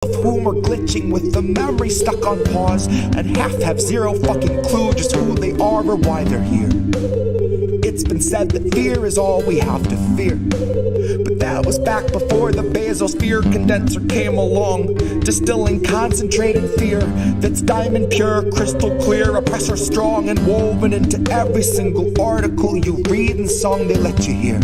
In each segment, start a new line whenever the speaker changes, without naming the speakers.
of whom are glitching with the memory stuck on pause, and half have zero fucking clue just who they are or why they're here. It's been said that fear is all we have to fear, but that was back before the basosphere condenser came along, distilling concentrated fear that's diamond pure, crystal clear, oppressor strong, and woven into every single article you read and song they let you hear.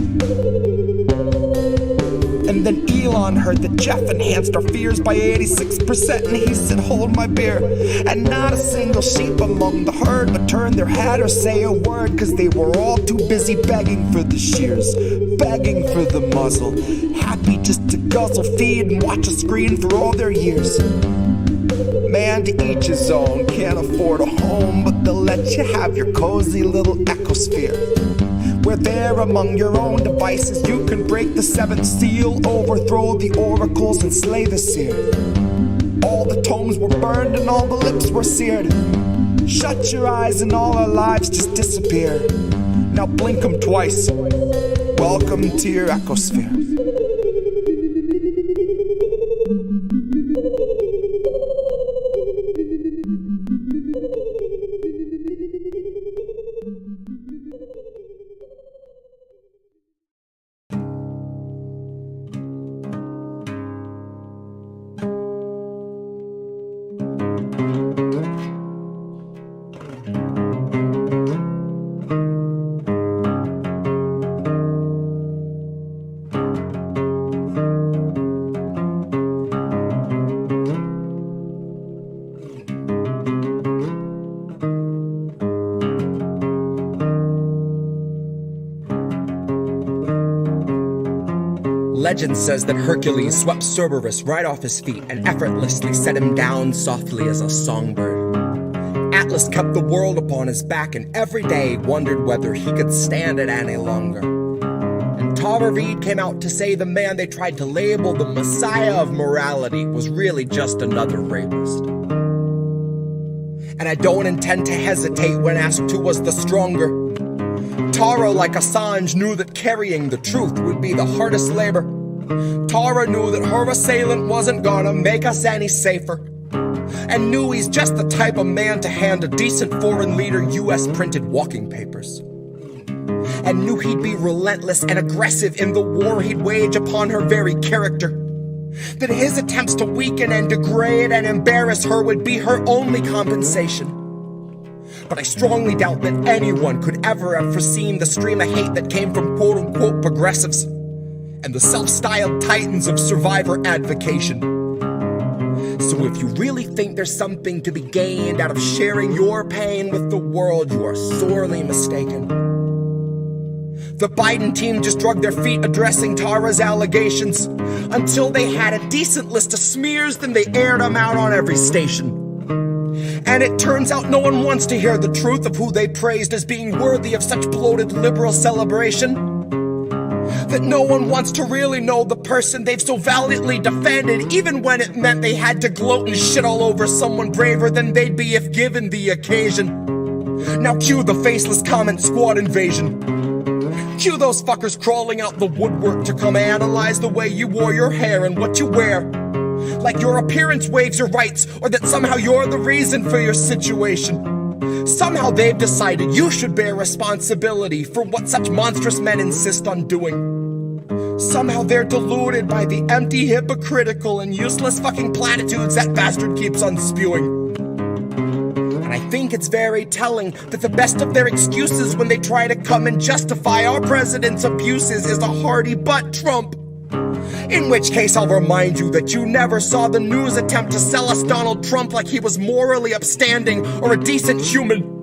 And then Elon heard that Jeff enhanced our fears by 86%, and he said, hold my beer. And not a single sheep among the herd would turn their head or say a word, cause they were all too busy begging for the shears, begging for the muzzle, happy just to guzzle, feed, and watch a screen for all their years. Man, to each his own, can't afford a home, but they'll let you have your cozy little ecosphere. Where there among your own devices you can break the seventh seal, overthrow the oracles and slay the seer. All the tomes were burned and all the lips were seared. Shut your eyes and all our lives just disappear. Now blink 'em twice. Welcome to your ecosphere.
Legend says that Hercules swept Cerberus right off his feet and effortlessly set him down softly as a songbird. Atlas kept the world upon his back and every day wondered whether he could stand it any longer. And Tara Reid came out to say the man they tried to label the messiah of morality was really just another rapist. And I don't intend to hesitate when asked who was the stronger. Tara, like Assange, knew that carrying the truth would be the hardest labor. Tara knew that her assailant wasn't gonna make us any safer, and knew he's just the type of man to hand a decent foreign leader US printed walking papers, and knew he'd be relentless and aggressive in the war he'd wage upon her very character, that his attempts to weaken and degrade and embarrass her would be her only compensation. But I strongly doubt that anyone could ever have foreseen the stream of hate that came from quote-unquote progressives and the self-styled titans of survivor advocation. So if you really think there's something to be gained out of sharing your pain with the world, you are sorely mistaken. The Biden team just dragged their feet addressing Tara's allegations. Until they had a decent list of smears, then they aired them out on every station. And it turns out no one wants to hear the truth of who they praised as being worthy of such bloated liberal celebration. That no one wants to really know the person they've so valiantly defended, even when it meant they had to gloat and shit all over someone braver than they'd be if given the occasion. Now cue the faceless comment squad invasion. Cue those fuckers crawling out the woodwork to come analyze the way you wore your hair and what you wear. Like your appearance waives your rights, or that somehow you're the reason for your situation. Somehow they've decided you should bear responsibility for what such monstrous men insist on doing. Somehow they're deluded by the empty, hypocritical, and useless fucking platitudes that bastard keeps on spewing. And I think it's very telling that the best of their excuses when they try to come and justify our president's abuses is a hearty butt Trump. In which case I'll remind you that you never saw the news attempt to sell us Donald Trump like he was morally upstanding or a decent human.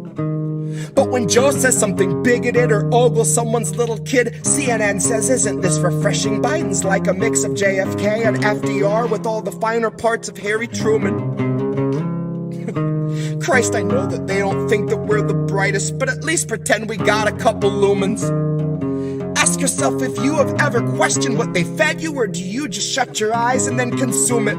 But when Joe says something bigoted or ogles someone's little kid, CNN says, isn't this refreshing? Biden's like a mix of JFK and FDR with all the finer parts of Harry Truman. Christ, I know that they don't think that we're the brightest, but at least pretend we got a couple lumens. Ask yourself if you have ever questioned what they fed you, or do you just shut your eyes and then consume it?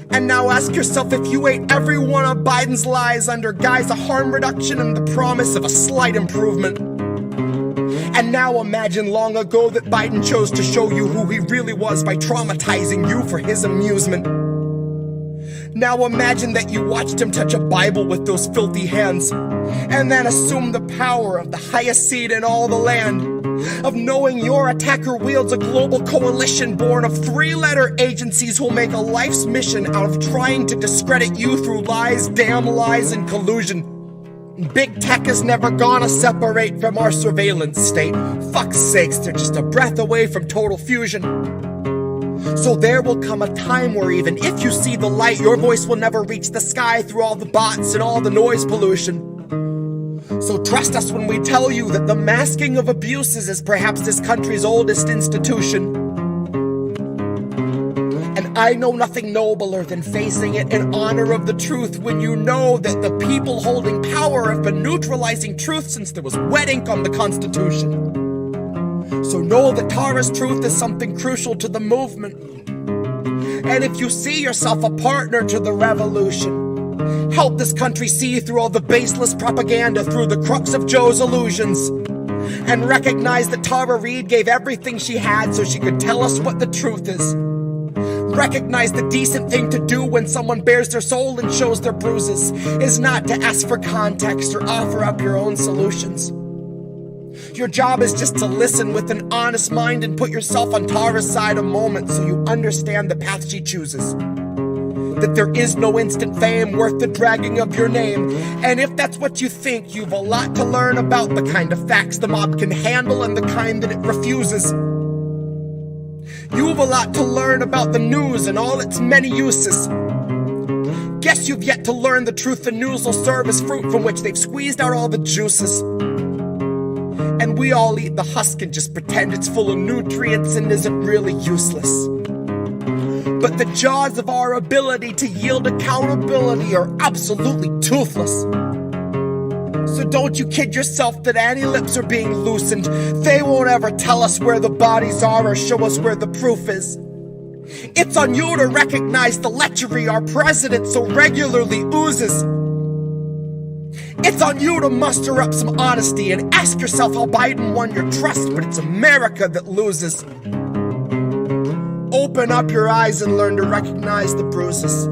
And now ask yourself if you ate every one of Biden's lies under guise of harm reduction and the promise of a slight improvement. And now imagine long ago that Biden chose to show you who he really was by traumatizing you for his amusement. Now imagine that you watched him touch a Bible with those filthy hands, and then assume the power of the highest seat in all the land, of knowing your attacker wields a global coalition born of 3-letter agencies who'll make a life's mission out of trying to discredit you through lies, damn lies, and collusion. Big tech is never gonna separate from our surveillance state. Fuck's sakes, they're just a breath away from total fusion. So there will come a time where even if you see the light, your voice will never reach the sky through all the bots and all the noise pollution. So trust us when we tell you that the masking of abuses is perhaps this country's oldest institution. And I know nothing nobler than facing it in honor of the truth when you know that the people holding power have been neutralizing truth since there was wet ink on the Constitution. So know that Tara's truth is something crucial to the movement. And if you see yourself a partner to the revolution, help this country see through all the baseless propaganda through the crux of Joe's illusions. And recognize that Tara Reade gave everything she had so she could tell us what the truth is. Recognize the decent thing to do when someone bares their soul and shows their bruises is not to ask for context or offer up your own solutions. Your job is just to listen with an honest mind and put yourself on Tara's side a moment so you understand the path she chooses. That there is no instant fame worth the dragging of your name. And if that's what you think, you've a lot to learn about the kind of facts the mob can handle and the kind that it refuses. You've a lot to learn about the news and all its many uses. Guess you've yet to learn the truth the news will serve as fruit from which they've squeezed out all the juices. And we all eat the husk and just pretend it's full of nutrients and isn't really useless. But the jaws of our ability to yield accountability are absolutely toothless. So don't you kid yourself that any lips are being loosened. They won't ever tell us where the bodies are or show us where the proof is. It's on you to recognize the lechery our president so regularly oozes. It's on you to muster up some honesty and ask yourself how Biden won your trust, but it's America that loses. Open up your eyes and learn to recognize the bruises.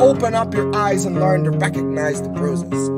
Open up your eyes and learn to recognize the bruises.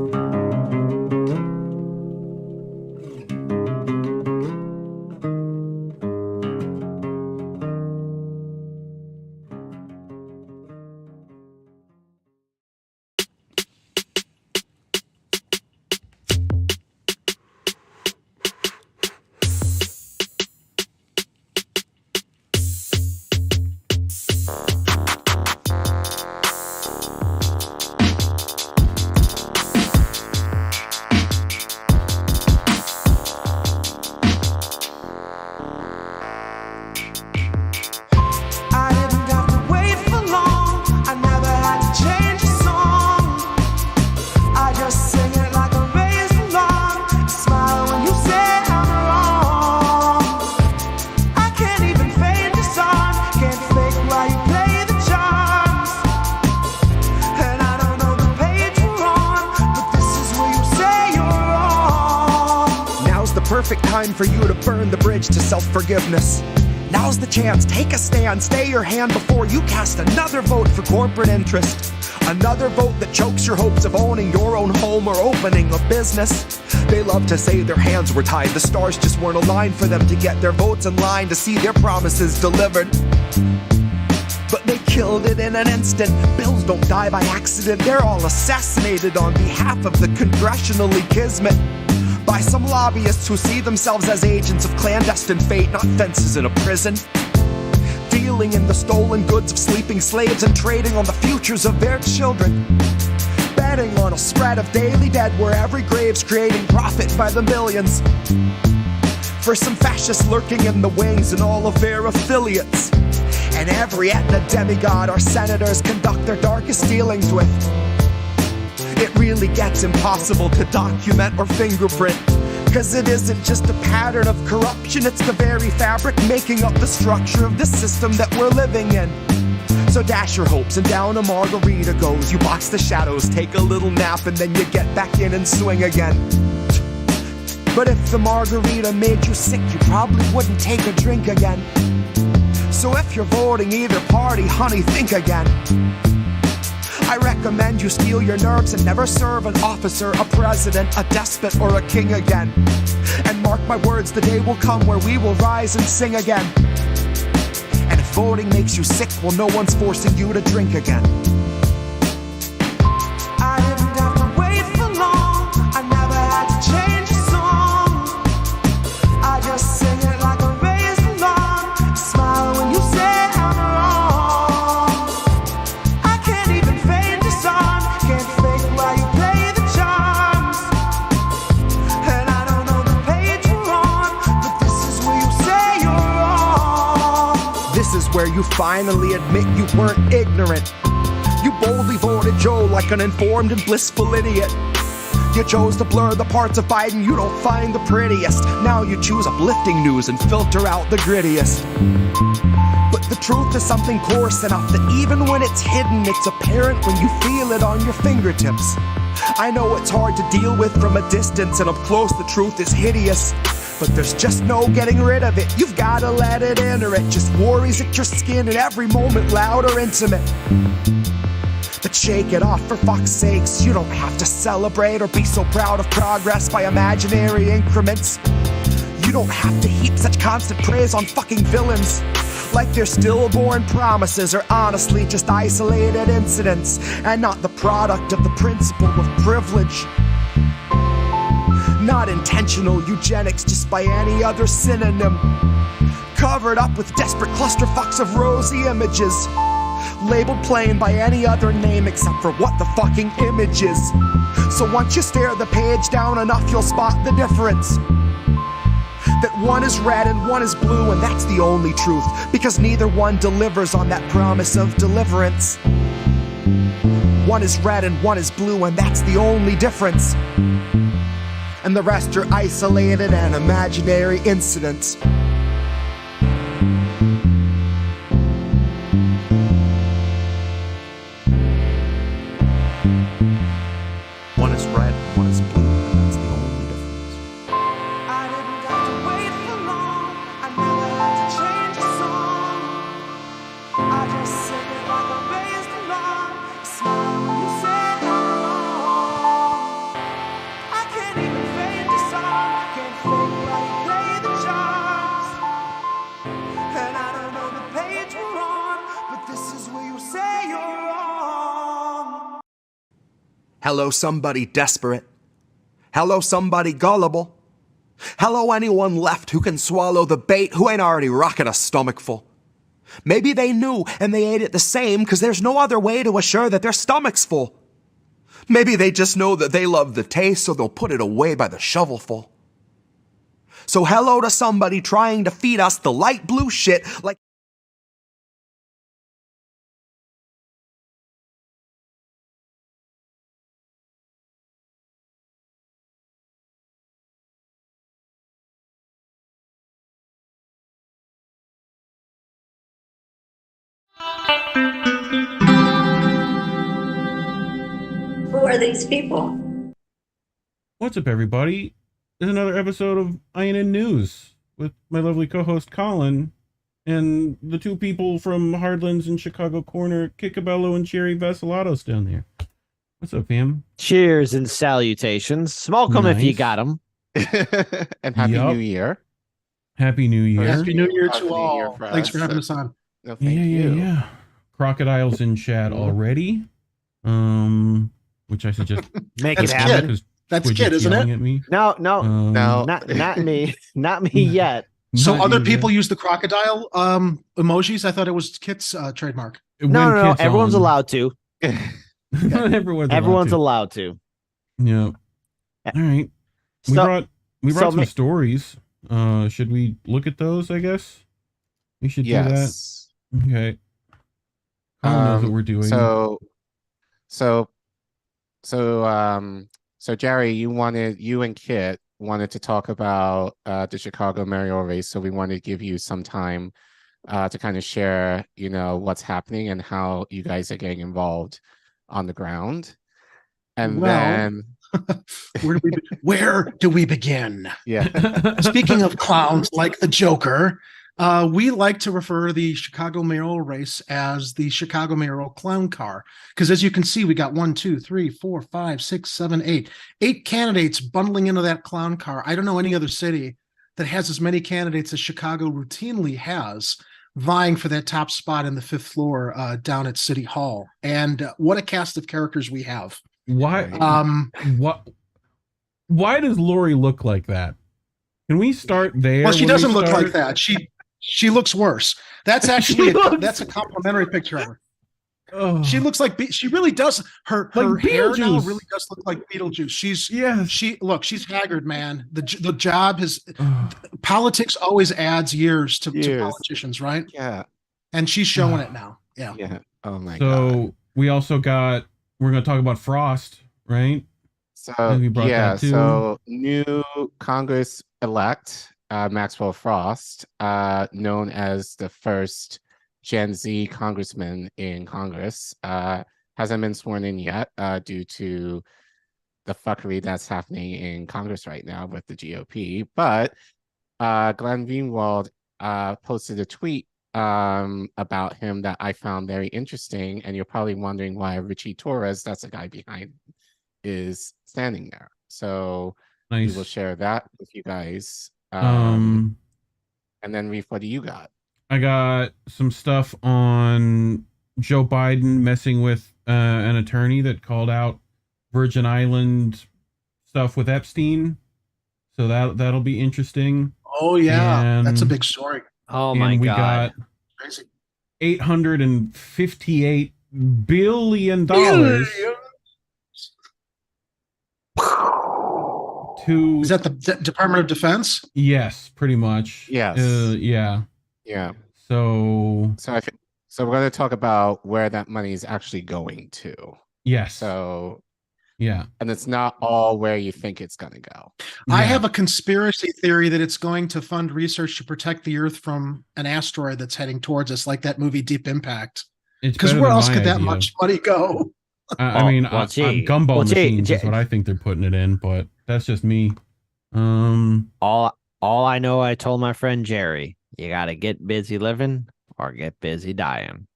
Perfect time for you to burn the bridge to self-forgiveness. Now's the chance, take a stand, stay your hand before you cast another vote for corporate interest. Another vote that chokes your hopes of owning your own home or opening a business. They love to say their hands were tied, the stars just weren't aligned for them to get their votes in line to see their promises delivered. But they killed it in an instant. Bills don't die by accident, they're all assassinated on behalf of the congressionally kismet. By some lobbyists who see themselves as agents of clandestine fate, not fences in a prison. Dealing in the stolen goods of sleeping slaves and trading on the futures of their children. Betting on a spread of daily dead where every grave's creating profit by the millions. For some fascists lurking in the wings and all of their affiliates. And every Etna demigod our senators conduct their darkest dealings with. It really gets impossible to document or fingerprint, cause it isn't just a pattern of corruption, it's the very fabric making up the structure of the system that we're living in. So dash your hopes and down a margarita goes. You box the shadows, take a little nap, and then you get back in and swing again.
But if the margarita made you sick, you probably wouldn't take a drink again. So if you're voting either party, honey, think again. I recommend you steel your nerves and never serve an officer, a president, a despot, or a king again. And mark my words, the day will come where we will rise and sing again. And if voting makes you sick, well, no one's forcing you to drink again. I didn't have to wait for long. I never had to change a song. I just sing it like a raised alarm. Smile when you say I'm wrong. I can't even fade the song. Can't fake while you play the charms. And I don't know the page you're on, but this is where you say you're wrong. This is where you finally admit you weren't ignorant. You boldly voted Joe like an informed and blissful idiot. You chose to blur the parts of Biden you don't find the prettiest. Now you choose uplifting news and filter out the grittiest. But the truth is something coarse enough that even when it's hidden, it's apparent when you feel it on your fingertips. I know it's hard to deal with from a distance, and up close the truth is hideous. But there's just no getting rid of it. You've gotta let it enter it. Just worries at your skin in every moment, loud or intimate. But shake it off, for fuck's sakes. You don't have to celebrate or be so proud of progress by imaginary increments. You don't have to heap such constant praise on fucking villains, like they're stillborn promises or honestly just isolated incidents, and not the product of the principle of privilege. Not intentional eugenics just by any other synonym, covered up with desperate clusterfucks of rosy images, labeled plain by any other name except for what the fucking image is. So once you stare the page down enough, you'll spot the difference. That one is red and one is blue, and that's the only truth, because neither one delivers on that promise of deliverance. One is red and one is blue, and that's the only difference. And the rest are isolated and imaginary incidents. One is red, one is blue, and that's the only difference. I didn't have to wait for long. I never had to change a song. I just sing it like a raised alarm. Smile when you say I'm wrong. I can't even fade the song. Can't fake while you play the charms. And I don't know the page we're on, but this is where you say you're wrong. Hello, somebody desperate. Hello, somebody gullible. Hello, anyone left who can swallow the bait, who ain't already rocking a stomachful. Maybe they knew and they ate it the same, cause there's no other way to assure that their stomach's full. Maybe they just know that they love the taste, so they'll put it away by the shovelful. So hello to somebody trying to feed us the light blue shit like
Who are these people?
What's up, everybody? There's another episode of INN News with my lovely co-host Collin and the two people from Hardlands and Chicago Corner, Kit Cabello and Jerry Vasilatos down there. What's up, fam?
Cheers and salutations. Smoke them if you got them.
And Happy
Yup.
New Year.
Happy New Year.
Happy New Year
Happy
to
New
all.
Year for
Thanks
us.
for having us on.
No, thank you.
Yeah. Crocodiles in chat already. Which I suggest
Make
That's
it happen.
Kit. That's
Squidget's
Kit, isn't
yelling
it?
At me.
No,
No.
not me. Not me yet.
So
Not
other
you
people
yet.
use the crocodile emojis. I thought it was Kit's trademark.
When
No.
Kit's
Everyone's
on-
allowed to.
Everyone's
allowed to.
Yeah. All right. We
So-
brought
so
some
ma-
stories. Should we look at those? I guess we should
Yes.
do that. Okay. Colin knows what we're doing.
So Jerry, you and Kit wanted to talk about the Chicago mayoral race, so we wanted to give you some time to kind of share, what's happening and how you guys are getting involved on the ground. And
Well,
then
Where do we begin?
Yeah.
Speaking of clowns like the Joker, we like to refer to the Chicago mayoral race as the Chicago mayoral clown car. Because as you can see, we got 1, 2, 3, 4, 5, 6, 7, 8. 8 candidates bundling into that clown car. I don't know any other city that has as many candidates as Chicago routinely has, vying for that top spot in the 5th floor down at City Hall. And what a cast of characters we have.
Why? Why does Lori look like that? Can we start there?
Well, she doesn't look like that. She looks worse. That's actually that's a complimentary picture of her.
Oh.
She looks like she really does. Her
Like
hair now
Beetlejuice.
really does look like Beetlejuice. She's haggard, man. The job has politics always adds years to politicians, right?
Yeah.
And she's showing it now. Yeah.
Yeah. Oh my god.
So we also got. We're going to talk about Frost, right?
So
that too.
so new Congress-elect Maxwell Frost, known as the first Gen Z congressman in Congress, hasn't been sworn in yet due to the fuckery that's happening in Congress right now with the GOP. But Glenn Greenwald posted a tweet about him that I found very interesting, and you're probably wondering why Richie Torres, that's the guy behind, is standing there. So
Nice.
we will share that with you guys. And then Reef, what do you got?
I got some stuff on Joe Biden messing with an attorney that called out Virgin Island stuff with Epstein. So that'll be interesting.
Oh yeah, that's a
And-
big story.
Oh
And
my
we
god.
got
Crazy.
$858 billion to
Is that the Department of Defense?
yes, pretty much.
Yes.
Yeah.
Yeah.
So
So so we're going to talk about where that money is actually going to.
yes.
So,
Yeah.
and it's not all where you think it's going to go.
I
Yeah.
have a conspiracy theory that it's going to fund research to protect the Earth from an asteroid that's heading towards us, like that movie Deep Impact.
It's
Because
better
where
than
else
my
could that
idea.
much money go?
I mean,
gee.
gumball
Well, gee,
machines is
gee.
what I think they're putting it in, but that's just me.
All I know, I told my friend Jerry, you gotta get busy living or get busy dying.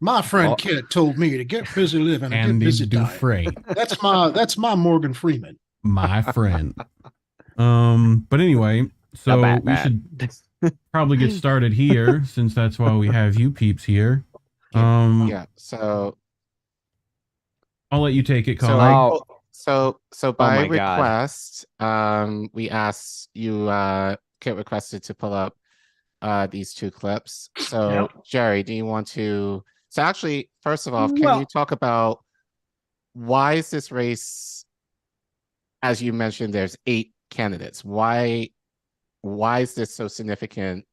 My friend
Oh.
Kit told me to get busy living and get
Andy
busy dying.
Dufresne,
That's my Morgan Freeman.
my friend. But anyway, so we
Batman.
should probably get started here since that's why we have you peeps here.
Yeah. So
I'll let you take it,
So,
Colin.
Oh.
so by
my God.
request, we asked you, Kit requested to pull up these 2 clips. So,
Yep.
Jerry, do you want to? So, actually, first of all, can
Well-
you talk about why is this race? As you mentioned, there's 8 candidates. Why is this so significant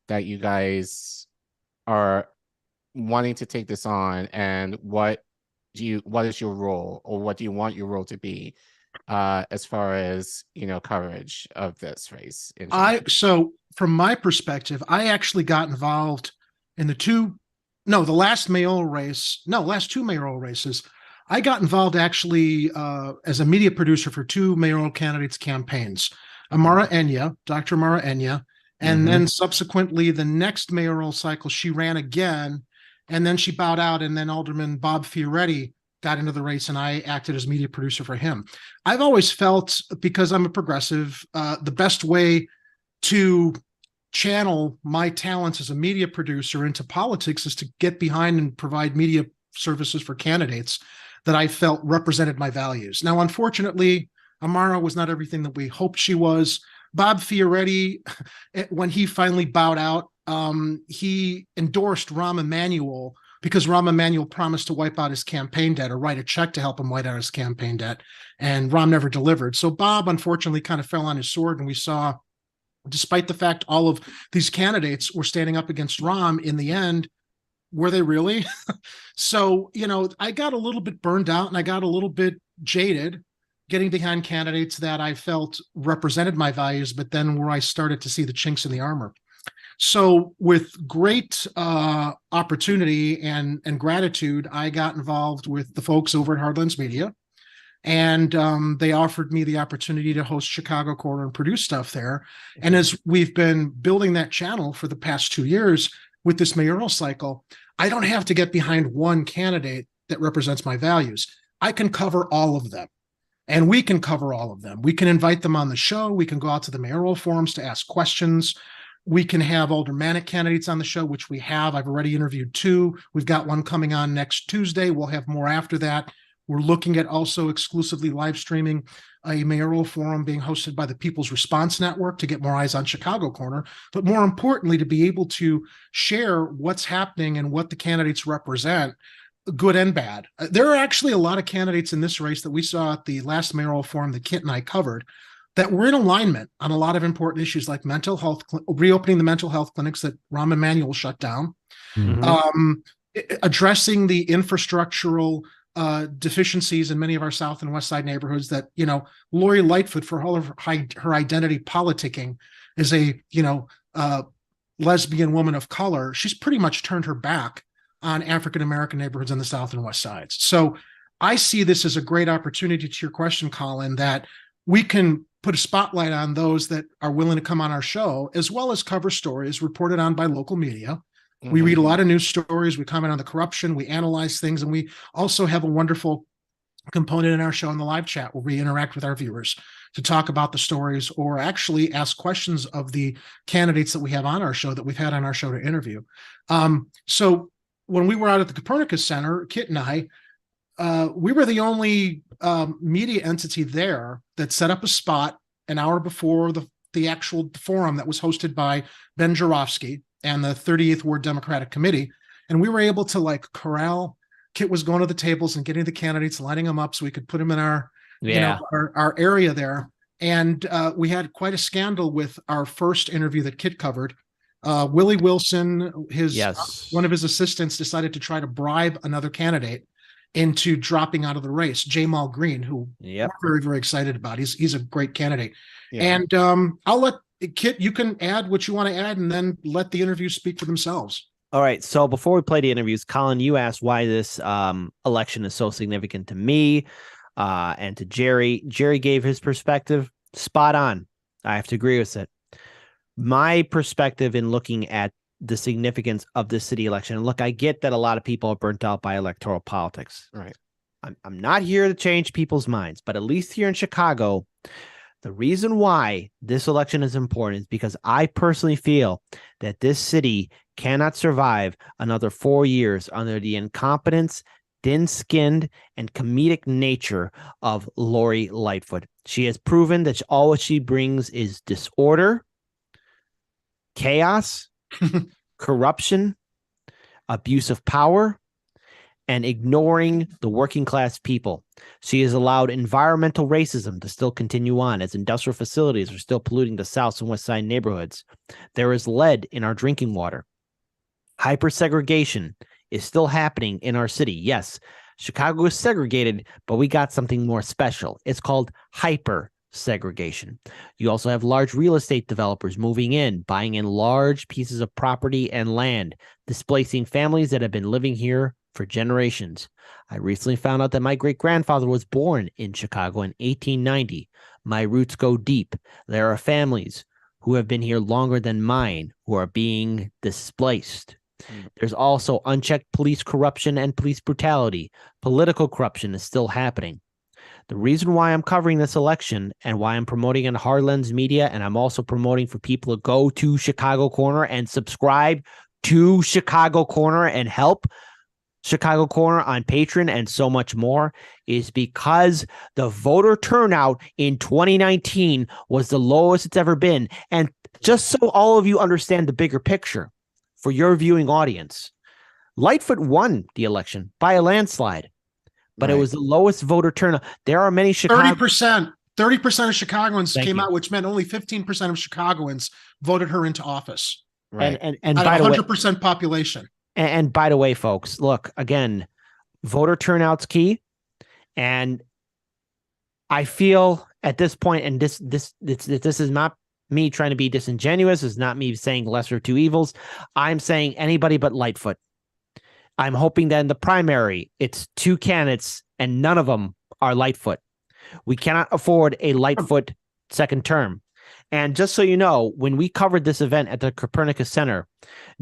that you guys are wanting to take this on, and what is your role, or what do you want your role to be as far as coverage of this race in general?
So from my perspective, I actually got involved in last 2 mayoral races. I got involved actually as a media producer for 2 mayoral candidates' campaigns. Dr. Amara Enya, and then subsequently the next mayoral cycle, she ran again, and then she bowed out, and then Alderman Bob Fioretti got into the race, and I acted as media producer for him. I've always felt, because I'm a progressive, the best way to channel my talents as a media producer into politics is to get behind and provide media services for candidates that I felt represented my values. Now, unfortunately, Amara was not everything that we hoped she was. Bob Fioretti, when he finally bowed out, he endorsed Rahm Emanuel because Rahm Emanuel promised to wipe out his campaign debt or write a check to help him wipe out his campaign debt, and Rahm never delivered. So Bob, unfortunately, kind of fell on his sword, and we saw, despite the fact all of these candidates were standing up against Rahm, in the end, were they really? So, I got a little bit burned out, and I got a little bit jaded getting behind candidates that I felt represented my values, but then where I started to see the chinks in the armor. So with great opportunity and gratitude, I got involved with the folks over at Hardlands Media. And they offered me the opportunity to host Chicago Corner and produce stuff there. And as we've been building that channel for the past 2 years with this mayoral cycle, I don't have to get behind one candidate that represents my values. I can cover all of them. And we can cover all of them. We can invite them on the show. We can go out to the mayoral forums to ask questions. We can have aldermanic candidates on the show, which we have. I've already interviewed 2. We've got one coming on next Tuesday. We'll have more after that. We're looking at also exclusively live streaming a mayoral forum being hosted by the People's Response Network to get more eyes on Chicago Corner, but more importantly, to be able to share what's happening and what the candidates represent, good and bad. There are actually a lot of candidates in this race that we saw at the last mayoral forum that Kit and I covered that were in alignment on a lot of important issues like mental health, reopening the mental health clinics that Rahm Emanuel shut down, addressing the infrastructural deficiencies in many of our South and West Side neighborhoods that, Lori Lightfoot, for all of her identity politicking, is a, lesbian woman of color. She's pretty much turned her back on African-American neighborhoods in the South and West Sides. So I see this as a great opportunity, to your question, Collin, that we can put a spotlight on those that are willing to come on our show, as well as cover stories reported on by local media. We read a lot of news stories. We comment on the corruption. We analyze things. And we also have a wonderful component in our show in the live chat where we interact with our viewers to talk about the stories or actually ask questions of the candidates that we have on our show, that we've had on our show to interview. So when we were out at the Copernicus Center, Kit and I, we were the only media entity there that set up a spot an hour before the actual forum that was hosted by Ben Jarofsky and the 38th Ward Democratic Committee. And we were able to corral. Kit was going to the tables and getting the candidates, lining them up so we could put them in our, our area there. And we had quite a scandal with our first interview that Kit covered. Willie Wilson, one of his assistants, decided to try to bribe another candidate into dropping out of the race, Jamal Green, who we're very, very excited about. He's a great candidate. Yeah. And I'll let Kit, you can add what you want to add and then let the interviews speak for themselves.
All right. So before we play the interviews, Collin, you asked why this election is so significant to me and to Jerry. Jerry gave his perspective. Spot on. I have to agree with it. My perspective in looking at the significance of this city election. And look, I get that a lot of people are burnt out by electoral politics.
Right.
I'm not here to change people's minds, but at least here in Chicago, the reason why this election is important is because I personally feel that this city cannot survive another 4 years under the incompetence, thin-skinned, and comedic nature of Lori Lightfoot. She has proven that all she brings is disorder, chaos, corruption, abuse of power, and ignoring the working class people. She has allowed environmental racism to still continue on as industrial facilities are still polluting the South and West Side neighborhoods. There is lead in our drinking water. Hypersegregation is still happening in our city. Yes, Chicago is segregated, but we got something more special. It's called hyper-segregation. You also have large real estate developers moving in, buying in large pieces of property and land, displacing families that have been living here for generations. I recently found out that my great-grandfather was born in Chicago in 1890. My roots go deep. There are families who have been here longer than mine who are being displaced. There's also unchecked police corruption and police brutality. Political corruption is still happening. The reason why I'm covering this election and why I'm promoting in Hard Lens Media, and I'm also promoting for people to go to Chicago Corner and subscribe to Chicago Corner and help Chicago Corner on Patreon and so much more, is because the voter turnout in 2019 was the lowest it's ever been. And just so all of you understand the bigger picture for your viewing audience, Lightfoot won the election by a landslide, but it was the lowest voter turnout. There are many
30% of Chicagoans came out, which meant only 15% of Chicagoans voted her into office.
Right. And
by the way, 100% population.
And by the way, folks, look, again, voter turnout's key. And I feel at this point, and this is not me trying to be disingenuous. It's not me saying lesser of two evils. I'm saying anybody but Lightfoot. I'm hoping that in the primary, it's two candidates and none of them are Lightfoot. We cannot afford a Lightfoot second term. And just so you know, when we covered this event at the Copernicus Center,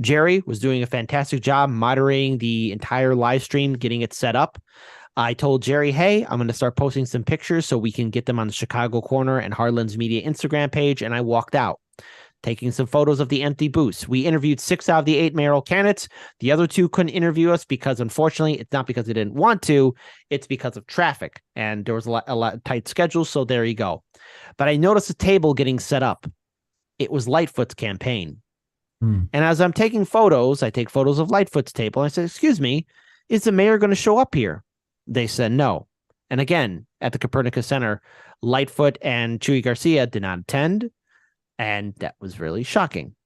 Jerry was doing a fantastic job moderating the entire live stream, getting it set up. I told Jerry, hey, I'm going to start posting some pictures so we can get them on the Chicago Corner and Heartland's Media Instagram page. And I walked out, taking some photos of the empty booths. We interviewed 6 out of the 8 mayoral candidates. The other 2 couldn't interview us because, unfortunately, it's not because they didn't want to. It's because of traffic. And there was a lot tight schedule. So there you go. But I noticed a table getting set up. It was Lightfoot's campaign. And as I'm taking photos, I take photos of Lightfoot's table. And I said, excuse me, is the mayor going to show up here? They said no. And again, at the Copernicus Center, Lightfoot and Chuy Garcia did not attend. And that was really shocking.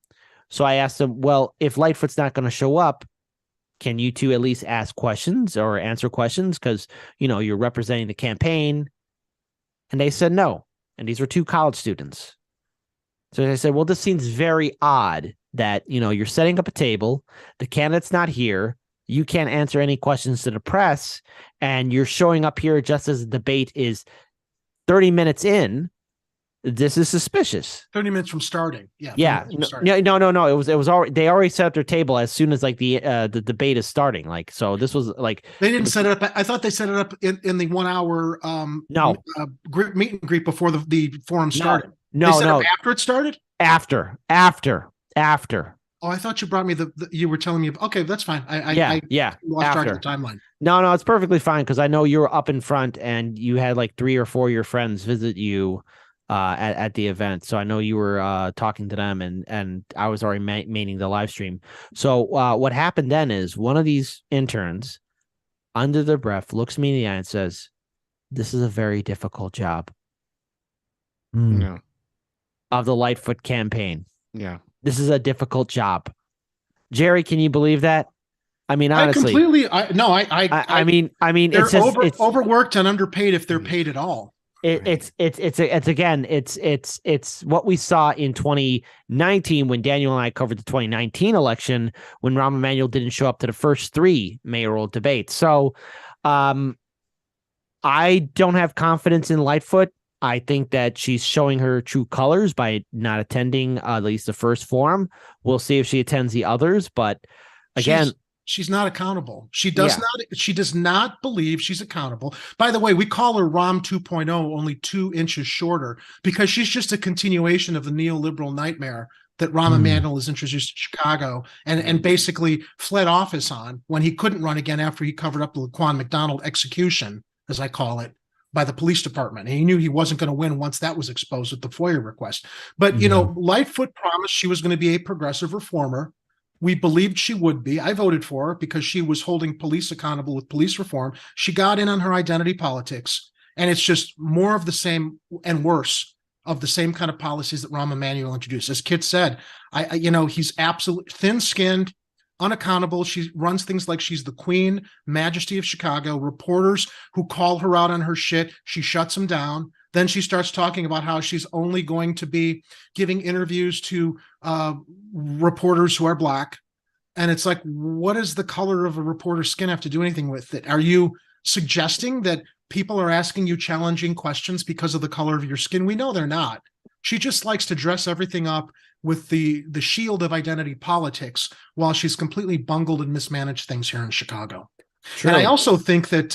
So I asked them, well, if Lightfoot's not going to show up, can you two at least ask questions or answer questions? Because, you know, you're representing the campaign. And they said no. And these were 2 college students. So I said, well, this seems very odd that, you know, you're setting up a table. The candidate's not here. You can't answer any questions to the press. And you're showing up here just as the debate is 30 minutes in. This is suspicious.
30 minutes from starting. Yeah.
No. It was already, they already set up their table as soon as like the debate is starting. Like, so this was like,
they didn't set it up. I thought they set it up in the 1 hour meet and greet before the forum started.
No.
After it started?
After.
Oh, I thought you brought me you were telling me. Okay, that's fine. I lost track of the timeline.
No, it's perfectly fine because I know you were up in front and you had like 3 or 4 of your friends visit you at the event. So I know you were talking to them and I was already maintaining the live stream. So what happened then is one of these interns, under their breath, looks me in the eye and says, "This is a very difficult job."
Yeah.
Of the Lightfoot campaign.
Yeah.
This is a difficult job. Jerry, can you believe that? I mean, honestly,
I mean,
they're
it's just it's overworked and underpaid if they're paid at all.
It's what we saw in 2019 when Daniel and I covered the 2019 election when Rahm Emanuel didn't show up to the first 3 mayoral debates. So, I don't have confidence in Lightfoot. I think that she's showing her true colors by not attending at least the first forum. We'll see if she attends the others, but again,
she's not accountable. She does not believe she's accountable. By the way, we call her Rahm 2.0, only 2 inches shorter, because she's just a continuation of the neoliberal nightmare that Rahm Emanuel has introduced to Chicago and basically fled office on when he couldn't run again after he covered up the Laquan McDonald execution, as I call it, by the police department. And he knew he wasn't going to win once that was exposed with the FOIA request. But, you know, Lightfoot promised she was going to be a progressive reformer. We believed she would be. I voted for her because she was holding police accountable with police reform. She got in on her identity politics. And it's just more of the same and worse of the same kind of policies that Rahm Emanuel introduced. As Kit said, he's absolutely thin-skinned, unaccountable. She runs things like she's the Queen Majesty of Chicago. Reporters who call her out on her shit, she shuts them down. Then she starts talking about how she's only going to be giving interviews to reporters who are Black. And it's like, what does the color of a reporter's skin have to do anything with it? Are you suggesting that people are asking you challenging questions because of the color of your skin? We know they're not. She just likes to dress everything up with the shield of identity politics while she's completely bungled and mismanaged things here in Chicago. True. And I also think that,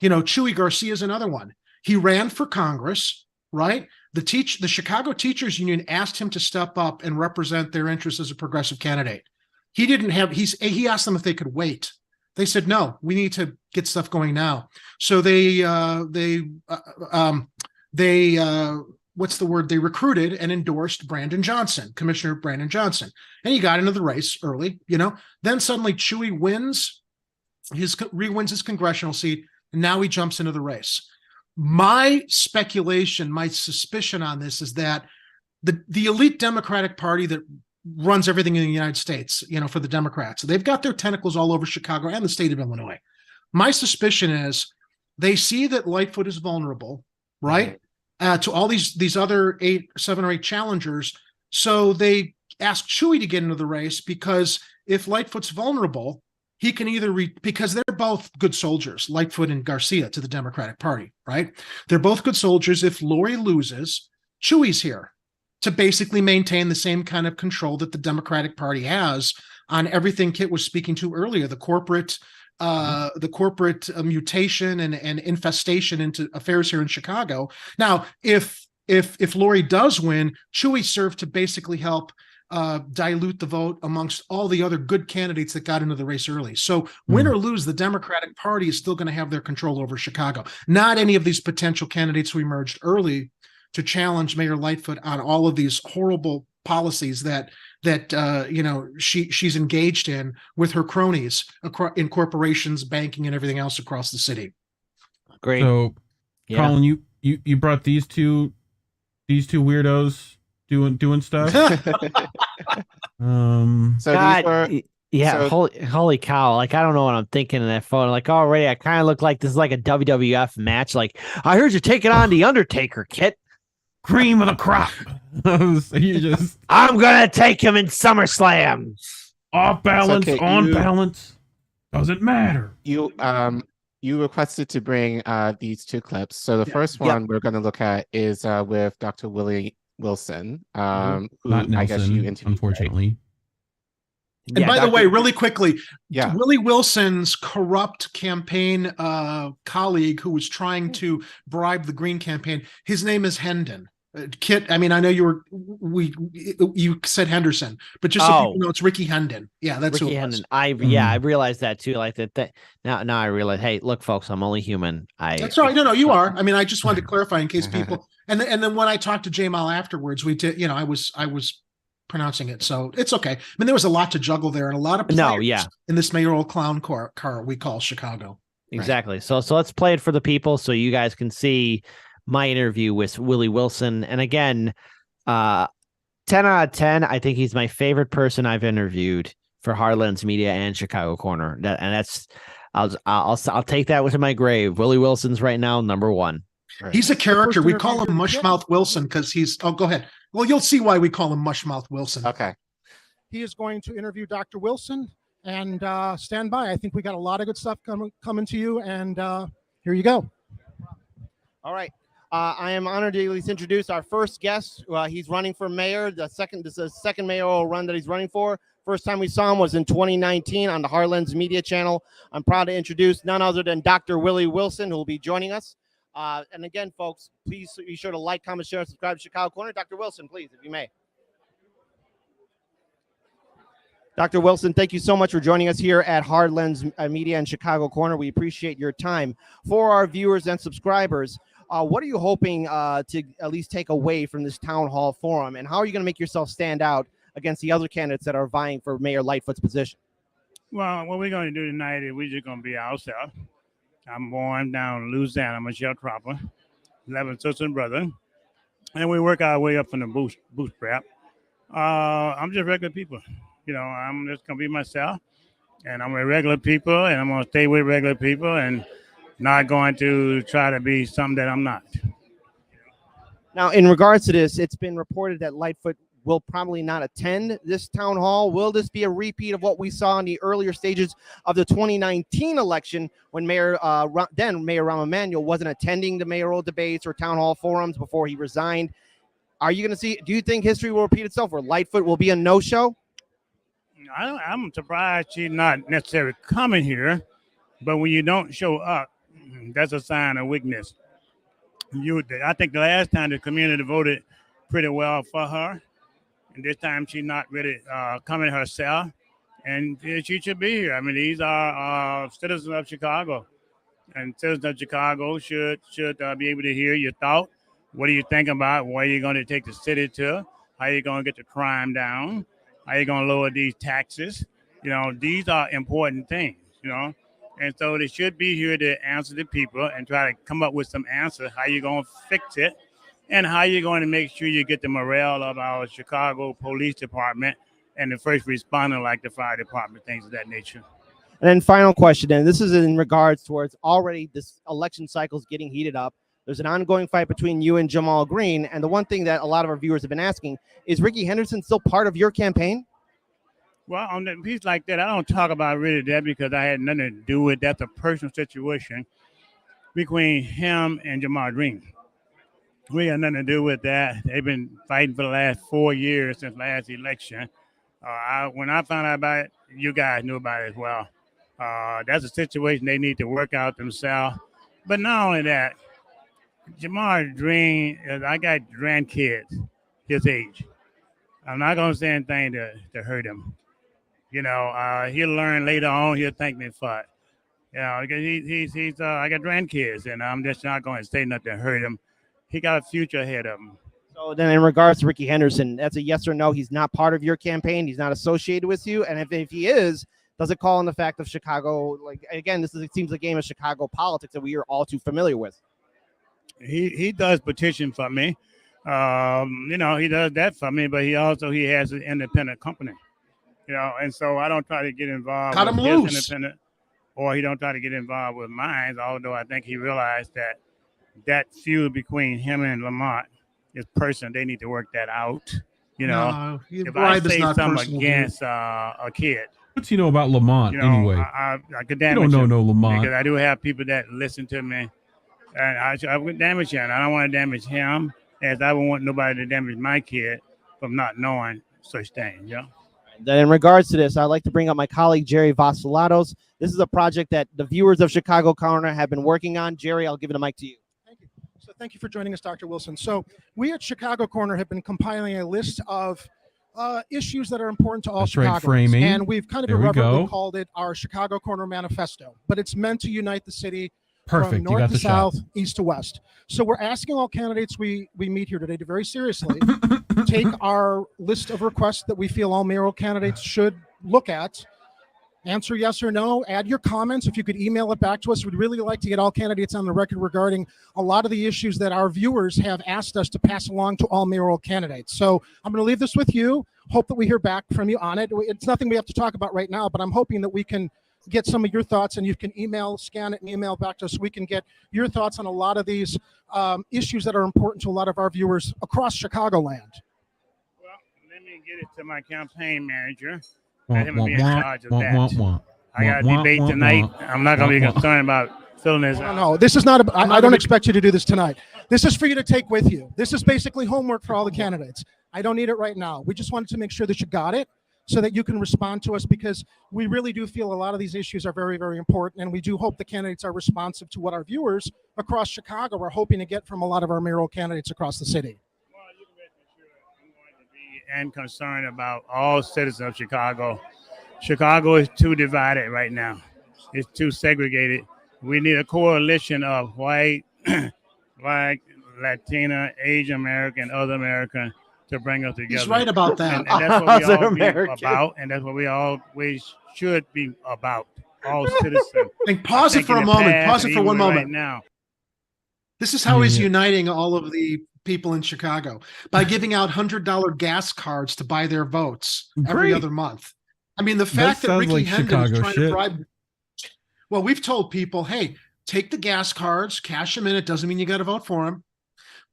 Chuy Garcia is another one. He ran for Congress, right? The Chicago Teachers Union asked him to step up and represent their interests as a progressive candidate. He didn't have, he asked them if they could wait. They said, no, we need to get stuff going now. So they recruited and endorsed Brandon Johnson, Commissioner Brandon Johnson. And he got into the race early, Then suddenly Chuy re-wins his congressional seat, and now he jumps into the race. My speculation, my suspicion on this is that the elite Democratic Party that runs everything in the United States, for the Democrats, they've got their tentacles all over Chicago and the state of Illinois. My suspicion is they see that Lightfoot is vulnerable, right? To all these other 7 or 8 challengers. So they ask Chuy to get into the race because if Lightfoot's vulnerable, he can either because they're both good soldiers, Lightfoot and Garcia, to the Democratic Party, right? They're both good soldiers. If Lori loses, Chewy's here to basically maintain the same kind of control that the Democratic Party has on everything Kit was speaking to earlier, the corporate mutation and infestation into affairs here in Chicago. Now, if Lori does win, Chewy served to basically help dilute the vote amongst all the other good candidates that got into the race early. So win or lose, the Democratic Party is still going to have their control over Chicago. Not any of these potential candidates who emerged early to challenge Mayor Lightfoot on all of these horrible policies that she's engaged in with her cronies in corporations, banking, and everything else across the city.
Great.
So, yeah. Collin, you brought these two weirdos doing stuff.
Holy cow! Like, I don't know what I'm thinking in that photo. Like, already, I kind of look like this is like a WWF match. Like, I heard you taking on the Undertaker, Kit.
Cream of the crop. So
I'm gonna take him in SummerSlam.
Off balance, okay, on balance, doesn't matter.
You requested to bring these two clips. So the first one we're going to look at is with Dr. Willie Wilson, who
not Nelson,
I guess you interviewed,
unfortunately.
Right?
And by the way, really quickly, Willie Wilson's corrupt campaign colleague who was trying to bribe the Green campaign, his name is Hendon. Kit, I mean, I know you said Henderson, but just so people know, it's Ricky Hendon. Yeah, that's
Ricky Hendon. I realized that too. Like that. Now I realize. Hey, look, folks, I'm only human. That's
right. No, you are. I mean, I just wanted to clarify in case people. And then when I talked to Jamal afterwards, we did. I was pronouncing it, so it's okay. I mean, there was a lot to juggle there, and a lot of players in this mayoral clown car we call Chicago.
Exactly. Right. So let's play it for the people, so you guys can see my interview with Willie Wilson. And again, 10 out of 10. I think he's my favorite person I've interviewed for Heartlands Media and Chicago Corner. I'll take that to my grave. Willie Wilson's right now #1.
Right. He's a character. We call him Mushmouth Wilson because he's. Oh, go ahead. Well, you'll see why we call him Mushmouth Wilson.
Okay.
He is going to interview Dr. Wilson, and stand by. I think we got a lot of good stuff coming to you, and here you go.
All right. I am honored to at least introduce our first guest. He's running for mayor. This is the second mayoral run that he's running for. First time we saw him was in 2019 on the Heartlands Media Channel. I'm proud to introduce none other than Dr. Willie Wilson, who will be joining us. And again, folks, please be sure to like, comment, share, and subscribe to Chicago Corner. Dr. Wilson, please, if you may. Dr. Wilson, thank you so much for joining us here at Heartlands Media and Chicago Corner. We appreciate your time. For our viewers and subscribers, what are you hoping to at least take away from this town hall forum, and how are you going to make yourself stand out against the other candidates that are vying for Mayor Lightfoot's position?
Well, what we're going to do tonight is we're just going to be ourselves. I'm born down in Louisiana. I'm a sharecropper, 11 sisters and brother, and we work our way up from the bootstrap. I'm just regular people. I'm just going to be myself, and I'm with regular people, and I'm going to stay with regular people, and not going to try to be something that I'm not.
Now, in regards to this, it's been reported that Lightfoot will probably not attend this town hall. Will this be a repeat of what we saw in the earlier stages of the 2019 election when Mayor Rahm Emanuel wasn't attending the mayoral debates or town hall forums before he resigned? Are you going to see, do you think history will repeat itself where Lightfoot will be a no-show?
I'm surprised she's not necessarily coming here, but when you don't show up, that's a sign of weakness. I think the last time the community voted pretty well for her, and this time she's not really coming herself, and she should be here. I mean, these are citizens of Chicago, and citizens of Chicago should be able to hear your thought. What do you think about where you're going to take the city to? How you going to get the crime down? How you going to lower these taxes? These are important things, And so they should be here to answer the people and try to come up with some answers, how you're going to fix it, and how you're going to make sure you get the morale of our Chicago Police Department and the first responder, like the fire department, things of that nature.
And then final question, and this is in regards towards already this election cycle is getting heated up. There's an ongoing fight between you and Jamal Green. And the one thing that a lot of our viewers have been asking, is Ricky Henderson still part of your campaign?
Well, on a piece like that, I don't talk about really that because I had nothing to do with that. That's a personal situation between him and Jamal Green. We had nothing to do with that. They've been fighting for the last 4 years since last election. When I found out about it, you guys knew about it as well. That's a situation they need to work out themselves. But not only that, Jamal Green, I got grandkids his age. I'm not going to say anything to hurt him. You know, he'll learn later on. He'll thank me for it. You know, because I got grandkids, and I'm just not going to say nothing to hurt him. He got a future ahead of him.
So then in regards to Ricky Henderson, that's a yes or no. He's not part of your campaign. He's not associated with you. And if he is, does it call on the fact of Chicago? Like, again, it seems a game of Chicago politics that we are all too familiar with.
He does petition for me. You know, he does that for me, but he has an independent company. You know, and so I don't try to get involved with his independent, or he don't try to get involved with mine, although I think he realized that feud between him and Lamont is personal. They need to work that out. You know, if I say something against a kid.
What's he know about Lamont anyway?
I could damage
you don't
him
know Lamont.
because I do have people that listen to me, and I would damage him. I don't want to damage him, as I wouldn't want nobody to damage my kid from not knowing such things. You know?
Then in regards to this, I'd like to bring up my colleague, Jerry Vasilatos. This is a project that the viewers of Chicago Corner have been working on. Jerry, I'll give the mic to you.
Thank you. So thank you for joining us, Dr. Wilson. So we at Chicago Corner have been compiling a list of issues that are important to all Chicagoans.
Framing.
And we've kind of irreverently called it our Chicago Corner Manifesto, but it's meant to unite the city from north to south, east to west. So we're asking all candidates we meet here today to very seriously take our list of requests that we feel all mayoral candidates should look at, answer yes or no, add your comments. If you could email it back to us, we'd really like to get all candidates on the record regarding a lot of the issues that our viewers have asked us to pass along to all mayoral candidates. So I'm going to leave this with you. Hope that we hear back from you on it. It's nothing we have to talk about right now, but I'm hoping that we can get some of your thoughts, and you can scan it and email back to us so we can get your thoughts on a lot of these issues that are important to a lot of our viewers across Chicagoland.
Well, let me get it to my campaign manager. Let him be in charge of that. I got a debate tonight. I'm not going to be concerned about filling this out.
No, this is not. I don't expect you to do this tonight. This is for you to take with you. This is basically homework for all the candidates. I don't need it right now. We just wanted to make sure that you got it, so that you can respond to us, because we really do feel a lot of these issues are very, very important. And we do hope the candidates are responsive to what our viewers across Chicago are hoping to get from a lot of our mayoral candidates across the city.
Well, you can rest assured I'm going to be and concerned about all citizens of Chicago. Chicago is too divided right now. It's too segregated. We need a coalition of white, black, Latina, Asian American, other American, to bring us together.
He's right about that.
And that's what we all be about, and that's what we always should be about, all citizens.
And pause it for a moment. Pause it for one moment.
Right now.
This is how he's uniting all of the people in Chicago by giving out $100 gas cards to buy their votes every other month. I mean, the fact that Ricky Hendon is trying to bribe. Well, we've told people, hey, take the gas cards, cash them in. It doesn't mean you got to vote for him.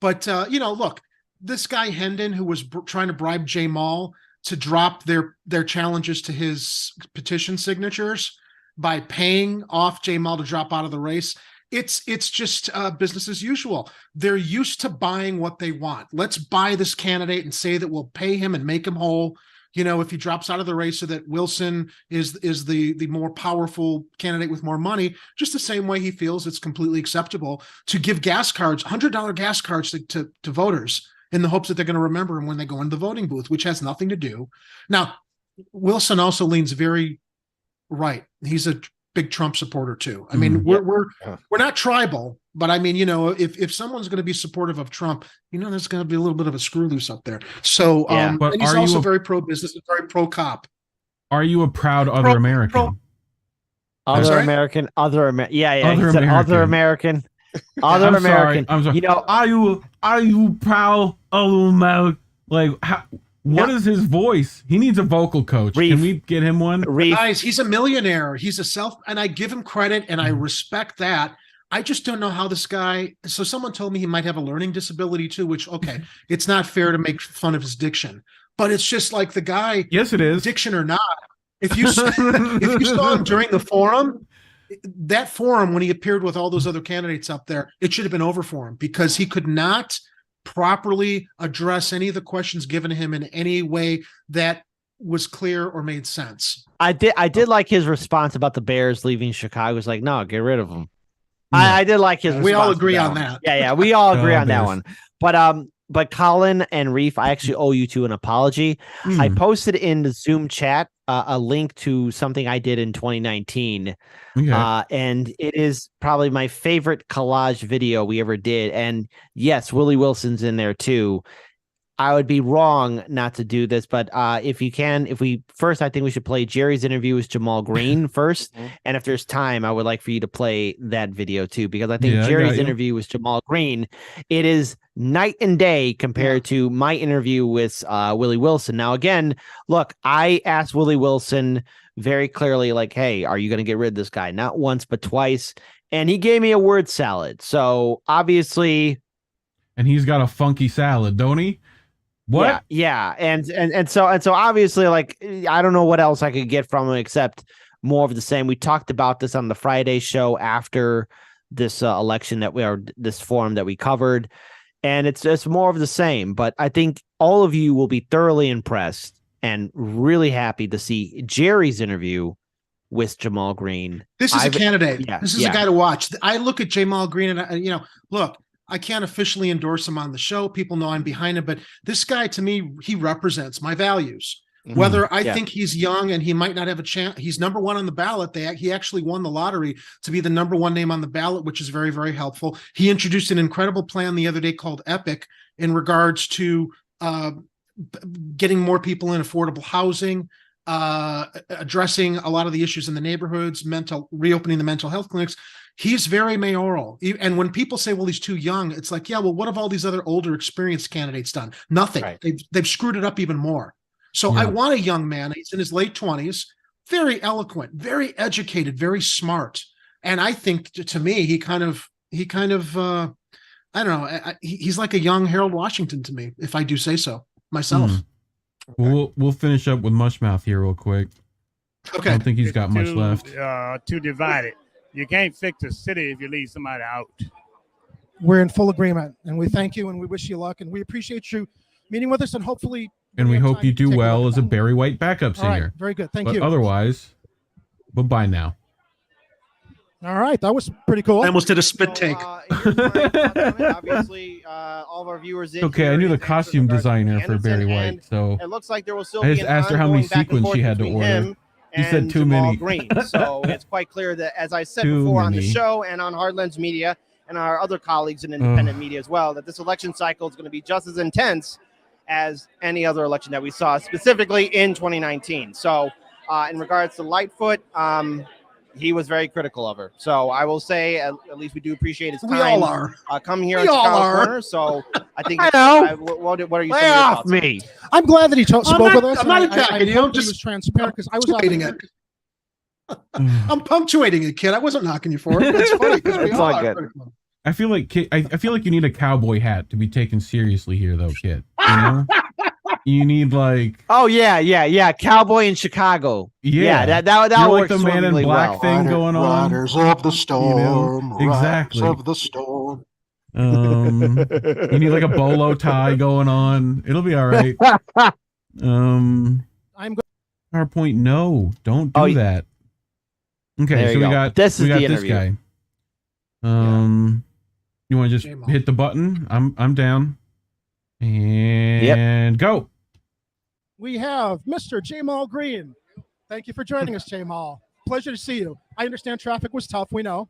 But, you know, look, this guy Hendon, who was trying to bribe Jamal to drop their challenges to his petition signatures by paying off Jamal to drop out of the race, it's just business as usual. They're used to buying what they want. Let's buy this candidate and say that we'll pay him and make him whole. You know, if he drops out of the race, so that Wilson is the more powerful candidate with more money, just the same way he feels it's completely acceptable to give gas cards, $100 gas cards to voters, in the hopes that they're going to remember him when they go into the voting booth, which has nothing to do. Now, Wilson also leans very right. He's a big Trump supporter too. I mean, we're not tribal, but I mean, you know, if someone's going to be supportive of Trump, you know, there's going to be a little bit of a screw loose up there. So, but and he's also very pro-business and very pro-cop.
Are you a proud other American?
Other American. Other American. Other American.
I'm sorry.
You know,
are you proud of America? Like, what is his voice? He needs a vocal coach.
Reef.
Can we get him one?
Guys, he's a millionaire. He's and I give him credit and I respect that. I just don't know how this guy. So someone told me he might have a learning disability too, which, okay, it's not fair to make fun of his diction. but it's just like the guy.
Yes, it is.
Addiction or not. If you if you saw him during the forum, that forum when he appeared with all those other candidates up there, it should have been over for him because he could not properly address any of the questions given to him in any way that was clear or made sense.
I did like his response about the Bears leaving Chicago. It's like, no, get rid of them. Yeah. I did like his.
We all agree on that.
Yeah, we all agree on that one. But Collin and Reef, I actually owe you two an apology. I posted in the Zoom chat a link to something I did in 2019. Okay. And it is probably my favorite collage video we ever did. And yes, Willie Wilson's in there too. I would be wrong not to do this, but I think we should play Jerry's interview with Jamal Green first. And if there's time, I would like for you to play that video too, because I think Jerry's interview with Jamal Green, it is night and day compared to my interview with Willie Wilson. Now, again, look, I asked Willie Wilson very clearly, like, hey, are you going to get rid of this guy? Not once, but twice. And he gave me a word salad. So obviously.
And he's got a funky salad, don't he? What?
Yeah. And so obviously, like, I don't know what else I could get from him except more of the same. We talked about this on the Friday show after this election this forum that we covered, and it's more of the same. But I think all of you will be thoroughly impressed and really happy to see Jerry's interview with Jamal Green.
This is a candidate. This is a guy to watch. I look at Jamal Green and look. I can't officially endorse him on the show. People know I'm behind him, but this guy, to me, he represents my values. Whether I think he's young and he might not have a chance, he's number one on the ballot. He actually won the lottery to be the number one name on the ballot, which is very, very helpful. He introduced an incredible plan the other day called EPIC in regards to getting more people in affordable housing, addressing a lot of the issues in the neighborhoods, reopening the mental health clinics. He's very mayoral. And when people say, well, he's too young, it's like, yeah, well, what have all these other older experienced candidates done? Nothing. Right. They've screwed it up even more. So I want a young man. He's in his late 20s, very eloquent, very educated, very smart. And I think to me, he kind of I don't know. He's like a young Harold Washington to me, if I do say so myself.
Okay. We'll finish up with Mushmouth here real quick.
Okay.
I don't think he's got much left.
Too divided. You can't fix a city if you leave somebody out.
We're in full agreement, and we thank you, and we wish you luck, and we appreciate you meeting with us, and hopefully.
And we hope you do well as a Barry White backup singer.
All right, very good. Thank you.
Otherwise, bye now.
All right, that was pretty cool.
I almost did a spit take.
Obviously, all of our viewers.
Okay, I knew the costume designer for Barry White, so
it looks like there will still
I
be
just asked her how many sequins she had to order. You said too many.
Green. So it's quite clear that, as I said before on the show and on Hardlands Media and our other colleagues in independent media as well, that this election cycle is going to be just as intense as any other election that we saw, specifically in 2019. So in regards to Lightfoot, he was very critical of her. So I will say, at least we do appreciate his time.
We all are.
Coming here at Chicago Corner. So I think.
I know.
What are you
saying?
Lay
off me.
I'm glad that he spoke with us.
I'm not attacking you. I'm
just transparent because I was
punctuating it. I'm punctuating it, kid. I wasn't knocking you for it. That's funny because we all are.
I feel like you need a cowboy hat to be taken seriously here, though, kid. You know? You need like
cowboy in Chicago.
That
like
the man in black thing going on.
Riders of the storm.
Exactly.
Riders of the storm.
You need like a bolo tie going on. It'll be all right.
I'm good.
PowerPoint, no, don't do that. Okay, so we got this guy. You want to just hit the button? I'm down. And go.
We have Mr. Jamal Green. Thank you for joining us, Jamal. Pleasure to see you. I understand traffic was tough. We know.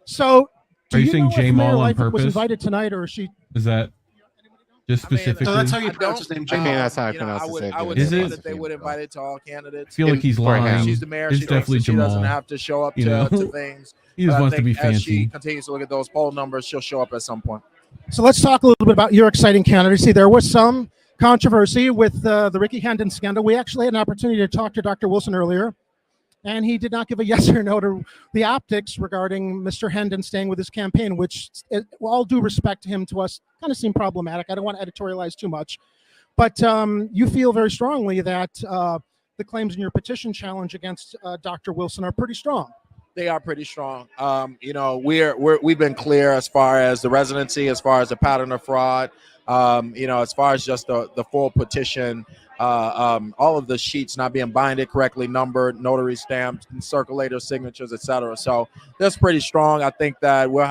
So,
are you saying Jamal on purpose?
Was invited tonight, or is she?
Is that just specifically?
So that's how you pronounce his name, Jamal.
That's how I pronounce his name.
I would say that they would invite it to all candidates.
I feel like he's lying.
She's the mayor.
It's definitely Jamal.
She doesn't have to show up to things.
He just wants to be fancy.
As she continues to look at those poll numbers, she'll show up at some point.
So let's talk a little bit about your exciting candidacy. There was some controversy with the Ricky Hendon scandal. We actually had an opportunity to talk to Dr. Wilson earlier, and he did not give a yes or no to the optics regarding Mr. Hendon staying with his campaign, which, with all due respect to him, to us, kind of seemed problematic. I don't want to editorialize too much. But you feel very strongly that the claims in your petition challenge against Dr. Wilson are pretty strong.
They are pretty strong. You know, we've been clear as far as the residency, as far as the pattern of fraud. You know, as far as just the full petition, all of the sheets not being binded correctly, numbered, notary stamped, circulator signatures, etc. So that's pretty strong. I think that we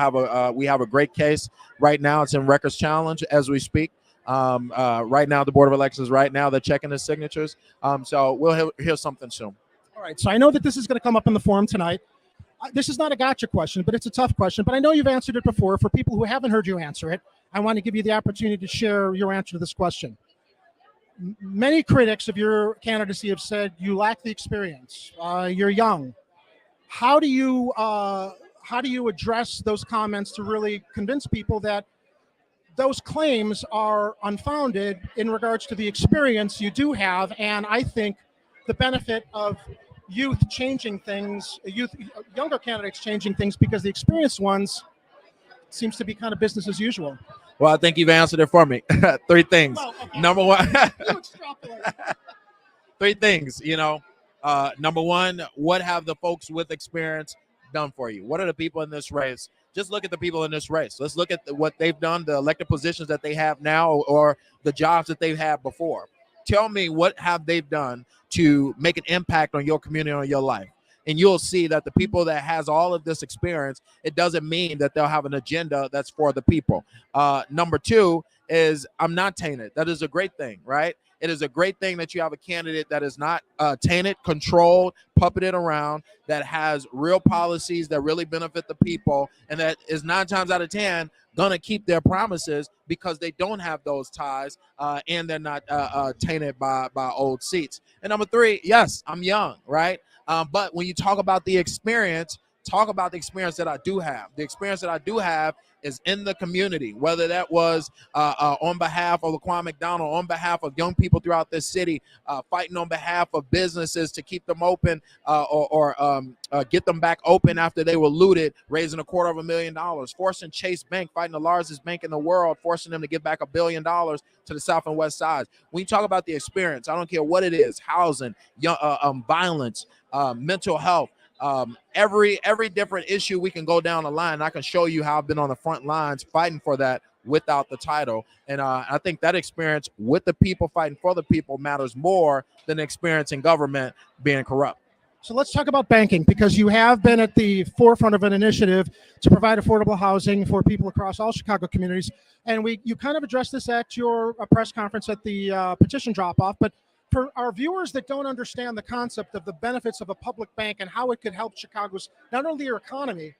have a great case right now. It's in records challenge as we speak. Right now, the Board of Elections they're checking the signatures. So we'll hear something soon.
All right. So I know that this is going to come up in the forum tonight. This is not a gotcha question, but it's a tough question. But I know you've answered it before. For people who haven't heard you answer it, I want to give you the opportunity to share your answer to this question. Many critics of your candidacy have said you lack the experience. You're young. How do you address those comments to really convince people that those claims are unfounded in regards to the experience you do have? And I think the benefit of youth changing things, younger candidates changing things, because the experienced ones seems to be kind of business as usual.
Well, I think you've answered it for me. Three things.
Oh, okay.
Number one, three things, you know. Number one, what have the folks with experience done for you? What are the people in this race? Just look at the people in this race. Let's look at what they've done, the elected positions that they have now, or the jobs that they've had before. Tell me, what have they done to make an impact on your community, on your life? And you'll see that the people that has all of this experience, it doesn't mean that they'll have an agenda that's for the people. Number two is, I'm not tainted. That is a great thing, right? It is a great thing that you have a candidate that is not tainted, controlled, puppeted around, that has real policies that really benefit the people, and that is 9 times out of 10 gonna keep their promises because they don't have those ties and they're not tainted by old seats. And number three, yes, I'm young, right? But when you talk about the experience, talk about the experience that I do have. The experience that I do have is in the community, whether that was on behalf of Laquan McDonald, on behalf of young people throughout this city, fighting on behalf of businesses to keep them open or get them back open after they were looted, raising $250,000, forcing Chase Bank, fighting the largest bank in the world, forcing them to give back $1 billion to the South and West Sides. When you talk about the experience, I don't care what it is, housing, violence, mental health, every different issue we can go down the line. I can show you how I've been on the front lines fighting for that without the title. And I think that experience with the people, fighting for the people, matters more than experience in government being corrupt.
So let's talk about banking, because you have been at the forefront of an initiative to provide affordable housing for people across all Chicago communities. And you kind of addressed this at your press conference at the petition drop-off. But for our viewers that don't understand the concept of the benefits of a public bank and how it could help Chicago's, not only their economy,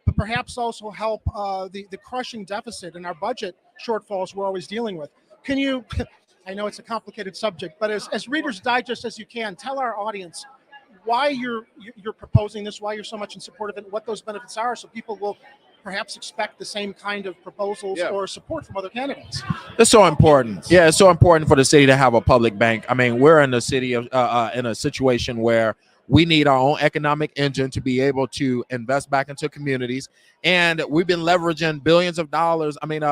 but perhaps also help the crushing deficit and our budget shortfalls we're always dealing with. Can you, I know it's a complicated subject, but as Reader's Digest as you can, tell our audience why you're proposing this, why you're so much in support of it, and what those benefits are, so people will perhaps expect the same kind of proposals or support from other candidates.
It's so important. Yeah, it's so important for the city to have a public bank. I mean, we're in the city of in a situation where we need our own economic engine to be able to invest back into communities, and we've been leveraging billions of dollars. I mean,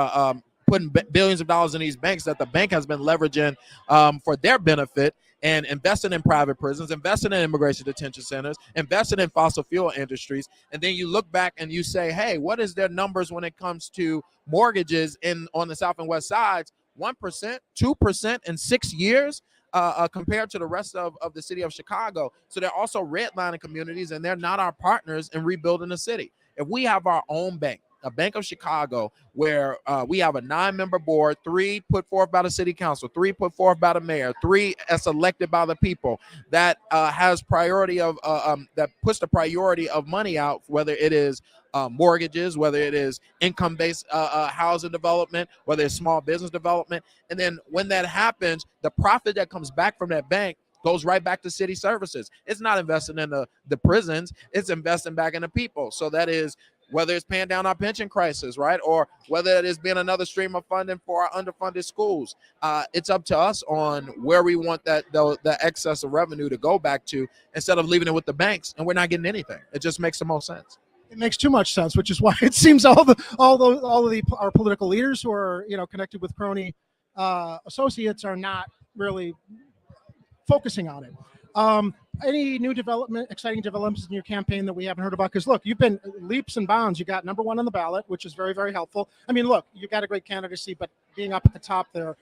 putting billions of dollars in these banks that the bank has been leveraging for their benefit, and investing in private prisons, investing in immigration detention centers, investing in fossil fuel industries. And then you look back and you say, hey, what is their numbers when it comes to mortgages on the South and West Sides? 1%, 2% in 6 years compared to the rest of the city of Chicago. So they're also redlining communities, and they're not our partners in rebuilding the city. If we have our own bank, a Bank of Chicago, where we have a 9-member board, 3 put forth by the city council, 3 put forth by the mayor, 3 as elected by the people, that has priority of that puts the priority of money out, whether it is mortgages, whether it is income-based housing development, whether it's small business development. And then when that happens, the profit that comes back from that bank goes right back to city services. It's not investing in the prisons, it's investing back in the people. So that is whether it's paying down our pension crisis, right? Or whether it is being another stream of funding for our underfunded schools. It's up to us on where we want the excess of revenue to go back to, instead of leaving it with the banks and we're not getting anything. It just makes the most sense.
It makes too much sense, which is why it seems all of our political leaders who are connected with crony associates are not really focusing on it. Any new exciting developments in your campaign that we haven't heard about? Because look, you've been leaps and bounds. You got #1 on the ballot, which is very, very helpful. I mean, look, you got a great candidacy, but being up at the top there,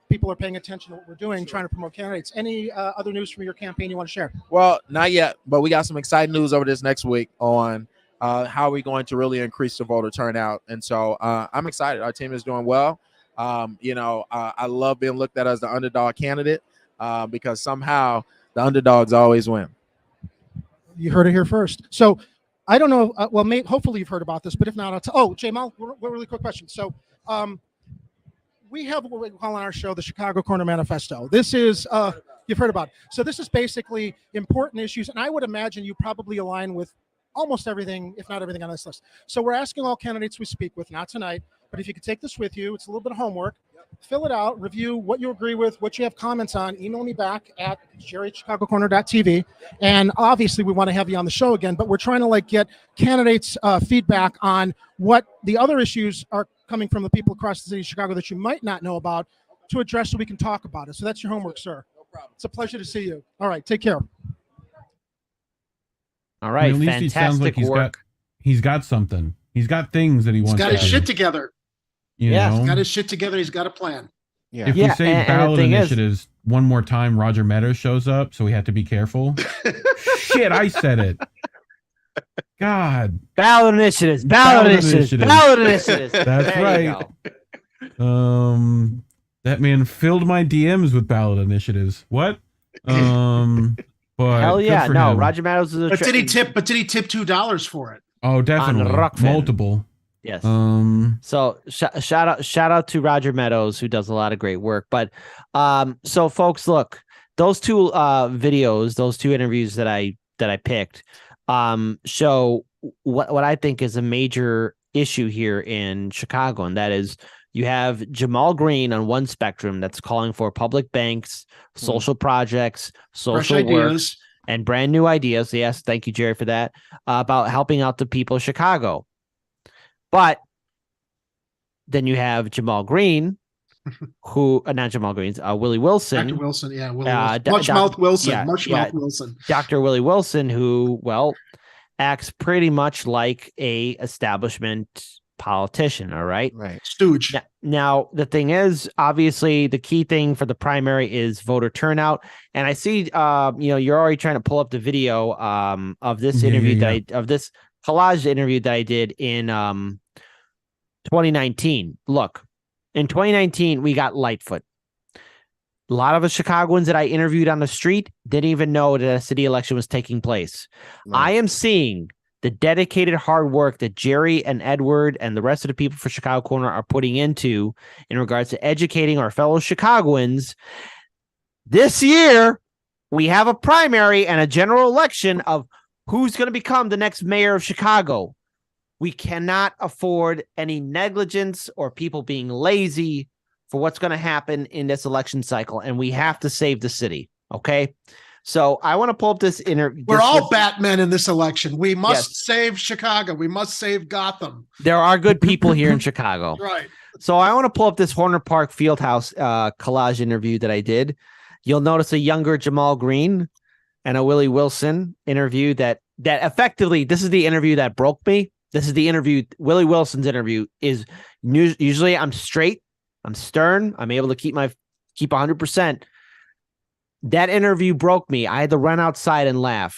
people are paying attention to what we're doing, trying to promote candidates. Any other news from your campaign you want to share?
Well, not yet, but we got some exciting news over this next week on how we're going to really increase the voter turnout. And so I'm excited. Our team is doing well. I love being looked at as the underdog candidate because somehow the underdogs always win.
You heard it here first. So I don't know. Hopefully you've heard about this, but if not, Jamal, really quick question. So we have what we call on our show the Chicago Corner Manifesto. This is, you've heard about it. So this is basically important issues, and I would imagine you probably align with almost everything, if not everything on this list. So we're asking all candidates we speak with, not tonight, but if you could take this with you, it's a little bit of homework. Fill it out, review what you agree with, what you have comments on, email me back at jerry@chicagocorner.tv. And obviously we want to have you on the show again, but we're trying to get candidates feedback on what the other issues are coming from the people across the city of Chicago that you might not know about to address so we can talk about it. So that's your homework, sir. No problem. It's a pleasure to see you. All right, take care.
All right,
at least
fantastic
he sounds like he's got something. He's got things that he wants to do.
He's got his shit together.
He's
got his shit together. He's got a plan.
Yeah. If we say ballot initiatives one more time, Roger Meadows shows up, so we have to be careful. Shit, I said it. God.
Ballot initiatives. Ballot initiatives.
That's right. That man filled my DMs with ballot initiatives. What? But
hell yeah, no.
Him.
Roger Meadows is a.
But did he tip $2 for it?
Oh, definitely multiple.
Yes. So shout out to Roger Meadows, who does a lot of great work. But so folks, look, those two videos, those two interviews that I picked show what I think is a major issue here in Chicago, and that is you have Jamal Green on one spectrum that's calling for public banks, social projects, social work, and brand new ideas. Yes, thank you, Jerry, for that, about helping out the people of Chicago. But then you have Jamal Green, who not Jamal Green's Willie Wilson.
Dr. Wilson, yeah. Muchmouth Wilson. Muchmouth Wilson.
Dr. Willie Wilson, who, acts pretty much like a establishment politician, all right?
Right. Stooge.
Now, the thing is, obviously, the key thing for the primary is voter turnout. And I see, you're already trying to pull up the video of this interview of this collage interview that I did in 2019. Look, in 2019, we got Lightfoot. A lot of the Chicagoans that I interviewed on the street didn't even know that a city election was taking place. Right. I am seeing the dedicated hard work that Jerry and Edward and the rest of the people for Chicago Corner are putting into in regards to educating our fellow Chicagoans. This year, we have a primary and a general election of who's going to become the next mayor of Chicago. We cannot afford any negligence or people being lazy for what's going to happen in this election cycle, and we have to save the city, okay? So I want to pull up this interview.
We're all Batman in this election. We must save Chicago. We must save Gotham.
There are good people here in Chicago.
Right.
So I want to pull up this Horner Park Fieldhouse collage interview that I did. You'll notice a younger Jamal Green and a Willie Wilson interview that effectively, this is the interview that broke me. This is the interview. Willie Wilson's interview is usually I'm straight, I'm stern, I'm able to keep 100%. That interview broke me. I had to run outside and laugh,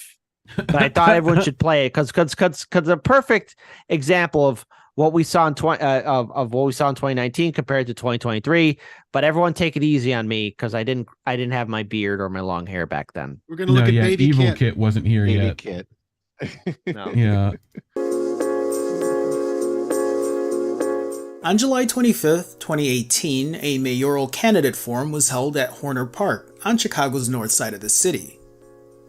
but I thought everyone should play it because a perfect example of what we saw in of what we saw in 2019 compared to 2023. But everyone take it easy on me because I didn't have my beard or my long hair back then.
We're gonna look at Baby
Evil
Kit.
Kit wasn't here
Baby
yet.
Kit.
No.
Yeah.
On July 25th, 2018, a mayoral candidate forum was held at Horner Park on Chicago's north side of the city.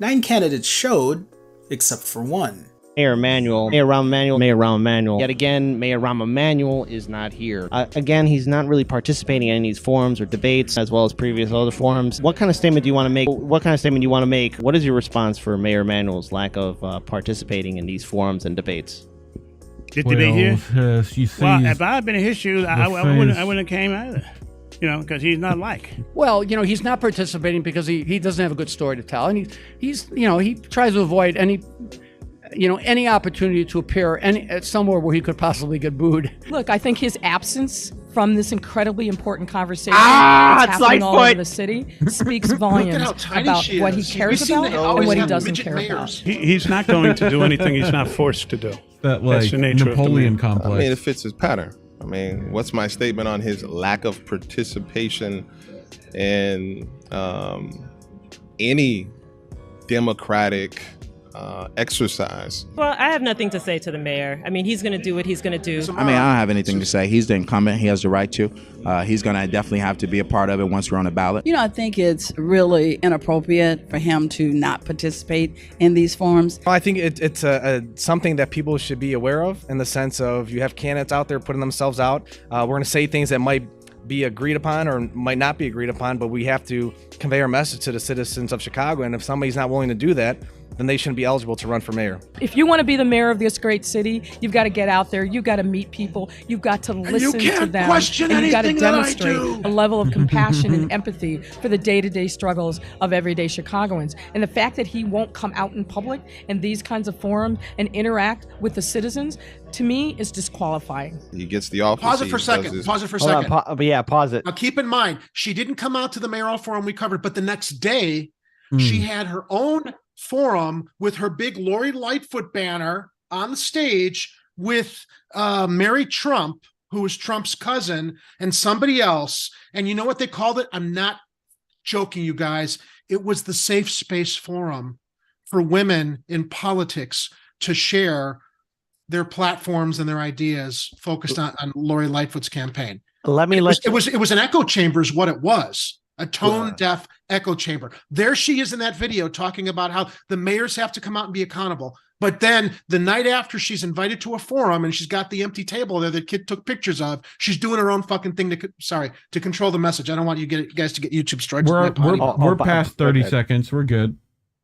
9 candidates showed, except for one.
Mayor Rahm Emanuel. Yet again, Mayor Rahm Emanuel is not here. Again, he's not really participating in any of these forums or debates, as well as previous other forums. What kind of statement do you want to make? What is your response for Mayor Emanuel's lack of participating in these forums and debates?
This debate here? Well, if I had been in his shoes, I wouldn't have came either. because he's not like.
Well, he's not participating because he doesn't have a good story to tell, and he tries to avoid any opportunity to appear at somewhere where he could possibly get booed.
Look, I think his absence from this incredibly important conversation
that's
happening all
Lightfoot.
over the city speaks volumes about what he cares about and what he doesn't care about.
He's not going to do anything he's not forced to do.
That
That's the nature
Napoleon
of the man.
complex.
I mean, it fits his pattern. I mean, what's my statement on his lack of participation in any democratic exercise?
Well, I have nothing to say to the mayor. I mean, he's going to do what he's going to do.
I mean, I don't have anything to say. He's the incumbent. He has the right to. He's going to definitely have to be a part of it once we're on the ballot.
I think it's really inappropriate for him to not participate in these forums.
I think it's something that people should be aware of, in the sense of you have candidates out there putting themselves out. We're going to say things that might be agreed upon or might not be agreed upon, but we have to convey our message to the citizens of Chicago. And if somebody's not willing to do that, then they shouldn't be eligible to run for mayor.
If you want to be the mayor of this great city, you've got to get out there. You've got to meet people. You've got to listen to them. And you've got to demonstrate a level of compassion and empathy for the day-to-day struggles of everyday Chicagoans. And the fact that he won't come out in public in these kinds of forums and interact with the citizens, to me, is disqualifying.
He gets the office.
Pause it for a second. Pause it for a second.
Pause it.
Now, keep in mind, she didn't come out to the mayoral forum we covered, but the next day, she had her own forum with her big Lori Lightfoot banner on the stage with Mary Trump, who was Trump's cousin, and somebody else. And you know what they called it? I'm not joking, you guys. It was the Safe Space Forum for women in politics to share their platforms and their ideas focused on Lori Lightfoot's campaign. It was an echo chamber is what it was. A tone-deaf echo chamber. There she is in that video talking about how the mayors have to come out and be accountable. But then the night after she's invited to a forum and she's got the empty table there that Kid took pictures of, she's doing her own fucking thing to control the message. I don't want you guys to get YouTube strikes.
We're past 30 seconds. We're good.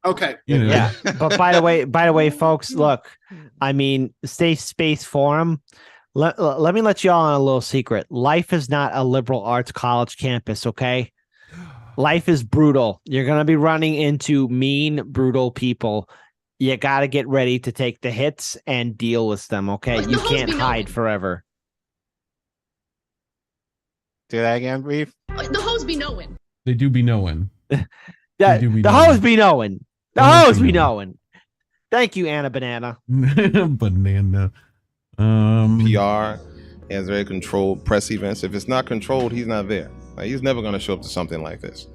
Okay.
Yeah. But by the way, folks, look, I mean, Safe Space Forum. Let me let y'all on a little secret. Life is not a liberal arts college campus, okay? Life is brutal. You're going to be running into mean, brutal people. You got to get ready to take the hits and deal with them, okay? You can't hide forever.
Do that again, Reef.
The hoes be knowing.
They do be knowing.
The hoes be knowing. The hoes be knowing. Thank you, Anna Banana.
Banana.
PR has very controlled press events. If it's not controlled, he's not there. He's never going to show up to something like this.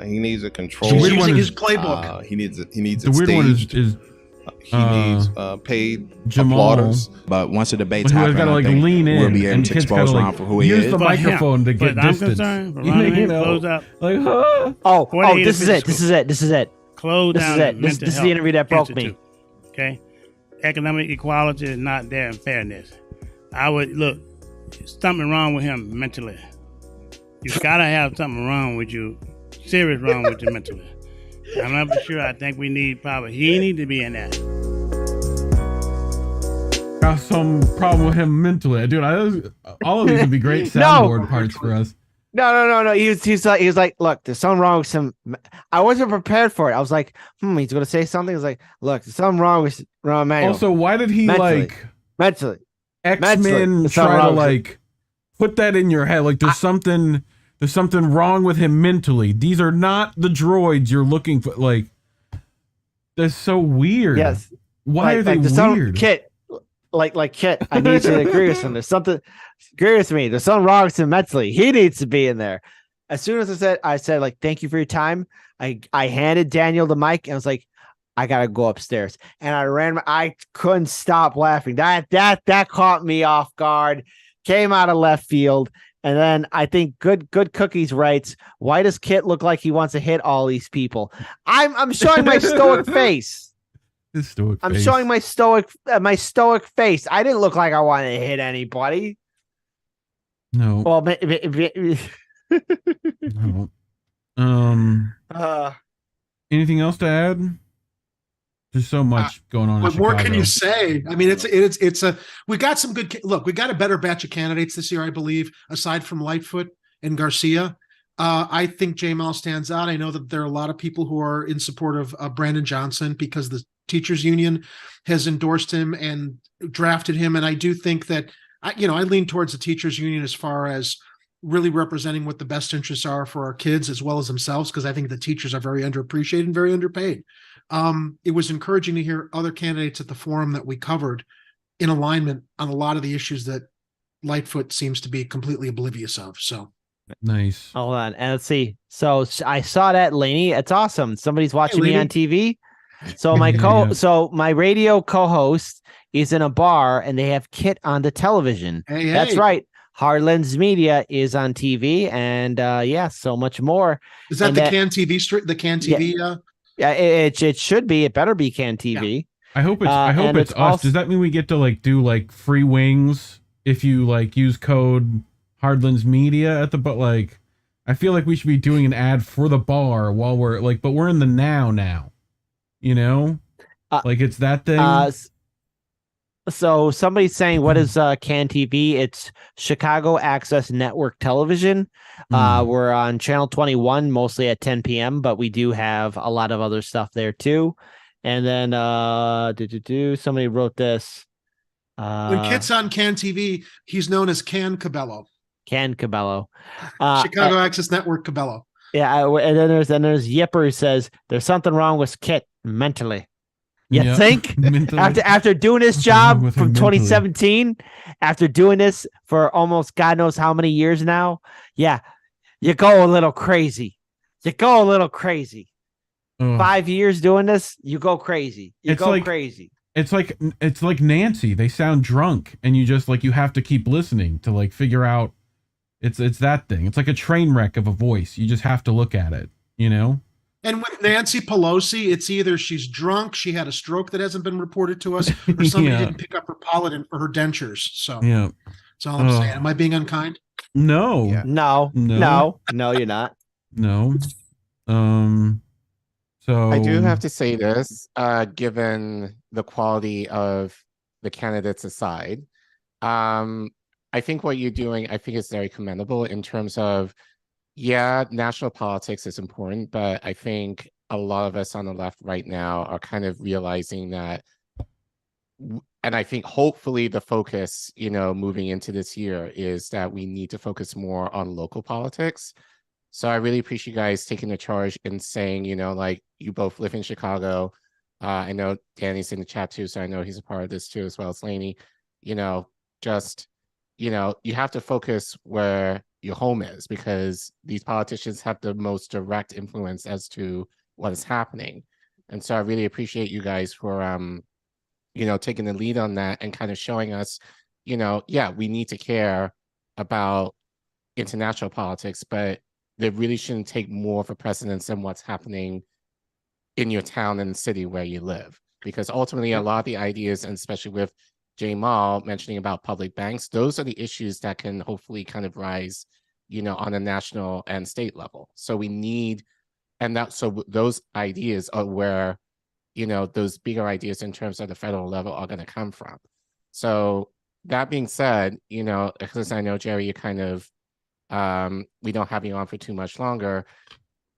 He needs a control.
He's using his playbook.
He needs it
The weird one is
he needs paid
Jamal,
applauders.
But once the debate's
but who has
happening,
got to
I think
lean in,
we'll be able
and
to
kids
expose
gotta
Ron for who he
use
is.
the microphone to get distance.
Close up.
This is it.
Close
This
down.
is it. This is the interview that broke me.
Okay, economic equality is not there in fairness. I would look. Something wrong with him mentally. You gotta have something wrong with you, serious wrong with you mentally. I'm not for sure. I think we need he need to be in that.
Got some problem with him mentally, dude. All of these would be great soundboard parts for us.
No. He was like, look, there's something wrong with some. I wasn't prepared for it. I was like, he's gonna say something. He's like, look, there's something wrong with Manuel.
Also, why did he
mentally
X-Men try to put that in your head? Like there's something wrong with him mentally. These are not the droids you're looking for. Like that's so weird.
Yes.
Why are they weird?
Kit, Kit, I need you to agree with him. There's something. Agree with me. There's something wrong with him mentally. He needs to be in there. As soon as I said like, thank you for your time. I handed Daniel the mic and I was like, I gotta go upstairs. And I couldn't stop laughing. That caught me off guard. Came out of left field. And then I think good cookies writes, why does Kit look like he wants to hit all these people? I'm showing my stoic face. Showing my stoic face. I didn't look like I wanted to hit anybody.
No.
Well,
no. Anything else to add? There's so much going on.
What more can you say? I mean, we got some good. Look, we got a better batch of candidates this year, I believe, aside from Lightfoot. and Garcia. I think Jamal stands out. I know that there are a lot of people who are in support of Brandon Johnson because the teachers union has endorsed him and drafted him. And I do think that, I lean towards the teachers union as far as really representing what the best interests are for our kids as well as themselves, because I think the teachers are very underappreciated and very underpaid. It was encouraging to hear other candidates at the forum that we covered in alignment on a lot of the issues that Lightfoot seems to be completely oblivious of. So
nice.
Hold on, and let's see. So I saw that, Lainey. It's awesome. Somebody's watching me on TV. So my radio co-host is in a bar, and they have Kit on the television.
Hey,
that's right. Heartlands Media is on TV, and so much more.
Is that the Can TV? The Can TV?
Yeah, it should be. It better be Can TV.
Yeah. I hope it's us. Also, does that mean we get to do free wings if you use code Heartlands Media at the I feel like we should be doing an ad for the bar while we're but we're in the now. It's that thing.
So somebody's saying, what is CAN TV? It's Chicago Access Network Television. We're on channel 21, mostly at 10 p.m., but we do have a lot of other stuff there too. And then somebody wrote this.
When Kit's on CAN TV, he's known as Can Cabello.
Can Cabello.
Chicago Access Network Cabello.
Yeah, and then there's Yipper who says there's something wrong with Kit mentally. You think after doing this job from 2017, after doing this for almost God knows how many years now, you go a little crazy. 5 years doing this, you go crazy. Crazy.
It's like Nancy. They sound drunk, and you just you have to keep listening to figure out. It's that thing. It's like a train wreck of a voice. You just have to look at it.
And with Nancy Pelosi, it's either she's drunk, she had a stroke that hasn't been reported to us, or somebody didn't pick up her Polident or her dentures. So that's all I'm saying. Am I being unkind?
No.
Yeah. No, you're not.
No. So
I do have to say this, given the quality of the candidates aside, I think what you're doing, I think is very commendable in terms of, national politics is important, but I think a lot of us on the left right now are kind of realizing that, and I think hopefully the focus, moving into this year is that we need to focus more on local politics. So I really appreciate you guys taking the charge and saying, you both live in Chicago. I know Danny's in the chat too, so I know he's a part of this too, as well as Lainey. You have to focus where your home is, because these politicians have the most direct influence as to what is happening. And so I really appreciate you guys for taking the lead on that and kind of showing us, we need to care about international politics, but they really shouldn't take more of a precedence than what's happening in your town and city where you live. Because ultimately a lot of the ideas, and especially with Jamal mentioning about public banks, those are the issues that can hopefully kind of rise, on a national and state level. So we need, so those ideas are where, those bigger ideas in terms of the federal level are going to come from. So that being said, because I know, Jerry, you kind of, we don't have you on for too much longer.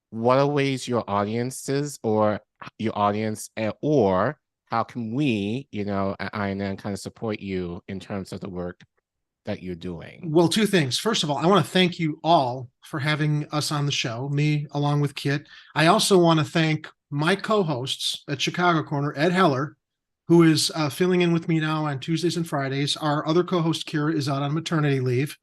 What are ways your audiences or how can we, at INN kind of support you in terms of the work that you're doing?
Well, two things. First of all, I want to thank you all for having us on the show, me along with Kit. I also want to thank my co-hosts at Chicago Corner, Ed Heller, who is filling in with me now on Tuesdays and Fridays. Our other co-host, Kira, is out on maternity leave.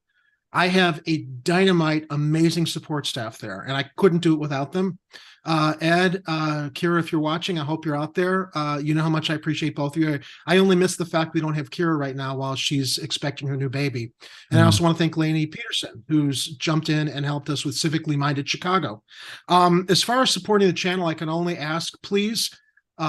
I have a dynamite, amazing support staff there, and I couldn't do it without them. Ed, Kira, if you're watching, I hope you're out there. You know how much I appreciate both of you. I only miss the fact we don't have Kira right now while she's expecting her new baby. And I also want to thank Lainey Peterson, who's jumped in and helped us with Civically Minded Chicago. As far as supporting the channel, I can only ask, please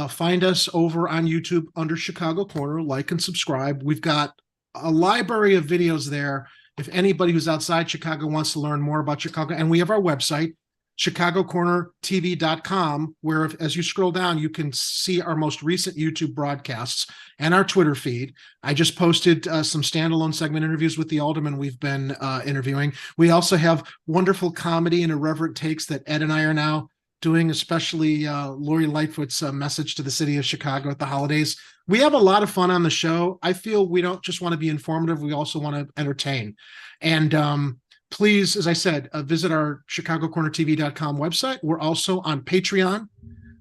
find us over on YouTube under Chicago Corner, like and subscribe. We've got a library of videos there if anybody who's outside Chicago wants to learn more about Chicago. And we have our website, ChicagoCornerTV.com, where as you scroll down, you can see our most recent YouTube broadcasts and our Twitter feed. I just posted some standalone segment interviews with the aldermen we've been interviewing. We also have wonderful comedy and irreverent takes that Ed and I are now doing, especially Lori Lightfoot's message to the city of Chicago at the holidays. We have a lot of fun on the show. I feel we don't just want to be informative, we also want to entertain. And please, as I said, visit our ChicagoCornerTV.com website. We're also on Patreon.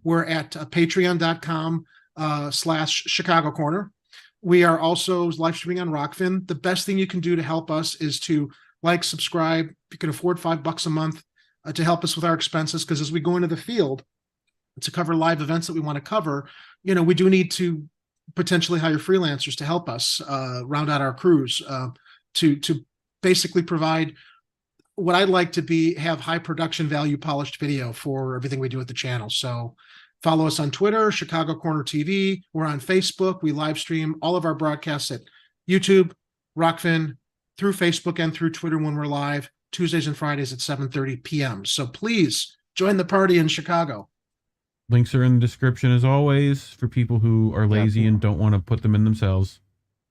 We're at patreon.com/Chicago Corner. We are also live streaming on Rockfin. The best thing you can do to help us is to like, subscribe. If you can afford $5 a month to help us with our expenses, because as we go into the field to cover live events that we want to cover, we do need to potentially hire freelancers to help us round out our crews to basically provide what I'd like to have high production value, polished video for everything we do at the channel. So follow us on Twitter, Chicago Corner TV. We're on Facebook. We live stream all of our broadcasts at YouTube, Rockfin, through Facebook and through Twitter when we're live, Tuesdays and Fridays at 7:30 p.m. So please join the party in Chicago.
Links are in the description as always for people who are lazy and don't want to put them in themselves.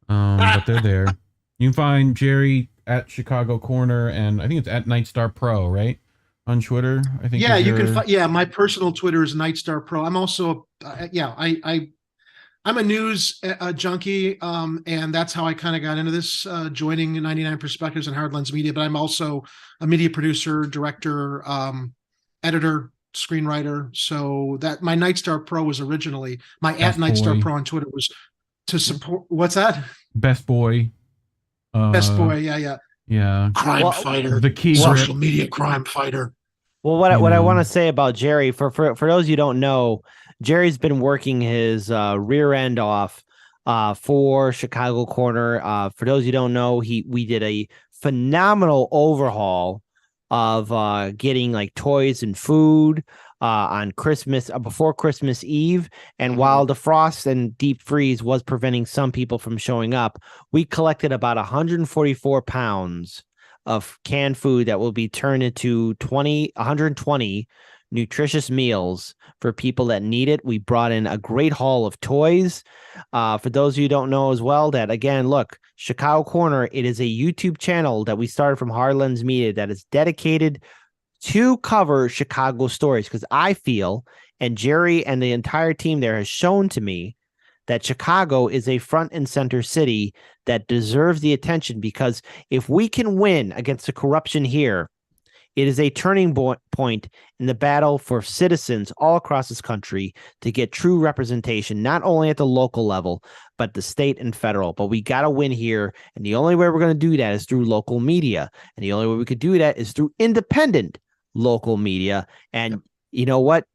But they're there. You can find Jerry at Chicago Corner, and I think it's at Nightstar Pro, right? On Twitter, I think.
Yeah, you can find. Yeah, my personal Twitter is Nightstar Pro. I'm also, I'm a news junkie, and that's how I kind of got into this, joining 99 Perspectives and Hard Lens Media. But I'm also a media producer, director, editor, screenwriter. So that my Nightstar Pro was originally my Best at Nightstar Boy. Pro on Twitter was to support. What's that?
Best Boy.
Best Boy, yeah. Crime fighter,
the key
social media crime fighter.
Well, what I want to say about Jerry, for those you don't know, Jerry's been working his rear end off for Chicago Corner. For those you don't know, we did a phenomenal overhaul of getting like toys and food on Christmas, before Christmas Eve. And while the frost and deep freeze was preventing some people from showing up, we collected about 144 pounds of canned food that will be turned into 120 nutritious meals for people that need it. We brought in a great haul of toys. For those of you who don't know as well, that again, look, Chicago Corner, it is a YouTube channel that we started from Hard Lens Media that is dedicated to cover Chicago stories, because I feel, and Jerry and the entire team there has shown to me, that Chicago is a front and center city that deserves the attention, because if we can win against the corruption here, it is a turning point in the battle for citizens all across this country to get true representation, not only at the local level, but the state and federal. But we got to win here. And the only way we're going to do that is through local media. And the only way we could do that is through independent local media. And you know what?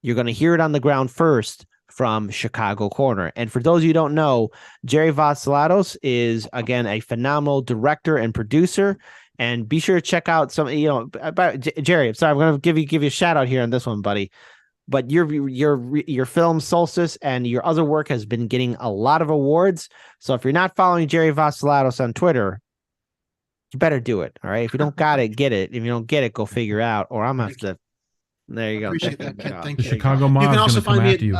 You're going to hear it on the ground first from Chicago Corner. And for those of you who don't know, Jerry Vasilatos is, again, a phenomenal director and producer. And be sure to check out some, Jerry, I'm sorry, I'm going to give you a shout out here on this one, buddy. But your film Solstice and your other work has been getting a lot of awards. So if you're not following Jerry Vasilatos on Twitter, you better do it. All right. If you don't got it, get it. If you don't get it, go figure it out. Or I'm going to have to. There you go.
Appreciate that, Kit. Thank
The
you.
Chicago mob
You can
is
also
going to come
find
after
me
you.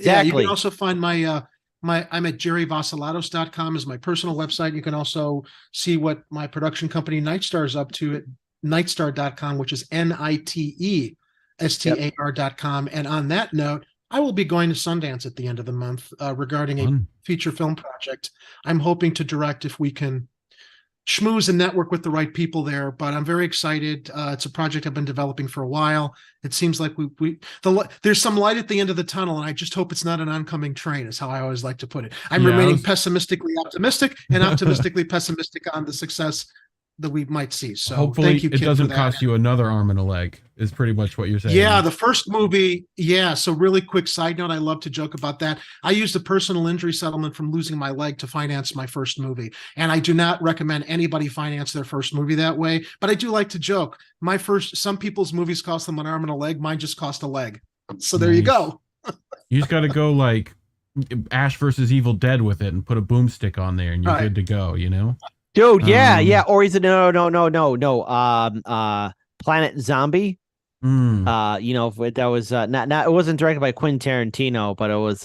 Yeah, you can also find my I'm at jerryvasilatos.com is my personal website. You can also see what my production company Nightstar is up to at nightstar.com, which is NITESTAR.com. And on that note, I will be going to Sundance at the end of the month regarding a feature film project. I'm hoping to direct if we can schmooze and network with the right people there, but I'm very excited. It's a project I've been developing for a while. It seems like there's some light at the end of the tunnel, and I just hope it's not an oncoming train, is how I always like to put it. I'm remaining pessimistically optimistic and optimistically pessimistic on the success that we might see. So
hopefully
thank you,
it
Kit,
doesn't
for that.
cost you another arm and a leg, is pretty much what you're saying.
Yeah, the first movie. Yeah. So really quick side note, I love to joke about that. I used a personal injury settlement from losing my leg to finance my first movie. And I do not recommend anybody finance their first movie that way. But I do like to joke. Some people's movies cost them an arm and a leg. Mine just cost a leg. So there you go.
You just got to go like Ash versus Evil Dead with it and put a boomstick on there and you're good to go, you know?
Dude, yeah. Or he's Planet Zombie. That was not it wasn't directed by Quentin Tarantino, but it was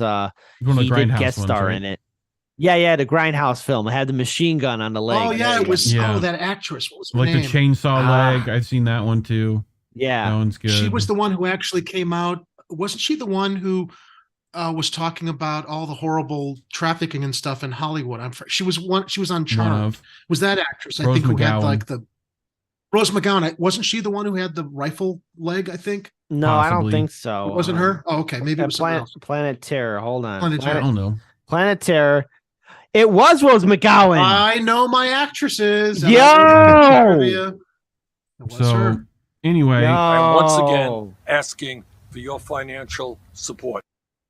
he did guest star in it. Yeah, the Grindhouse film. It had the machine gun on the leg.
Oh yeah, it was. Oh, that actress. What was her
like
name?
The chainsaw leg. I've seen that one too.
Yeah,
that one's good.
She was the one who actually came out. Wasn't she the one who was talking about all the horrible trafficking and stuff in Hollywood? She was on Charmed. Was that actress? I think who had like the Rose McGowan. Wasn't she the one who had the rifle leg? I think.
No, possibly. I don't think so.
It wasn't her. Oh, okay, maybe it was
Planet Terror. Hold on.
Planet Terror.
I don't know.
Planet Terror. It was Rose McGowan.
I know my actresses.
Yo.
So anyway,
I'm once again asking for your financial support.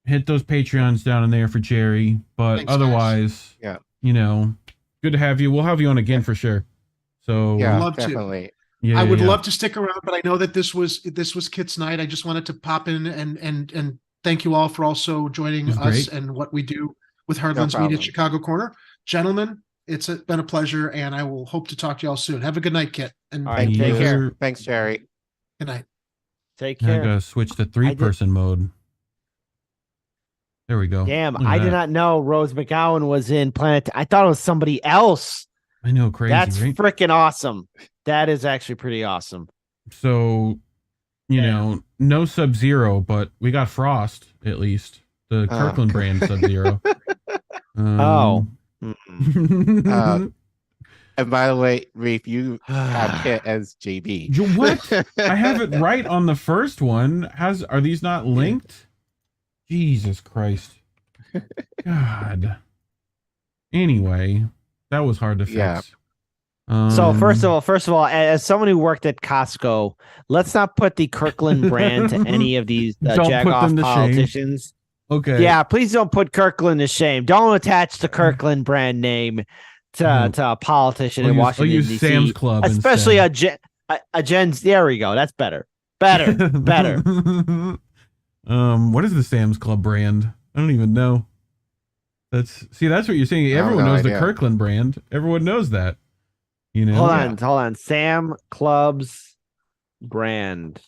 Hit those Patreons down in there for Jerry, but
Thanks,
otherwise,
guys.
Good to have you. We'll have you on again for sure. So
yeah,
love
definitely.
Yeah,
I would love to stick around, but I know that this was Kit's night. I just wanted to pop in and thank you all for also joining us and what we do with Heartlands Media Chicago Corner. Gentlemen, it's been a pleasure, and I will hope to talk to you all soon. Have a good night, Kit. And
take care. Thanks, Jerry.
Good night.
Take care.
I gotta switch to 3-person mode. There we go.
Damn, I did not know Rose McGowan was in Planet. I thought it was somebody else.
I know, crazy.
That's
right?
freaking awesome. That is actually pretty awesome.
So, no Sub-Zero, but we got Frost at least. The Kirkland brand Sub-Zero.
And by the way, Reef, you have Kit as JB.
What? I have it right on the first one. Are these not linked? Jesus Christ. God. Anyway, that was hard to fix.
Yeah. So first of all, as someone who worked at Costco, let's not put the Kirkland brand to any of these jag-off politicians.
Okay.
Yeah, please don't put Kirkland to shame. Don't attach the Kirkland brand name to a politician in Washington, D.C.
Sam's Club
especially a Jen's. There we go. That's better. Better.
What is the Sam's Club brand? I don't even know. That's what you're saying. Everyone knows the Kirkland brand. Everyone knows that.
Hold on. Sam Club's brand.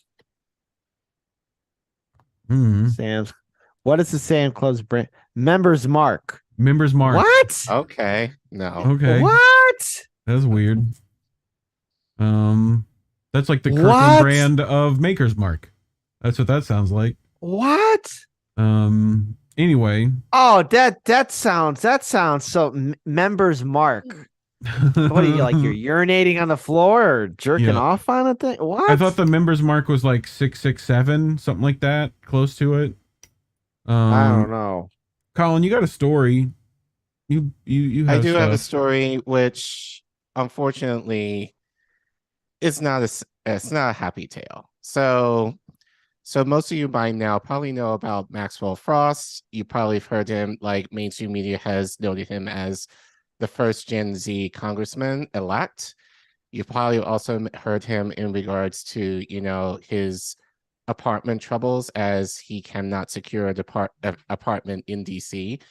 Sam's. What is the Sam Club's brand? Members Mark. What?
Okay. No.
Okay.
What?
That's weird. That's like the Kirkland brand of Maker's Mark. That's what that sounds like.
What?
Anyway.
Oh, that sounds so. Members Mark. What are you like? You're urinating on the floor or jerking off on a thing? What?
I thought the Members Mark was like 667, something like that, close to it.
I don't know.
Collin, you got a story. You
I do have a story, which unfortunately it's not a happy tale. So most of you by now probably know about Maxwell Frost. You probably have heard him, like mainstream media has noted him as the first Gen Z congressman elect. You probably also heard him in regards to, his apartment troubles, as he cannot secure an apartment in DC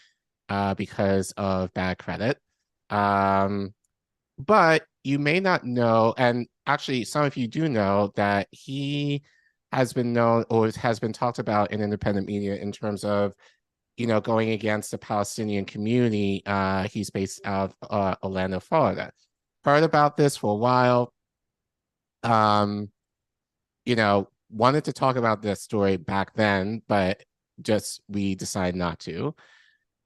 because of bad credit. But you may not know, and actually some of you do know, that he has been known or has been talked about in independent media in terms of, going against the Palestinian community. He's based out of Orlando, Florida. Heard about this for a while. Wanted to talk about this story back then, but we decided not to.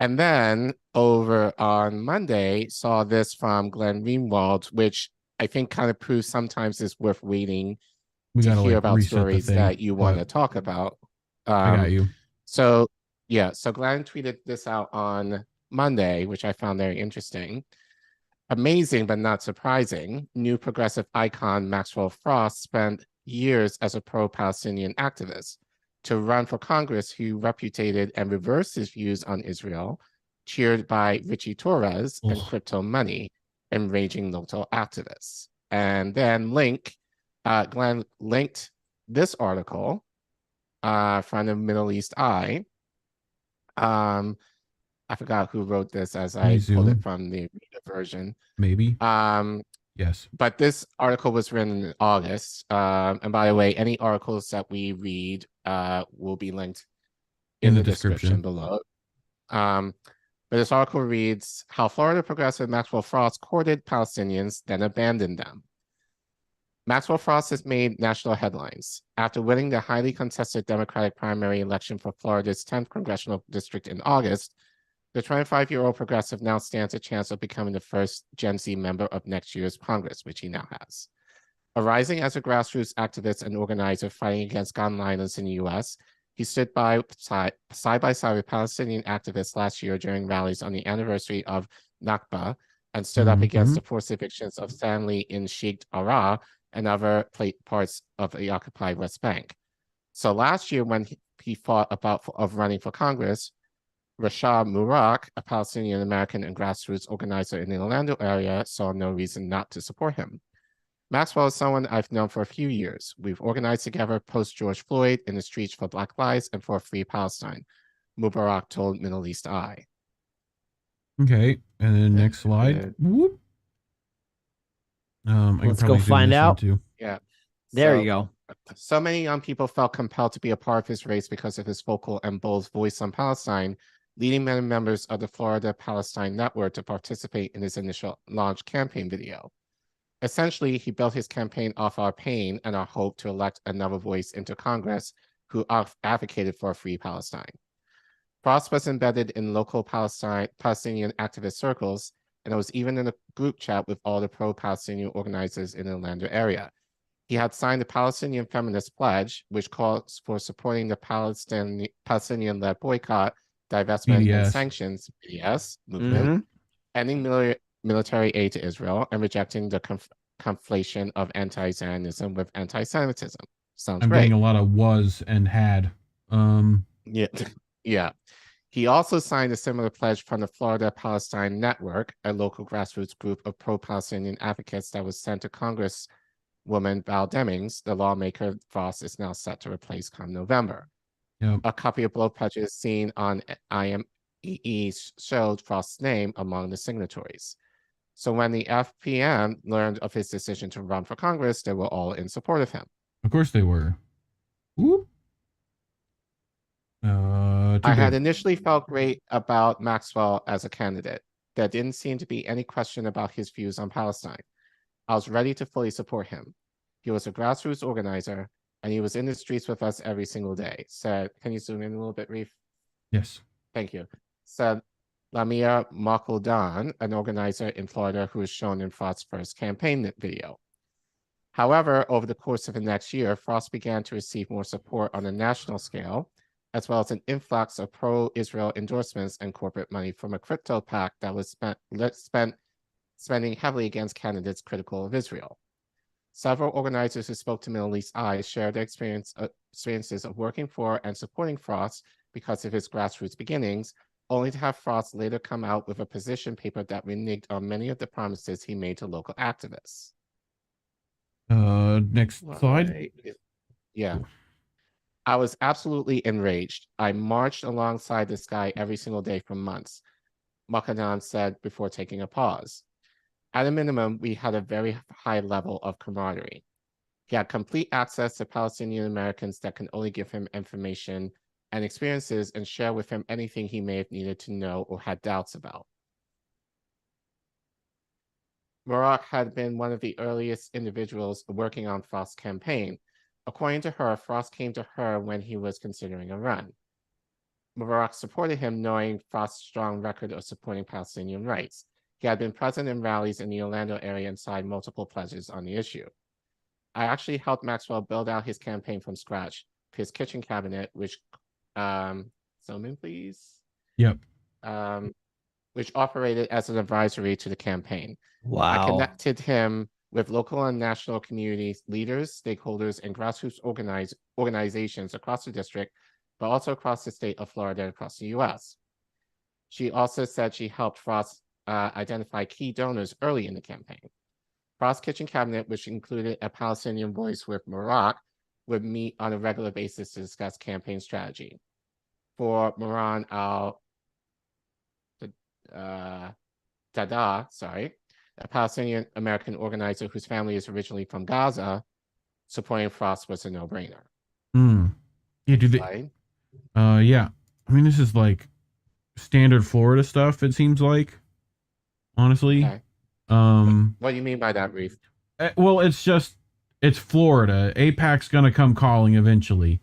And then over on Monday, saw this from Glenn Greenwald, which I think kind of proves sometimes it's worth waiting to hear about stories that you want to talk about.
I got you.
So Glenn tweeted this out on Monday, which I found very interesting. Amazing, but not surprising. New progressive icon Maxwell Frost spent years as a pro-Palestinian activist. To run for Congress, he repudiated and reversed his views on Israel, cheered by Richie Torres and crypto money, enraging local activists. And then Glenn linked this article from the Middle East Eye. I forgot who wrote this, as I pulled it from the reader version.
Maybe. Yes.
But this article was written in August. And by the way, any articles that we read will be linked in the description below. But this article reads, how Florida progressive Maxwell Frost courted Palestinians, then abandoned them. Maxwell Frost has made national headlines. After winning the highly contested Democratic primary election for Florida's 10th congressional district in August, the 25-year-old progressive now stands a chance of becoming the first Gen Z member of next year's Congress, which he now has. Arising as a grassroots activist and organizer fighting against gun violence in the U.S., he stood side by side with Palestinian activists last year during rallies on the anniversary of Nakba and stood up against the forced evictions of family in Sheikh Jarrah and other parts of the occupied West Bank. So last year when he fought about running for Congress, Rashad Murak, a Palestinian American and grassroots organizer in the Orlando area, saw no reason not to support him. Maxwell is someone I've known for a few years. We've organized together post-George Floyd in the streets for Black Lives and for a free Palestine, Mubarak told Middle East Eye.
Okay, and then next slide. Whoop.
Let's go find out.
Too.
Yeah.
There you go.
So many young people felt compelled to be a part of his race because of his vocal and bold voice on Palestine, leading many members of the Florida Palestine Network to participate in his initial launch campaign video. Essentially, he built his campaign off our pain and our hope to elect another voice into Congress who advocated for a free Palestine. Frost was embedded in local Palestinian activist circles, and was even in a group chat with all the pro-Palestinian organizers in the Orlando area. He had signed the Palestinian Feminist Pledge, which calls for supporting the Palestinian-led boycott, divestment, and sanctions (BDS) movement, ending military aid to Israel, and rejecting the conflation of anti-Zionism with anti-Semitism. Sounds
I'm
great.
getting a lot of was and had.
Yeah. He also signed a similar pledge from the Florida Palestine Network, a local grassroots group of pro-Palestinian advocates that was sent to Congresswoman Val Demings, the lawmaker Frost is now set to replace come November.
Yep.
A copy of both pledges seen on IMEE showed Frost's name among the signatories. So when the FPN learned of his decision to run for Congress, they were all in support of him.
Of course they were. Whoop.
I had initially felt great about Maxwell as a candidate. There didn't seem to be any question about his views on Palestine. I was ready to fully support him. He was a grassroots organizer, and he was in the streets with us every single day. Said, can you zoom in a little bit, Reef?
Yes.
Thank you. Said Lamia Makuldan, an organizer in Florida who was shown in Frost's first campaign video. However, over the course of the next year, Frost began to receive more support on a national scale, as well as an influx of pro-Israel endorsements and corporate money from a crypto pact that was spending heavily against candidates critical of Israel. Several organizers who spoke to Middle East Eye shared their experiences of working for and supporting Frost because of his grassroots beginnings, only to have Frost later come out with a position paper that reneged on many of the promises he made to local activists.
Next slide.
Yeah. I was absolutely enraged. I marched alongside this guy every single day for months, Makadan said before taking a pause. At a minimum, we had a very high level of camaraderie. He had complete access to Palestinian Americans that can only give him information and experiences and share with him anything he may have needed to know or had doubts about. Murak had been one of the earliest individuals working on Frost's campaign. According to her, Frost came to her when he was considering a run. Mubarak supported him, knowing Frost's strong record of supporting Palestinian rights. He had been present in rallies in the Orlando area and signed multiple pledges on the issue. I actually helped Maxwell build out his campaign from scratch, his kitchen cabinet, which, zoom please.
Yep.
Which operated as an advisory to the campaign.
Wow.
I connected him with local and national community leaders, stakeholders, and grassroots organizations across the district, but also across the state of Florida and across the U.S. She also said she helped Frost identify key donors early in the campaign. Frost's kitchen cabinet, which included a Palestinian voice with Murak, would meet on a regular basis to discuss campaign strategy. For Moran al-Dada, a Palestinian American organizer whose family is originally from Gaza, supporting Frost was a no-brainer.
Yeah, do they? Yeah. I mean, this is like standard Florida stuff. It seems like, honestly.
Okay. What do you mean by that, Reef?
Well, it's Florida. AIPAC's gonna come calling eventually.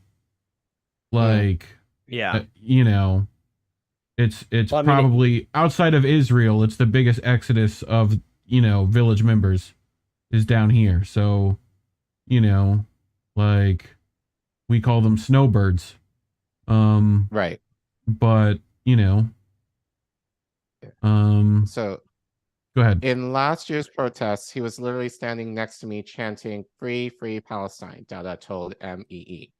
Like,
yeah,
you know, it's
Well, I mean,
probably outside of Israel. It's the biggest exodus of, you know, village members is down here. So, you know, like we call them snowbirds.
Right.
But, you know,
so
go ahead.
in last year's protests, he was literally standing next to me chanting "Free, free Palestine," Dada told MEE.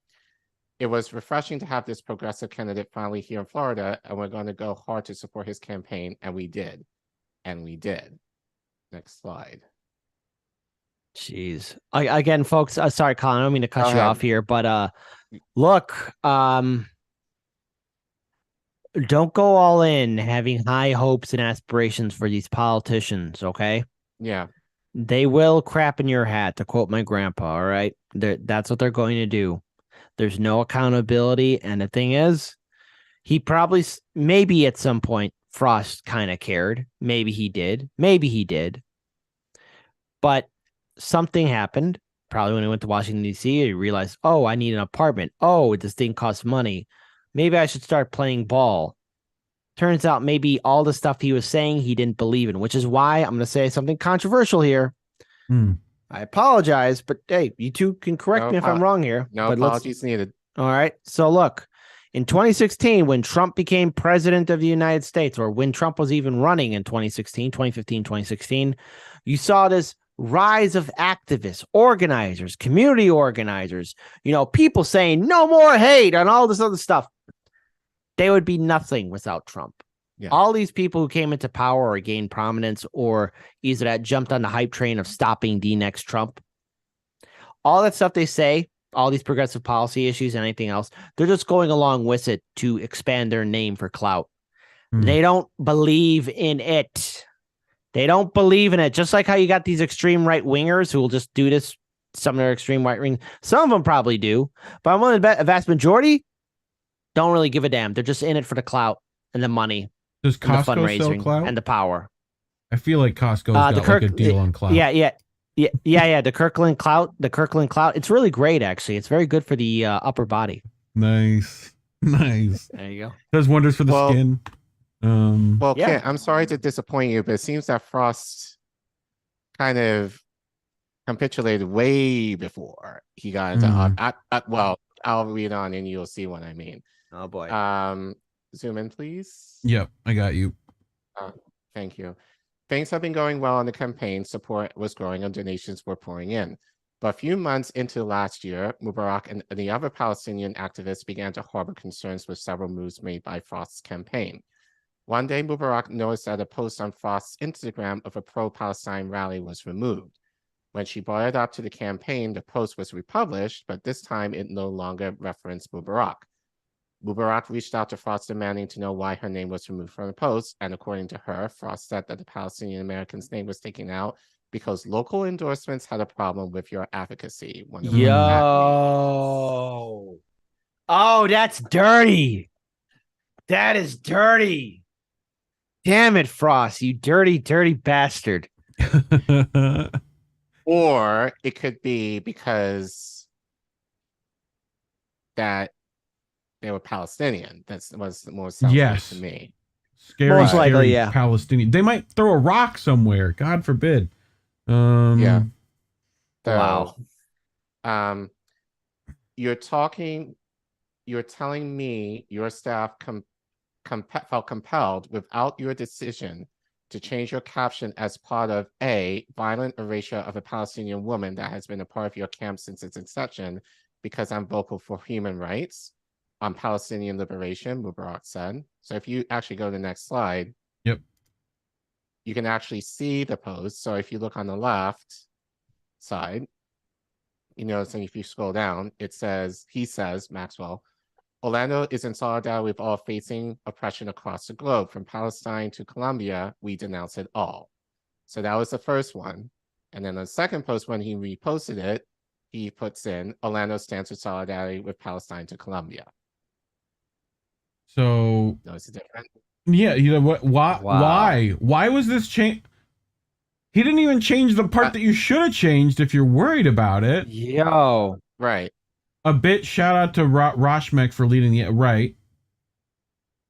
It was refreshing to have this progressive candidate finally here in Florida, and we're going to go hard to support his campaign, and we did. And we did. Next slide.
Jeez. Again, folks, sorry, Colin, I don't mean to cut
Go
you
ahead.
off here, but look, don't go all in having high hopes and aspirations for these politicians, okay?
Yeah.
They will crap in your hat, to quote my grandpa, all right? That's what they're going to do. There's no accountability, and the thing is, he probably, maybe at some point, Frost kind of cared. Maybe he did. But something happened, probably when he went to Washington, D.C., he realized, oh, I need an apartment. Oh, this thing costs money. Maybe I should start playing ball. Turns out maybe all the stuff he was saying he didn't believe in, which is why I'm going to say something controversial here. I apologize, but hey, you two can correct me if I'm wrong here.
No
but
apologies needed.
All right. So look, in 2016, when Trump became president of the United States, or when Trump was even running in 2016, 2015, 2016, you saw this rise of activists, organizers, community organizers, you know, people saying no more hate and all this other stuff. They would be nothing without Trump.
Yeah.
All these people who came into power or gained prominence or either that jumped on the hype train of stopping the next Trump, all that stuff they say, all these progressive policy issues and anything else, they're just going along with it to expand their name for clout. They don't believe in it. They don't believe in it. Just like how you got these extreme right wingers who will just do this. Some of their extreme right wing, some of them probably do, but I'm willing to bet a vast majority don't really give a damn. They're just in it for the clout and the money.
Does
and the
Costco sell
fundraising
clout?
and the power?
I feel like Costco's got like a deal on clout.
Yeah. The Kirkland clout. It's really great, actually. It's very good for the upper body.
Nice.
There you go.
Does wonders for the skin.
Well, Kit, I'm sorry to disappoint you, but it seems that Frost kind of capitulated way before he got into well, I'll read on and you'll see what I mean.
Oh boy.
Zoom in, please.
Yep, I got you.
Thank you. Things have been going well on the campaign. Support was growing and donations were pouring in. But a few months into last year, Mubarak and the other Palestinian activists began to harbor concerns with several moves made by Frost's campaign. One day, Mubarak noticed that a post on Frost's Instagram of a pro-Palestine rally was removed. When she brought it up to the campaign, the post was republished, but this time it no longer referenced Mubarak. Mubarak reached out to Frost demanding to know why her name was removed from the post, and according to her, Frost said that the Palestinian American's name was taken out because local endorsements had a problem with your advocacy.
Yo. Oh, that's dirty. That is dirty. Damn it, Frost, you dirty, dirty bastard.
Or it could be because that they were Palestinian. That was the most
Yes.
to me.
Scary,
Most likely,
scary
yeah.
Palestinian. They might throw a rock somewhere. God forbid.
Yeah.
Wow.
You're telling me your staff felt compelled without your decision to change your caption as part of A, violent erasure of a Palestinian woman that has been a part of your camp since its inception because I'm vocal for human rights on Palestinian liberation, Mubarak said. So if you actually go to the next slide,
yep,
you can actually see the post. So if you look on the left side, you notice, and if you scroll down, it says, he says, Maxwell, Orlando is in solidarity with all facing oppression across the globe. From Palestine to Colombia, we denounce it all. So that was the first one. And then the second post, when he reposted it, he puts in Orlando stands for solidarity with Palestine to Colombia.
So
Notice the difference?
Yeah, why was this change? He didn't even change the part that you should have changed if you're worried about it.
Yo.
Right.
A bit shout out to Roshmek for leading the right.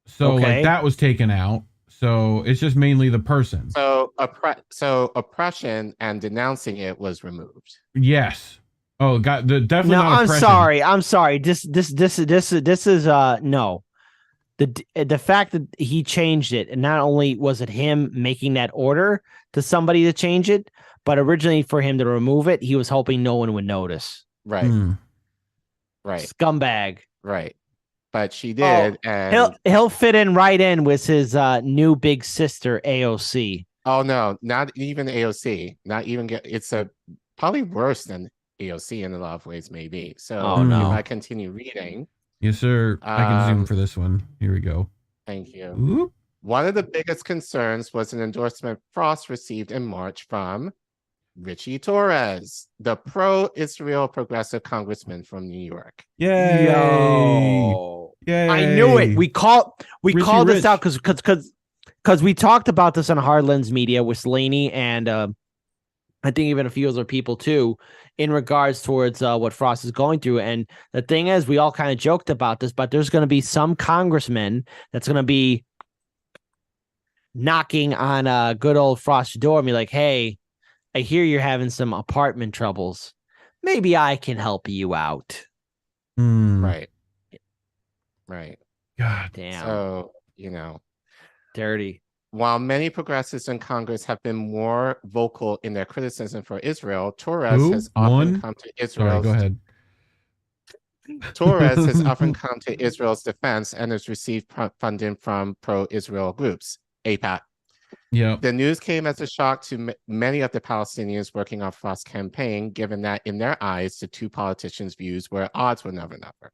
So like that was taken out. So it's just mainly the person.
So oppression and denouncing it was removed.
Yes. Oh, definitely.
No,
not
I'm sorry. This is no. The fact that he changed it, and not only was it him making that order to somebody to change it, but originally for him to remove it, he was hoping no one would notice.
Right. Right.
Scumbag.
Right. But she did, and
he'll fit in right in with his new big sister AOC.
Oh no, not even AOC. Not even it's probably worse than AOC in a lot of ways, maybe. So if I continue reading.
Yes, sir. I can zoom for this one. Here we go.
Thank you.
Oop.
One of the biggest concerns was an endorsement Frost received in March from Richie Torres, the pro-Israel progressive congressman from New York.
Yay!
Yay! I knew it. We called this out because we talked about this on Hardlands Media with Slaney and I think even a few other people too, in regards towards what Frost is going through. And the thing is, we all kind of joked about this, but there's going to be some congressman that's going to be knocking on good old Frost's door and be like, hey, I hear you're having some apartment troubles. Maybe I can help you out.
Right. Right.
God
damn.
So,
dirty.
While many progressives in Congress have been more vocal in their criticism for Israel, Torres has often come to Israel's.
Sorry, go ahead.
Torres has often come to Israel's defense and has received funding from pro-Israel groups, AIPAC.
Yeah.
The news came as a shock to many of the Palestinians working on Frost's campaign, given that in their eyes, the two politicians' views were at odds with one another.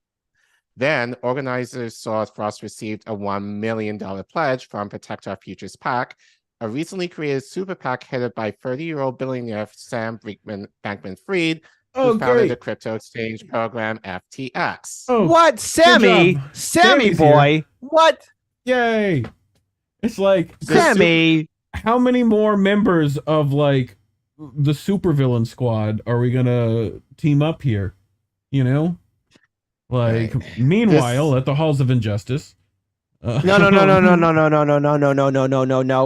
Then, organizers saw Frost received a $1 million pledge from Protect Our Futures PAC, a recently created super PAC headed by 30-year-old billionaire Sam Bankman-Fried, who founded the crypto exchange program FTX.
Oh, what? Sammy boy.
Here.
What?
Yay. It's like,
Sammy.
How many more members of like the supervillain squad are we going to team up here? Meanwhile, at the halls of injustice.
No,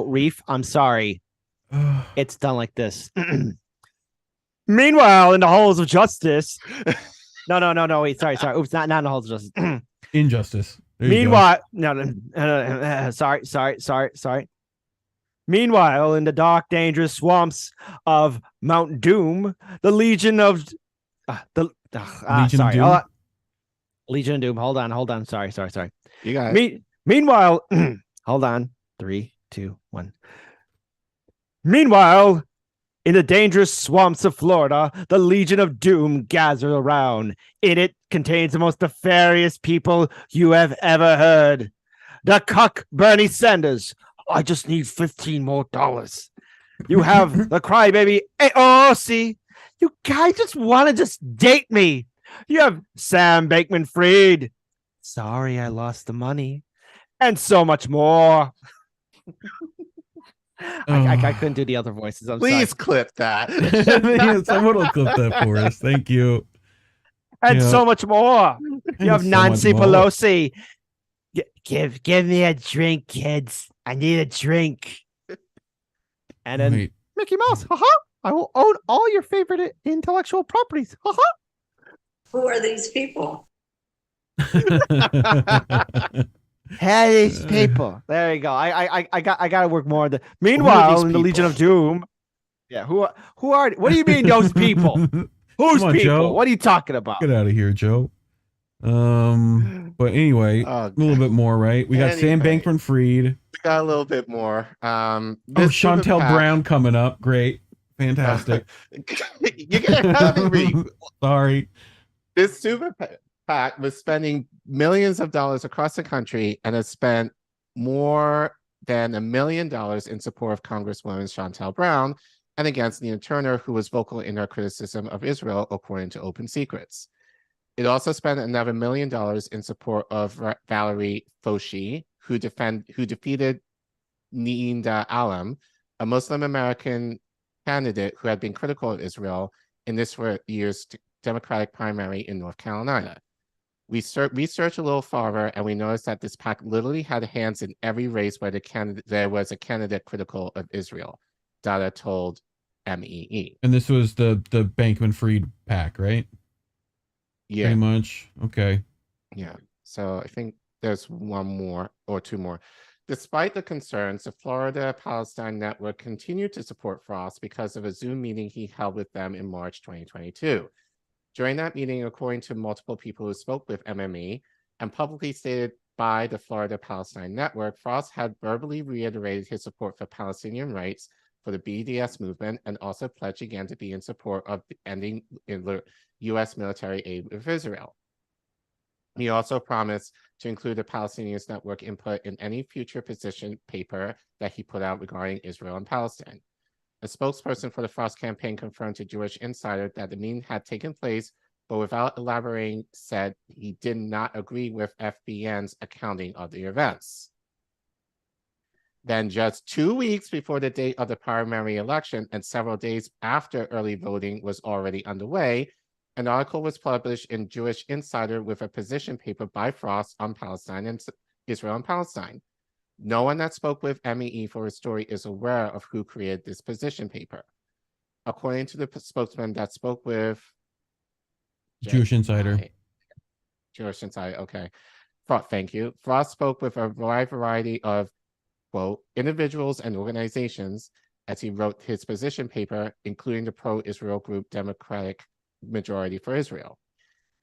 Reef. I'm sorry. It's done like this. Meanwhile, in the halls of justice. No. Wait, sorry. Oops, not in the halls of justice.
Injustice.
Meanwhile, sorry. Meanwhile, in the dark, dangerous swamps of Mount Doom, the Legion of Legion of Doom. Hold on. Sorry.
You got it.
Meanwhile, hold on. 3, 2, 1. Meanwhile, in the dangerous swamps of Florida, the Legion of Doom gathers around. In it contains the most nefarious people you have ever heard. The cuck Bernie Sanders. I just need $15 more. You have the crybaby AOC. You guys just want to just date me. You have Sam Bankman-Fried. Sorry, I lost the money. And so much more. I couldn't do the other voices.
Please clip that.
Someone will clip that for us. Thank you.
And so much more. You have Nancy Pelosi. Give me a drink, kids. I need a drink. And then Mickey Mouse. I will own all your favorite intellectual properties.
Who are these people?
Hey, these people. There you go. I got to work more on the. Meanwhile, in the Legion of Doom. Yeah. Who are? What do you mean those people? Who's people?
Joe.
What are you talking about?
Get out of here, Joe. But anyway, a little bit more, right? We got Sam Bankman-Fried.
We got a little bit more.
Chantel Brown coming up. Great. Fantastic.
You're gonna have me read.
Sorry.
This super PAC was spending millions of dollars across the country and has spent more then $1 million in support of Congresswoman Shontel Brown and against Nina Turner, who was vocal in her criticism of Israel, according to Open Secrets. It also spent another $1 million in support of Valerie Foshi, who defeated Niinda Alam, a Muslim American candidate who had been critical of Israel in this year's Democratic primary in North Carolina. We researched a little farther, and we noticed that this PAC literally had hands in every race where there was a candidate critical of Israel. Data told MEE.
And this was the Bankman-Fried PAC, right?
Yeah.
Pretty much. Okay.
Yeah. So I think there's one more or two more. Despite the concerns, the Florida Palestine Network continued to support Frost because of a Zoom meeting he held with them in March 2022. During that meeting, according to multiple people who spoke with MME and publicly stated by the Florida Palestine Network, Frost had verbally reiterated his support for Palestinian rights for the BDS movement and also pledged again to be in support of ending U.S. military aid with Israel. He also promised to include the Palestinian Network input in any future position paper that he put out regarding Israel and Palestine. A spokesperson for the Frost campaign confirmed to Jewish Insider that the meeting had taken place, but without elaborating, said he did not agree with FBN's accounting of the events. Then just 2 weeks before the date of the primary election and several days after early voting was already underway, an article was published in Jewish Insider with a position paper by Frost on Palestine and Israel and Palestine. No one that spoke with MEE for his story is aware of who created this position paper. According to the spokesman that spoke with
Jewish Insider.
Jewish Insider, okay. Thank you. Frost spoke with a wide variety of, quote, individuals and organizations as he wrote his position paper, including the pro-Israel group Democratic Majority for Israel.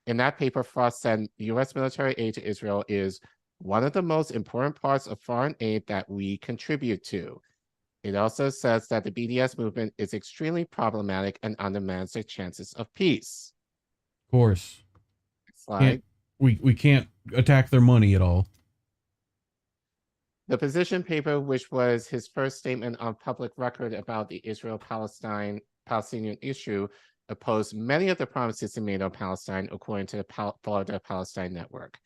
In that paper, Frost said U.S. military aid to Israel is one of the most important parts of foreign aid that we contribute to. It also says that the BDS movement is extremely problematic and undermines the chances of peace.
Of course.
Slide.
We can't attack their money at all.
The position paper, which was his first statement on public record about the Israel-Palestinian issue, opposed many of the promises he made on Palestine, according to the Florida Palestine Network.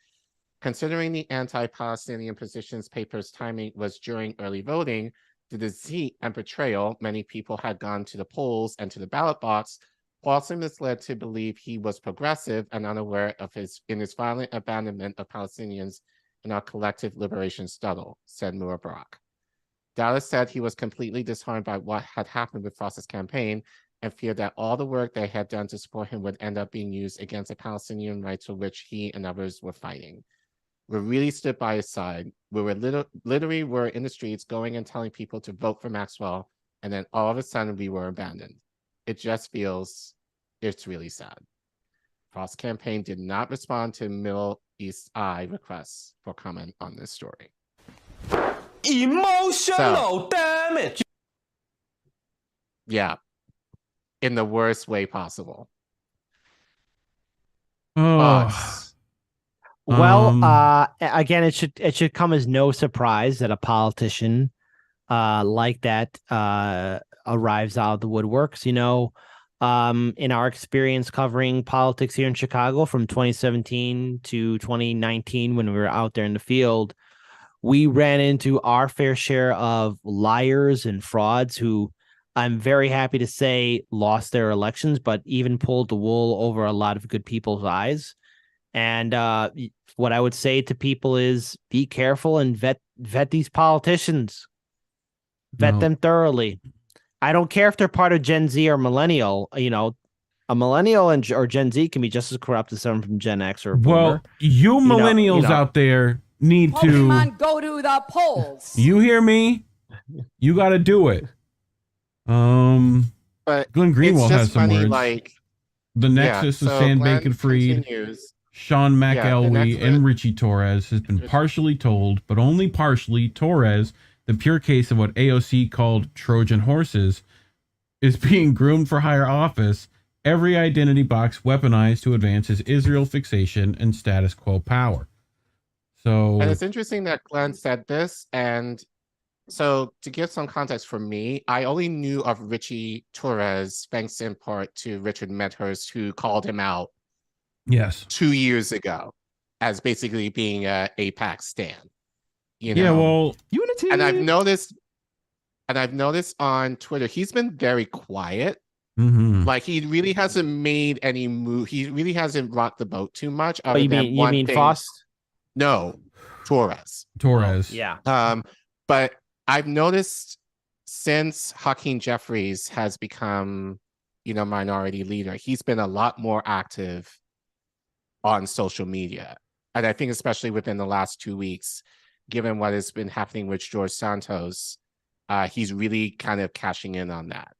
Considering the anti-Palestinian positions paper's timing was during early voting, the deceit and betrayal many people had gone to the polls and to the ballot box, falsely misled to believe he was progressive and unaware of his violent abandonment of Palestinians in our collective liberation struggle, said Mubarak. Dallas said he was completely disheartened by what had happened with Frost's campaign and feared that all the work they had done to support him would end up being used against the Palestinian rights for which he and others were fighting. We really stood by his side. We were literally were in the streets going and telling people to vote for Maxwell, and then all of a sudden we were abandoned. It just feels, it's really sad. Frost's campaign did not respond to Middle East Eye requests for comment on this story.
Emotional damage.
Yeah, in the worst way possible.
Well, again, it should come as no surprise that a politician like that arrives out of the woodworks. You know, in our experience covering politics here in Chicago from 2017 to 2019, when we were out there in the field, we ran into our fair share of liars and frauds who, I'm very happy to say, lost their elections, but even pulled the wool over a lot of good people's eyes. And what I would say to people is be careful and vet these politicians. Vet them thoroughly. I don't care if they're part of Gen Z or millennial. You know, a millennial or Gen Z can be just as corrupt as someone from Gen X or Boomer.
Well, you millennials out there need
Pokemon, go to the polls.
You hear me? You got to do it.
But
Glenn Greenwald has some words.
Like,
the nexus of Sam Bankman-Fried, Sean McElwee, and Richie Torres has been partially told, but only partially, Torres, the pure case of what AOC called Trojan horses, is being groomed for higher office, every identity box weaponized to advance his Israel fixation and status quo power. So,
and it's interesting that Glenn said this, and So to give some context for me, I only knew of Richie Torres thanks in part to Richard Medhurst, who called him out
Yes.
2 years ago as basically being a AIPAC stan. You know?
Yeah, well,
unity. And I've noticed on Twitter, he's been very quiet.
Mm-hmm.
Like he really hasn't made any move. He really hasn't rocked the boat too much.
Oh, you mean Faust?
No, Torres.
Torres.
Yeah.
But I've noticed since Hakeem Jeffries has become, minority leader, he's been a lot more active on social media. And I think especially within the last 2 weeks, given what has been happening with George Santos, he's really kind of cashing in on that.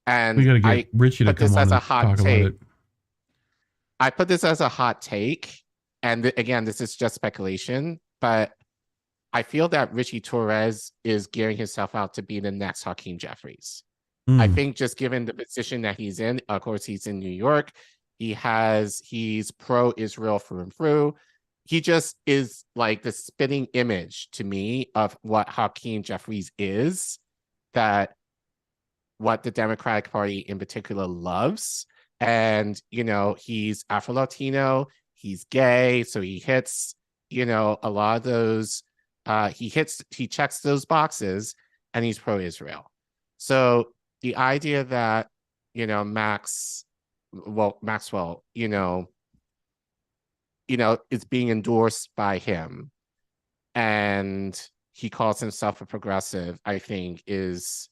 And
we got to get Richie to come on and talk about it.
I put this as a hot take. And again, this is just speculation, but I feel that Richie Torres is gearing himself out to be the next Hakeem Jeffries. I think just given the position that he's in, of course, he's in New York. He's pro-Israel through and through. He just is like the spitting image to me of what Hakeem Jeffries is, that what the Democratic Party in particular loves. And, he's Afro-Latino, he's gay, so he hits, a lot of those, he checks those boxes, and he's pro-Israel. So the idea that, Maxwell, is being endorsed by him, and he calls himself a progressive, I think it's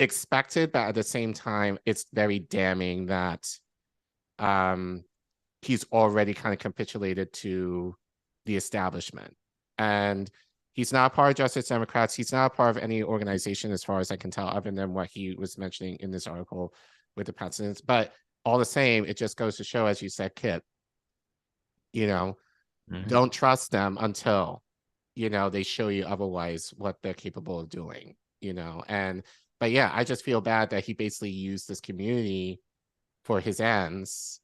expected, but at the same time, it's very damning that he's already kind of capitulated to the establishment. And he's not part of Justice Democrats. He's not a part of any organization, as far as I can tell, other than what he was mentioning in this article with the presidents. But all the same, it just goes to show, as you said, Kit, don't trust them until, they show you otherwise what they're capable of doing, But yeah, I just feel bad that he basically used this community for his ends,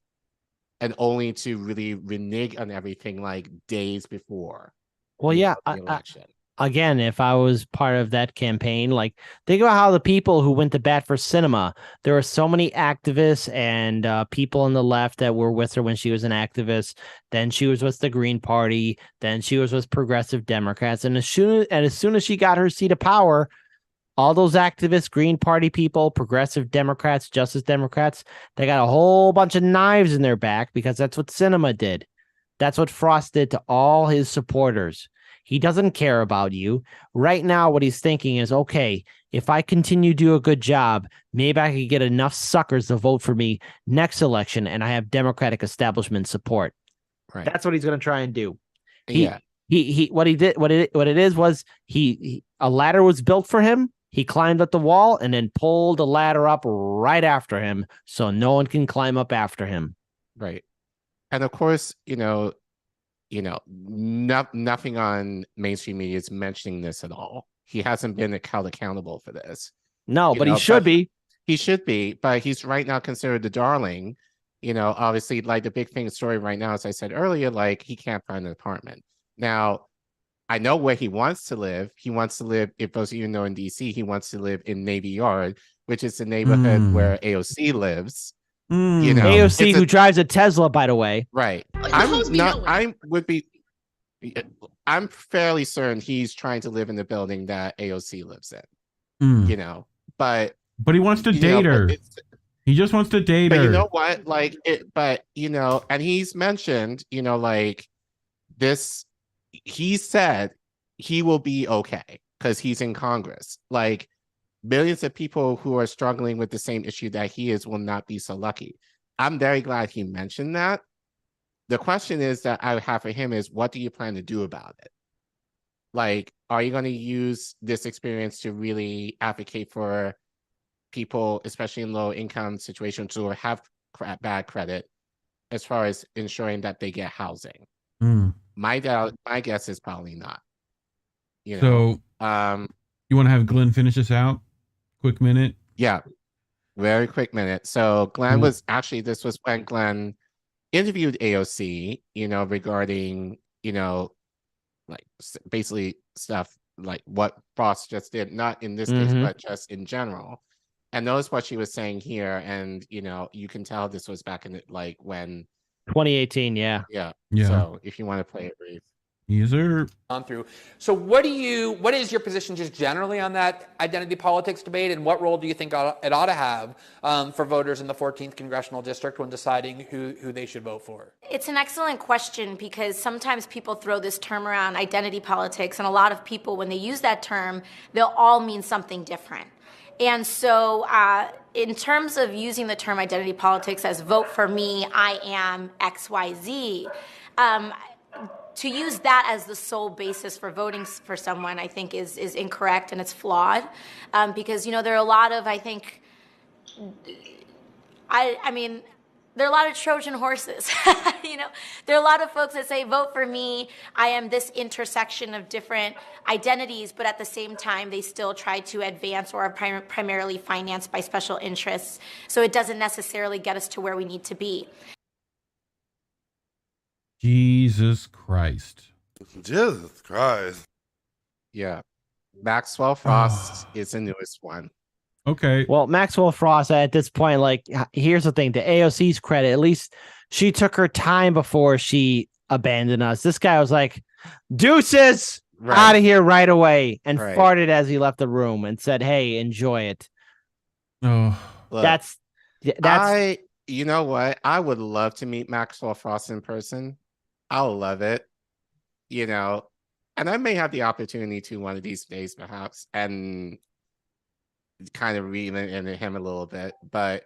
and only to really renege on everything like days before.
Well, yeah.
The election.
Again, if I was part of that campaign, like think about how the people who went to bat for Cinema, there were so many activists and people on the left that were with her when she was an activist. Then she was with the Green Party. Then she was with Progressive Democrats. And as soon as she got her seat of power, all those activists, Green Party people, Progressive Democrats, Justice Democrats, they got a whole bunch of knives in their back, because that's what Cinema did. That's what Frost did to all his supporters. He doesn't care about you. Right now, what he's thinking is, okay, if I continue to do a good job, maybe I could get enough suckers to vote for me next election, and I have Democratic establishment support.
Right.
That's what he's going to try and do.
Yeah.
What it is was a ladder was built for him. He climbed up the wall and then pulled the ladder up right after him, so no one can climb up after him.
Right. And of course, nothing on mainstream media is mentioning this at all. He hasn't been held accountable for this.
No, but he should be.
He should be, but he's right now considered the darling. Obviously, like the big thing story right now, as I said earlier, like he can't find an apartment. Now, I know where he wants to live. He wants to live, if those of you know, in DC, he wants to live in Navy Yard, which is the neighborhood where AOC lives.
AOC, who drives a Tesla, by the way.
Right. I'm fairly certain he's trying to live in the building that AOC lives in. But
he wants to date her. He just wants to date her.
But you know what? And he's mentioned, like this, he said he will be okay because he's in Congress. Like, millions of people who are struggling with the same issue that he is will not be so lucky. I'm very glad he mentioned that. The question is that I have for him is, what do you plan to do about it? Like, are you going to use this experience to really advocate for people, especially in low income situations, who have bad credit, as far as ensuring that they get housing? My guess is probably not.
So, you want to have Glenn finish this out? Quick minute.
Yeah, very quick minute. So Glenn was actually, this was when Glenn interviewed AOC, regarding, like basically stuff like what Frost just did, not in this case, but just in general. And notice what she was saying here, and you can tell this was back in like when
2018. Yeah.
So if you want to play it, Reef.
Yes, sir.
On through. So what is your position just generally on that identity politics debate, and what role do you think it ought to have for voters in the 14th congressional district when deciding who they should vote for?
It's an excellent question, because sometimes people throw this term around, identity politics, and a lot of people, when they use that term, they'll all mean something different. And so in terms of using the term identity politics as vote for me, I am XYZ, to use that as the sole basis for voting for someone, I think is incorrect, and it's flawed, because there are a lot of, I think, I mean, there are a lot of Trojan horses. There are a lot of folks that say, vote for me, I am this intersection of different identities, but at the same time, they still try to advance or are primarily financed by special interests. So it doesn't necessarily get us to where we need to be.
Jesus Christ.
Jesus Christ.
Yeah. Maxwell Frost is the newest one.
Okay.
Well, Maxwell Frost at this point, like, here's the thing, to AOC's credit, at least she took her time before she abandoned us. This guy was like, deuces, out of here right away, and farted as he left the room and said, hey, enjoy it.
Oh,
Look,
that's
you know what? I would love to meet Maxwell Frost in person. I'll love it. And I may have the opportunity to one of these days, perhaps, and kind of read into him a little bit. But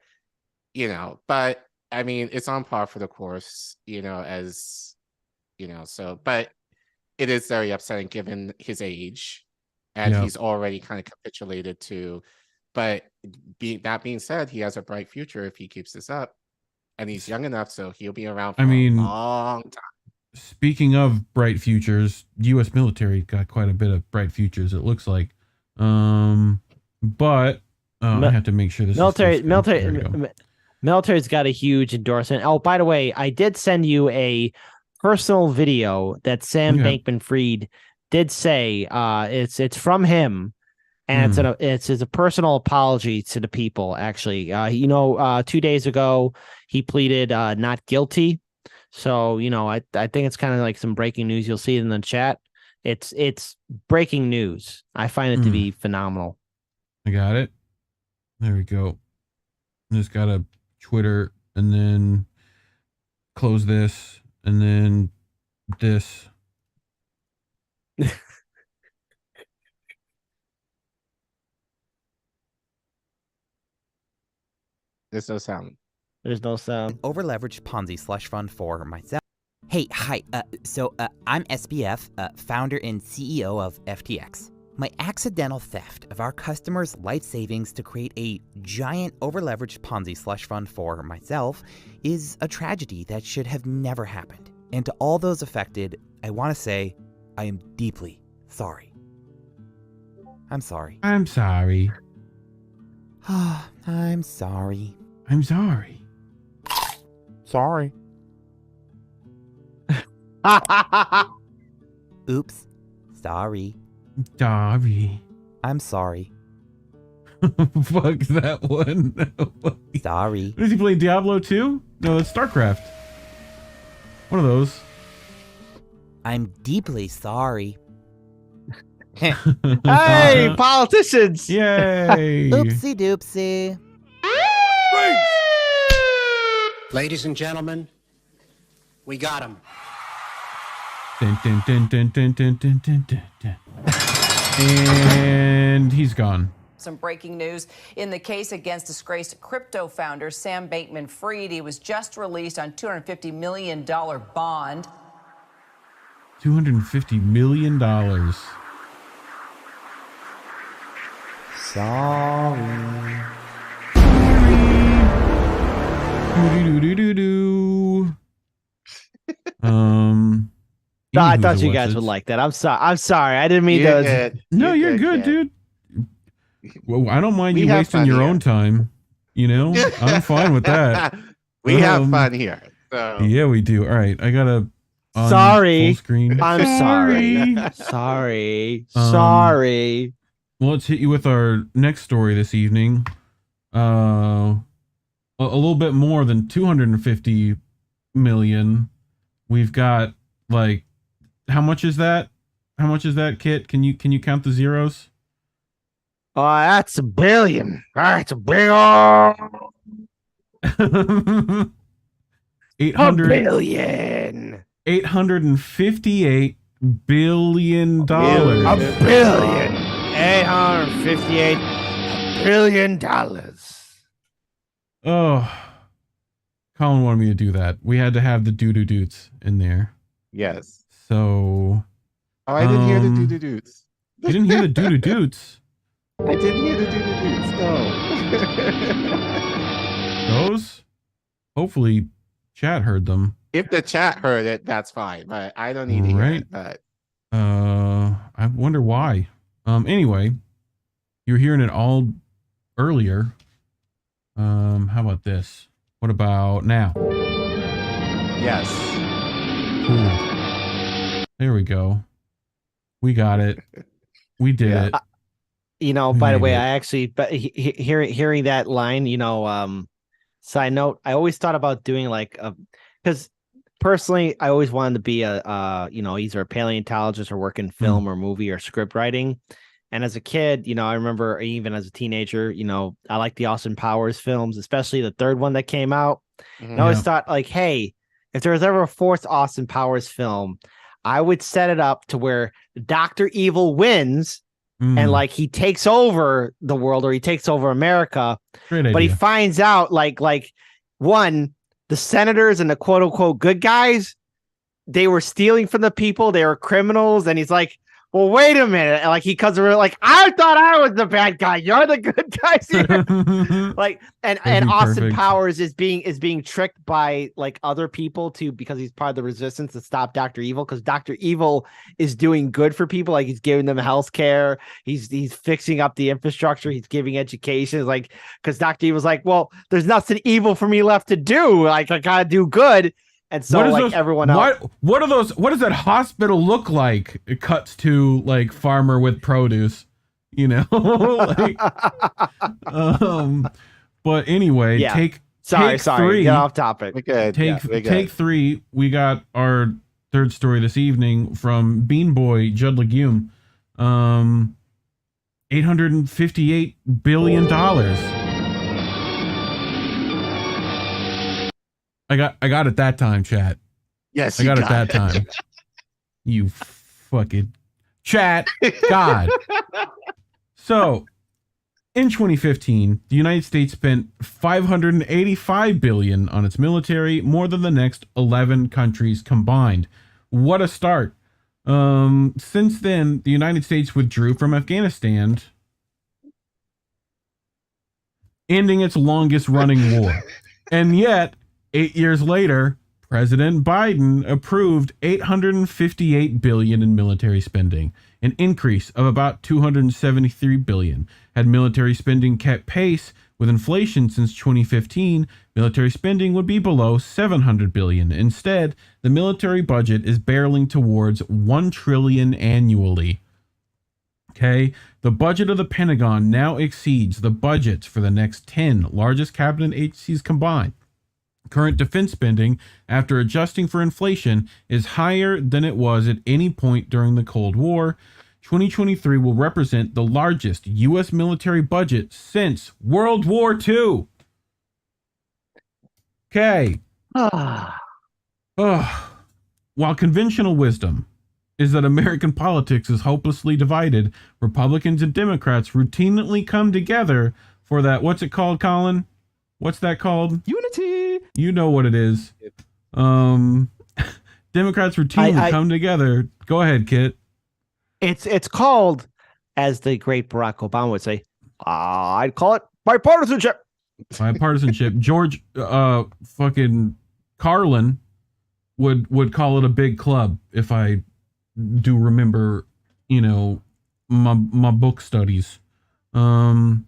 I mean, it's on par for the course, but it is very upsetting given his age, and he's already kind of capitulated to. But that being said, he has a bright future if he keeps this up, and he's young enough, so he'll be around for a long time.
Speaking of bright futures, U.S. military got quite a bit of bright futures, it looks like. But I have to make sure this
military's got a huge endorsement. Oh, by the way, I did send you a personal video that Sam Bankman-Fried did say. It's from him, and it's a personal apology to the people. Actually, 2 days ago he pleaded not guilty. So, I think it's kind of like some breaking news. You'll see it in the chat. It's breaking news. I find it to be phenomenal.
I got it. There we go. Just got a Twitter, and then close this, and then this.
There's no sound.
There's no sound.
Over-leveraged Ponzi slush fund for myself. Hey, hi. So I'm SBF, founder and CEO of FTX. My accidental theft of our customers' life savings to create a giant over-leveraged Ponzi slush fund for myself is a tragedy that should have never happened. And to all those affected, I want to say I am deeply sorry. I'm sorry.
I'm sorry.
I'm sorry.
I'm sorry.
Sorry. Oops. Sorry.
Sorry.
I'm sorry.
Fuck that one.
Sorry.
Does he play Diablo 2? No, it's StarCraft. One of those.
I'm deeply sorry.
Hey, politicians!
Yay!
Oopsie doopsie.
Ladies and gentlemen, we got him.
Dun, dun, dun, dun, dun, dun, dun, dun, dun. And he's gone.
Some breaking news in the case against disgraced crypto founder Sam Bankman-Fried. He was just released on $250 million bond.
$250 million.
Sorry.
I thought you guys would like that. I'm sorry. I didn't mean those.
No, you're good, dude. Well, I don't mind you wasting your own time. I'm fine with that.
We have fun here. So.
Yeah, we do. All right, I gotta
Sorry.
Full screen.
I'm sorry. Sorry. Sorry.
Well, let's hit you with our next story this evening. A little bit more than 250 million. We've got like, how much is that? How much is that, Kit? Can you count the zeros?
That's $1 billion. That's a big old
800
billion.
$858 billion.
$1 billion. $858 billion.
Oh, Collin wanted me to do that. We had to have the doo-doo-doots in there.
Yes.
So.
Oh, I didn't hear the doo-doo-doots.
You didn't hear the doo-doo-doots?
I didn't hear the doo-doo-doots, no.
Those? Hopefully, chat heard them.
If the chat heard it, that's fine, but I don't need to hear it. But
I wonder why. Anyway, you were hearing it all earlier. How about this? What about now?
Yes.
Cool. There we go. We got it. We did it.
You know, by the way, I actually, but hearing that line, you know, side note, I always thought about doing like because personally, I always wanted to be you know, either a paleontologist or work in film or movie or script writing. And as a kid, you know, I remember even as a teenager, you know, I like the Austin Powers films, especially the third one that came out. And I always thought like, hey, if there was ever a fourth Austin Powers film, I would set it up to where Dr. Evil wins and like he takes over the world or he takes over America. But he finds out like one, the senators and the quote unquote good guys, they were stealing from the people. They were criminals. And he's like, well, wait a minute. And like he comes around like, I thought I was the bad guy. You're the good guys here. Like, and Austin Powers is being tricked by like other people because he's part of the resistance to stop Dr. Evil, because Dr. Evil is doing good for people. Like he's giving them health care. He's fixing up the infrastructure. He's giving education. Like, because Dr. Evil's like, well, there's nothing evil for me left to do. Like I gotta do good. And so like everyone else.
What are those? What does that hospital look like? It cuts to like farmer with produce, you know. Like, but anyway, take
sorry,
three.
Get off topic.
Take three. We got our third story this evening from Bean Boy Judd Legume. $858 billion. I got it that time, chat.
Yes,
I got it that time. You fucking chat. God. So, in 2015, the United States spent $585 billion on its military, more than the next 11 countries combined. What a start. Since then, the United States withdrew from Afghanistan, ending its longest running war. And yet, 8 years later, President Biden approved $858 billion in military spending, an increase of about $273 billion. Had military spending kept pace with inflation since 2015, military spending would be below $700 billion. Instead, the military budget is barreling towards $1 trillion annually. Okay, the budget of the Pentagon now exceeds the budgets for the next 10 largest cabinet agencies combined. Current defense spending, after adjusting for inflation, is higher than it was at any point during the Cold War. 2023 will represent the largest U.S. military budget since World War II. Okay. While conventional wisdom is that American politics is hopelessly divided, Republicans and Democrats routinely come together for that. What's it called, Collin? What's that called?
Unity.
You know what it is. Democrats routinely come together. Go ahead, Kit.
It's called, as the great Barack Obama would say, I'd call it bipartisanship.
Bipartisanship. George fucking Carlin would call it a big club, if I do remember, you know, my book studies. So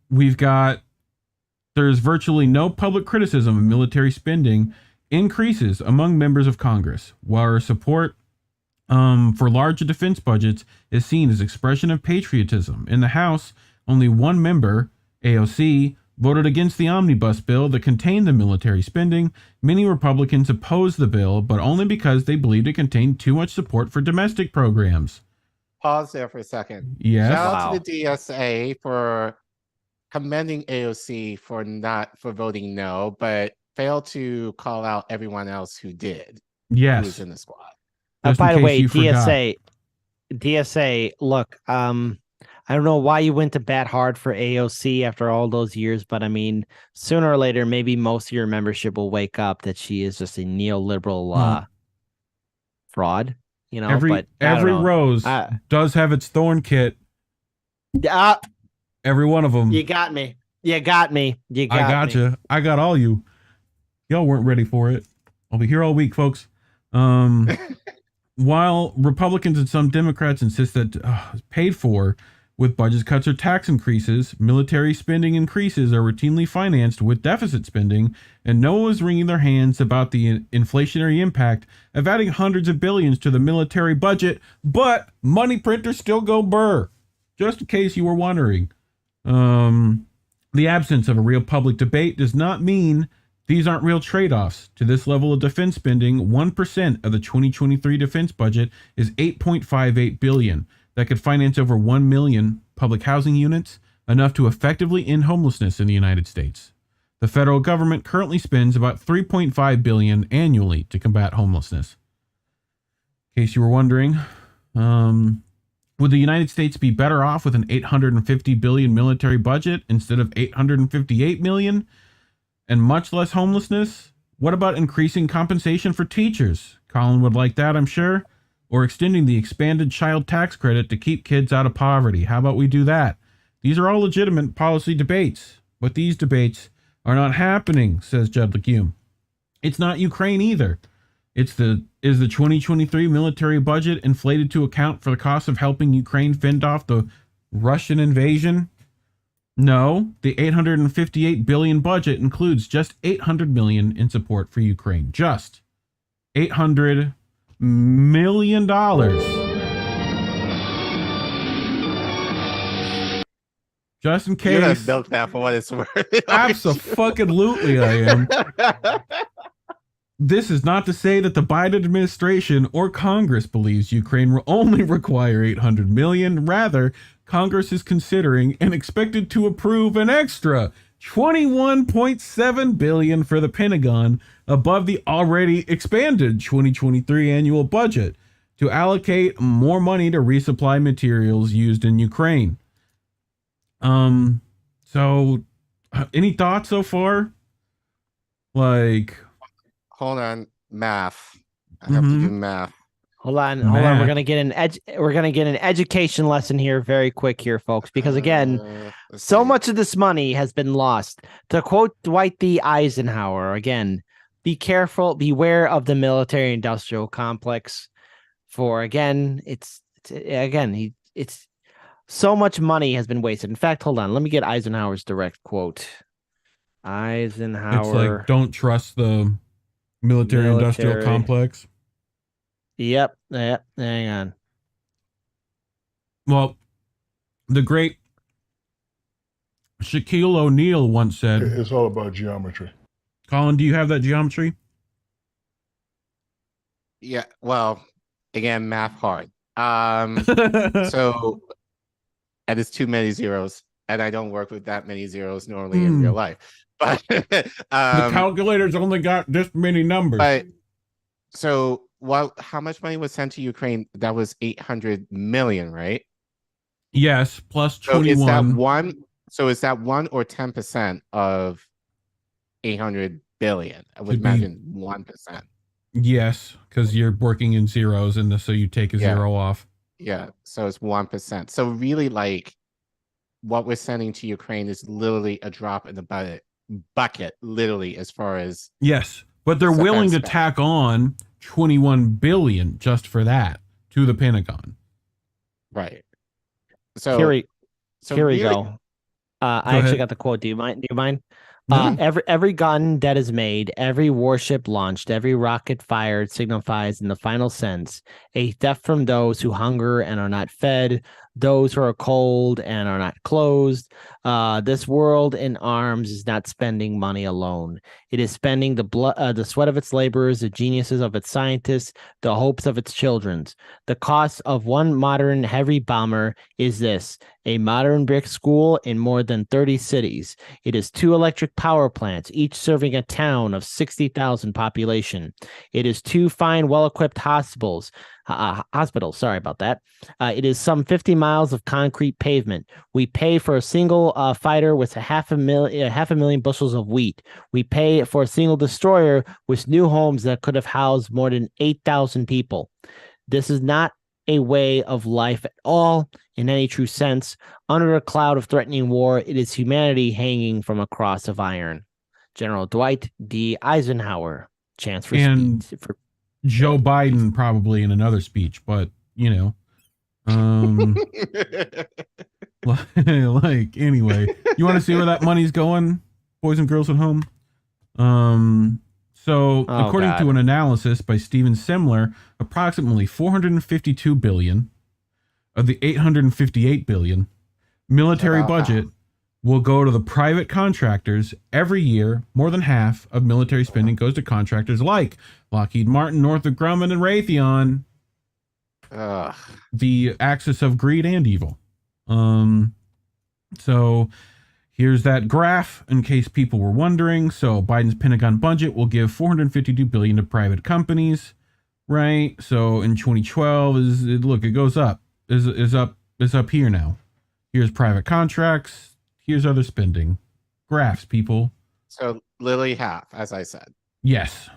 we've got, there's virtually no public criticism of military spending, increases among members of Congress, while support for larger defense budgets is seen as expression of patriotism. In the House, only one member, AOC, voted against the omnibus bill that contained the military spending. Many Republicans opposed the bill, but only because they believed it contained too much support for domestic programs.
Pause there for a second.
Yes.
Shout out to the DSA for commending AOC for voting no, but failed to call out everyone else who did.
Yes.
Who was in the squad.
By the way, DSA, look, I don't know why you went to bat hard for AOC after all those years, but I mean, sooner or later, maybe most of your membership will wake up that she is just a neoliberal fraud. You know,
every rose does have its thorn, Kit. Every one of them.
You got me. I got
you. I got all you. Y'all weren't ready for it. I'll be here all week, folks. While Republicans and some Democrats insist that it's paid for with budget cuts or tax increases, military spending increases are routinely financed with deficit spending, and no one is wringing their hands about the inflationary impact of adding hundreds of billions to the military budget, but money printers still go burr. Just in case you were wondering. The absence of a real public debate does not mean these aren't real trade-offs. To this level of defense spending, 1% of the 2023 defense budget is $8.58 billion. That could finance over 1 million public housing units, enough to effectively end homelessness in the United States. The federal government currently spends about $3.5 billion annually to combat homelessness. In case you were wondering, would the United States be better off with an $850 billion military budget instead of $858 million and much less homelessness? What about increasing compensation for teachers? Collin would like that, I'm sure. Or extending the expanded child tax credit to keep kids out of poverty. How about we do that? These are all legitimate policy debates, but these debates are not happening, says Judd Legume. It's not Ukraine either. Is the 2023 military budget inflated to account for the cost of helping Ukraine fend off the Russian invasion? No, the $858 billion budget includes just $800 million in support for Ukraine. Just $800 million. Just in case.
You're gonna milk that for what it's worth.
Absolutely, I am. This is not to say that the Biden administration or Congress believes Ukraine will only require $800 million. Rather, Congress is considering and expected to approve an extra $21.7 billion for the Pentagon above the already expanded 2023 annual budget to allocate more money to resupply materials used in Ukraine. So any thoughts so far? Like,
hold on, math. I have to do math.
Hold on. We're gonna get an education lesson here, very quick here, folks, because again, so much of this money has been lost. To quote Dwight D. Eisenhower, again, be careful, beware of the military-industrial complex. For again, it's so much money has been wasted. In fact, hold on, let me get Eisenhower's direct quote. Eisenhower,
it's like, don't trust the military-industrial complex.
Yep. Hang on.
Well, the great Shaquille O'Neal once said,
"It's all about geometry."
Collin, do you have that geometry?
Yeah. Well, again, math hard. So, and it's too many zeros, and I don't work with that many zeros normally in real life. But
the calculator's only got this many numbers.
So, how much money was sent to Ukraine? That was 800 million, right?
Yes, plus 21.
So is that 1 or 10% of 800 billion? I would imagine 1%.
Yes, because you're working in zeros, and so you take a zero off.
Yeah, so it's 1%. So really, like, what we're sending to Ukraine is literally a drop in the bucket, literally, as far as
yes, but they're willing to tack on 21 billion just for that to the Pentagon.
Right. So
here we go. I actually got the quote. Do you mind? Every gun that is made, every warship launched, every rocket fired signifies, in the final sense, a theft from those who hunger and are not fed, those who are cold and are not clothed. This world in arms is not spending money alone. It is spending the blood, the sweat of its laborers, the geniuses of its scientists, the hopes of its children. The cost of one modern heavy bomber is this: a modern brick school in more than 30 cities. It is 2 electric power plants, each serving a town of 60,000 population. It is 2 fine, well-equipped hospitals. Sorry about that. It is some 50 miles of concrete pavement. We pay for a single fighter with half a million bushels of wheat. We pay for a single destroyer with new homes that could have housed more than 8,000 people. This is not a way of life at all, in any true sense. Under a cloud of threatening war, it is humanity hanging from a cross of iron. General Dwight D. Eisenhower, chance for speech.
Joe Biden probably in another speech, but anyway, you want to see where that money's going, boys and girls at home? According to an analysis by Steven Simler, approximately 452 billion of the 858 billion military budget will go to the private contractors every year. More than half of military spending goes to contractors like Lockheed Martin, Northrop Grumman, and Raytheon. The axis of greed and evil. So here's that graph in case people were wondering. So Biden's Pentagon budget will give 452 billion to private companies, right? So in 2012 it goes up. Is up here now. Here's private contracts. Here's other spending. Graphs, people.
So Lily half, as I said.
Yes.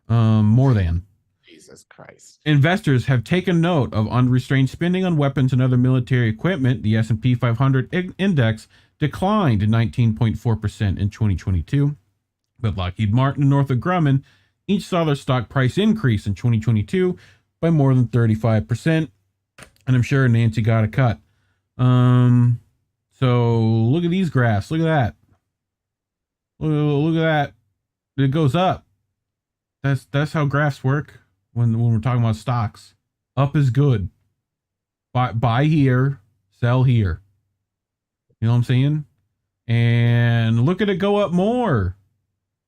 More than.
Jesus Christ.
Investors have taken note of unrestrained spending on weapons and other military equipment. The S&P 500 index declined to 19.4% in 2022. But Lockheed Martin and Northrop Grumman each saw their stock price increase in 2022 by more than 35%. And I'm sure Nancy got a cut. So look at these graphs. Look at that. Look at that. It goes up. That's how graphs work when we're talking about stocks. Up is good. Buy here, sell here. You know what I'm saying? And look at it go up more.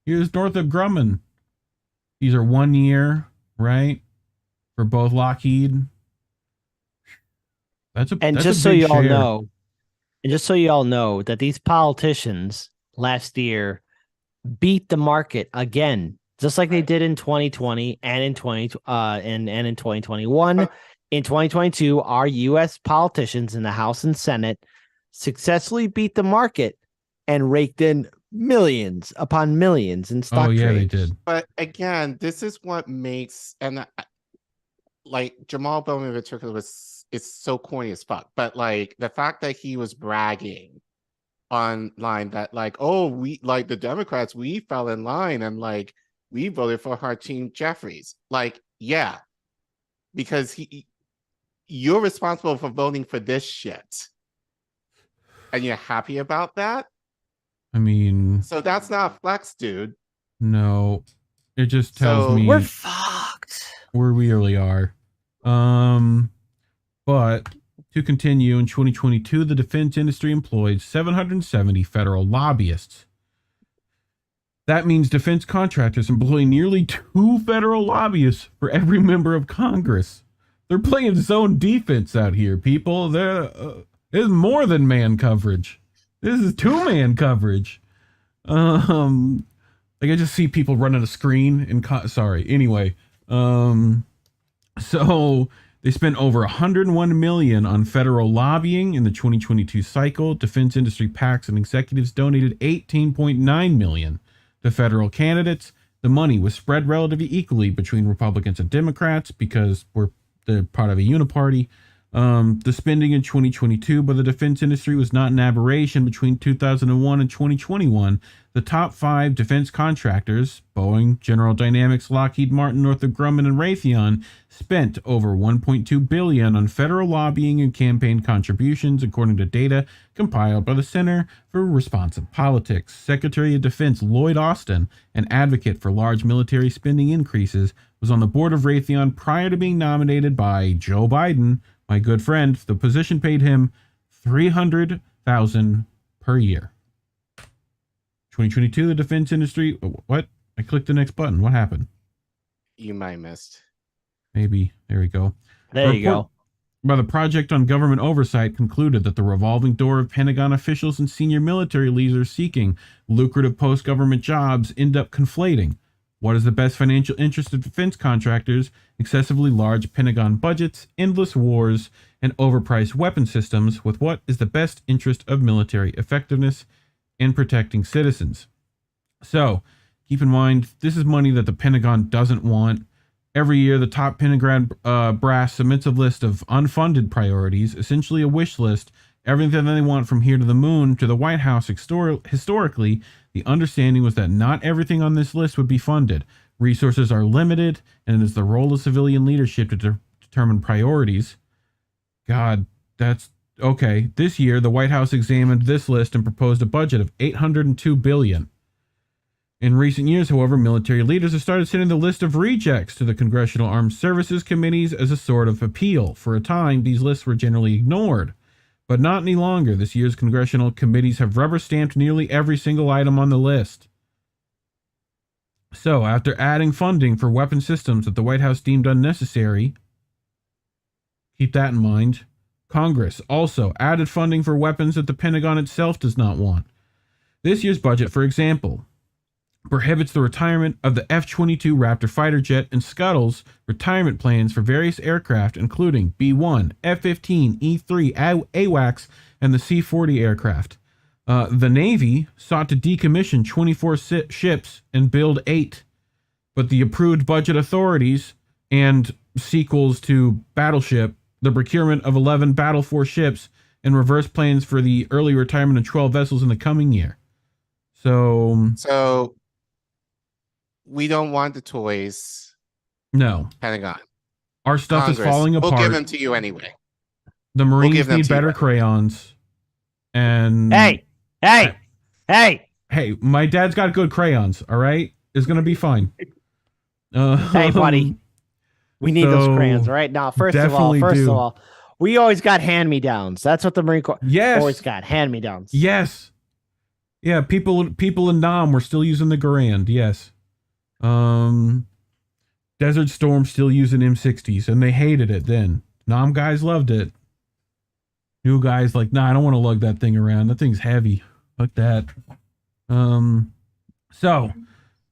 Here's Northrop Grumman. These are 1 year, right? For both Lockheed.
Just so you all know that these politicians last year beat the market again, just like they did in 2020 and in 2021. In 2022, our U.S. politicians in the House and Senate successfully beat the market and raked in millions upon millions in stock trades.
They did.
But again, this is what makes, and like Jamal Bowman in particular it's so corny as fuck. But like the fact that he was bragging online that like, oh, we like the Democrats, we fell in line and like we voted for Hakeem Jeffries. Like, yeah, because you're responsible for voting for this shit. And you're happy about that?
I mean,
so that's not flex, dude.
No, it just tells me
we're fucked.
We really are. But to continue, in 2022, the defense industry employed 770 federal lobbyists. That means defense contractors employ nearly 2 federal lobbyists for every member of Congress. They're playing zone defense out here, people. There's more than man coverage. This is 2-man coverage. Like I just see people running a screen and anyway. So they spent over $101 million on federal lobbying in the 2022 cycle. Defense industry PACs and executives donated $18.9 million to federal candidates. The money was spread relatively equally between Republicans and Democrats because they're part of a uniparty. The spending in 2022 by the defense industry was not an aberration. Between 2001 and 2021, the top 5 defense contractors, Boeing, General Dynamics, Lockheed Martin, Northrop Grumman, and Raytheon, spent over $1.2 billion on federal lobbying and campaign contributions, according to data compiled by the Center for Responsive Politics. Secretary of Defense Lloyd Austin, an advocate for large military spending increases, was on the board of Raytheon prior to being nominated by Joe Biden. My good friend, the position paid him $300,000 per year. 2022, the defense industry. What? I clicked the next button. What happened?
You might have missed.
Maybe. There we go.
There you go.
By the Project on Government Oversight concluded that the revolving door of Pentagon officials and senior military leaders seeking lucrative post-government jobs end up conflating what is the best financial interest of defense contractors, excessively large Pentagon budgets, endless wars, and overpriced weapon systems with what is the best interest of military effectiveness and protecting citizens. So, keep in mind, this is money that the Pentagon doesn't want. Every year, the top Pentagon brass submits a list of unfunded priorities, essentially a wish list, everything that they want from here to the moon to the White House. Historically, the understanding was that not everything on this list would be funded. Resources are limited, and it is the role of civilian leadership to determine priorities. God, that's okay. This year, the White House examined this list and proposed a budget of $802 billion. In recent years, however, military leaders have started sending the list of rejects to the Congressional Armed Services Committees as a sort of appeal. For a time, these lists were generally ignored, but not any longer. This year's congressional committees have rubber-stamped nearly every single item on the list. So, after adding funding for weapon systems that the White House deemed unnecessary, keep that in mind, Congress also added funding for weapons that the Pentagon itself does not want. This year's budget, for example, prohibits the retirement of the F-22 Raptor fighter jet and scuttles retirement plans for various aircraft, including B-1, F-15, E-3, AWACS, and the C-40 aircraft. The Navy sought to decommission 24 ships and build 8, but the approved budget authorities and sequels to Battleship, the procurement of 11 Battle Force ships, and reverse plans for the early retirement of 12 vessels in the coming year. So
we don't want the toys.
No.
Pentagon.
Our stuff
Congress,
is falling apart.
We'll give them to you anyway.
The Marines need better crayons. And
hey,
my dad's got good crayons, all right? It's going to be fine.
Hey, buddy. We need those crayons, all right? Now, first of all, we always got hand-me-downs. That's what the Marine Corps always got, hand-me-downs.
Yes. Yeah, people in Nam were still using the Garand, yes. Desert Storm still using M60s, and they hated it then. Nam guys loved it. New guys like, nah, I don't want to lug that thing around. That thing's heavy. Fuck that. So,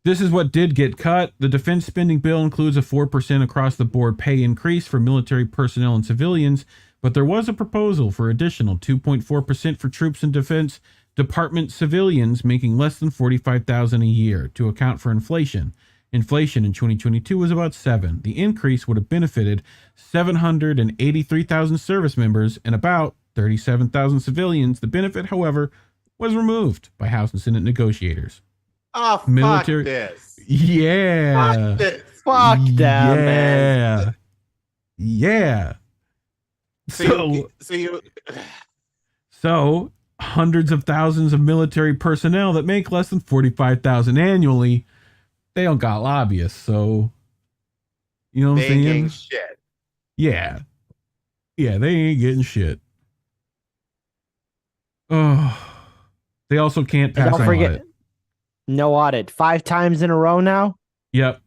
this is what did get cut. The defense spending bill includes a 4% across the board pay increase for military personnel and civilians, but there was a proposal for additional 2.4% for troops and defense department civilians making less than $45,000 a year to account for inflation. Inflation in 2022 was about 7%. The increase would have benefited 783,000 service members and about 37,000 civilians. The benefit, however, was removed by House and Senate negotiators.
Oh,
military.
Fuck this.
Yeah.
Fuck this.
Fuck them, man.
Yeah. So hundreds of thousands of military personnel that make less than $45,000 annually, they don't got lobbyists, so you know what I'm saying?
They ain't getting shit.
Yeah. Yeah, they ain't getting shit. Oh. They also can't pass an audit.
No audit. 5 times in a row now?
Yep.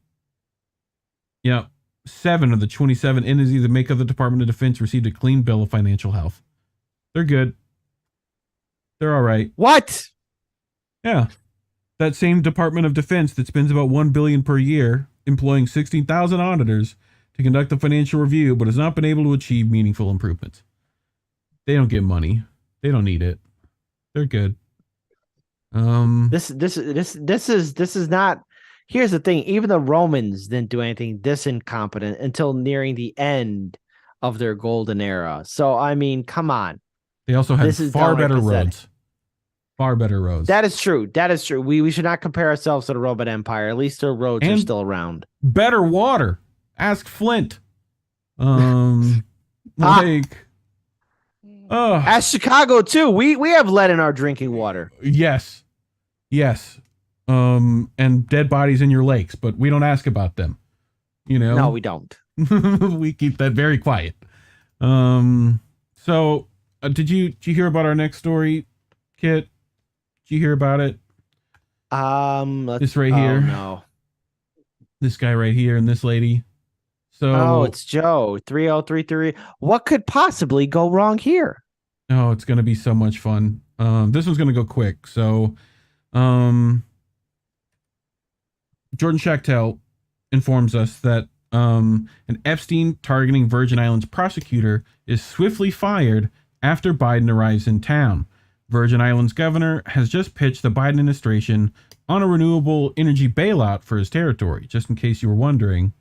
7 of the 27 entities that make up the Department of Defense received a clean bill of financial health. They're good. They're all right.
What?
Yeah. That same Department of Defense that spends about $1 billion per year, employing 16,000 auditors to conduct the financial review, but has not been able to achieve meaningful improvements. They don't get money. They don't need it. They're good.
This is not. Here's the thing. Even the Romans didn't do anything this incompetent until nearing the end of their golden era. So, I mean, come on.
They also had far better roads. Far better roads.
That is true. That is true. We should not compare ourselves to the Robot Empire. At least their roads are still around.
Better water. Ask Flint.
Ask Chicago too. We have lead in our drinking water.
Yes. And dead bodies in your lakes, but we don't ask about them. You know?
No, we don't.
We keep that very quiet. So did you hear about our next story, Kit? Did you hear about it? This right here.
No.
This guy right here and this lady. So
it's Joe 3033. What could possibly go wrong here?
Oh, it's going to be so much fun. This one's going to go quick. So, Jordan Schachtel informs us that an Epstein-Targeting Virgin Islands prosecutor is swiftly fired after Biden arrives in town. Virgin Islands governor has just pitched the Biden administration on a renewable energy bailout for his territory, just in case you were wondering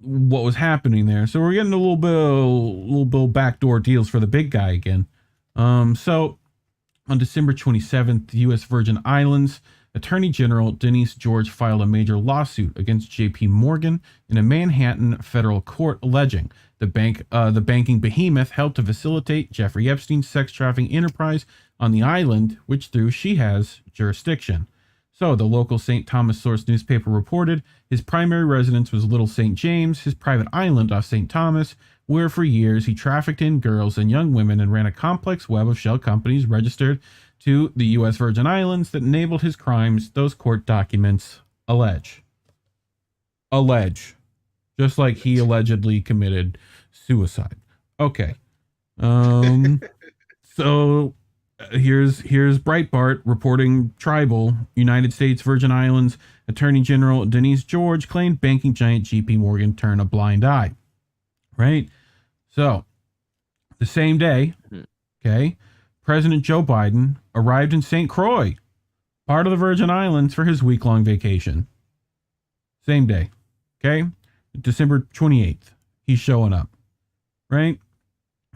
what was happening there. So we're getting a little bit of backdoor deals for the big guy again. So on December 27th, the U.S. Virgin Islands Attorney General Denise George filed a major lawsuit against J.P. Morgan in a Manhattan federal court, alleging the banking behemoth helped to facilitate Jeffrey Epstein's sex trafficking enterprise on the island, which through she has jurisdiction. So the local St. Thomas Source newspaper reported his primary residence was Little St. James, his private island off St. Thomas, where for years he trafficked in girls and young women and ran a complex web of shell companies registered to the U.S. Virgin Islands that enabled his crimes, those court documents allege. Just like he allegedly committed suicide. Okay. So here's Breitbart reporting tribal United States Virgin Islands Attorney General Denise George claimed banking giant JP Morgan turned a blind eye. Right? So the same day, okay, President Joe Biden arrived in St. Croix, part of the Virgin Islands, for his week-long vacation. Same day. Okay? December 28th. He's showing up. Right?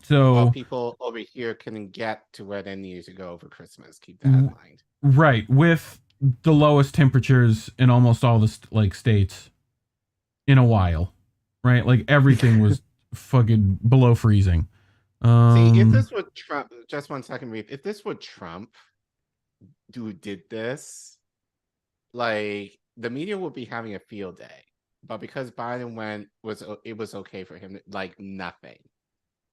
So
all people over here couldn't get to where they needed to go over Christmas. Keep that in mind.
Right. With the lowest temperatures in almost all the states in a while. Right? Like everything was fucking below freezing.
See, if this were Trump, just 1 second, Reef. If this were Trump who did this, like the media would be having a field day. But because Biden it was okay for him. Like nothing,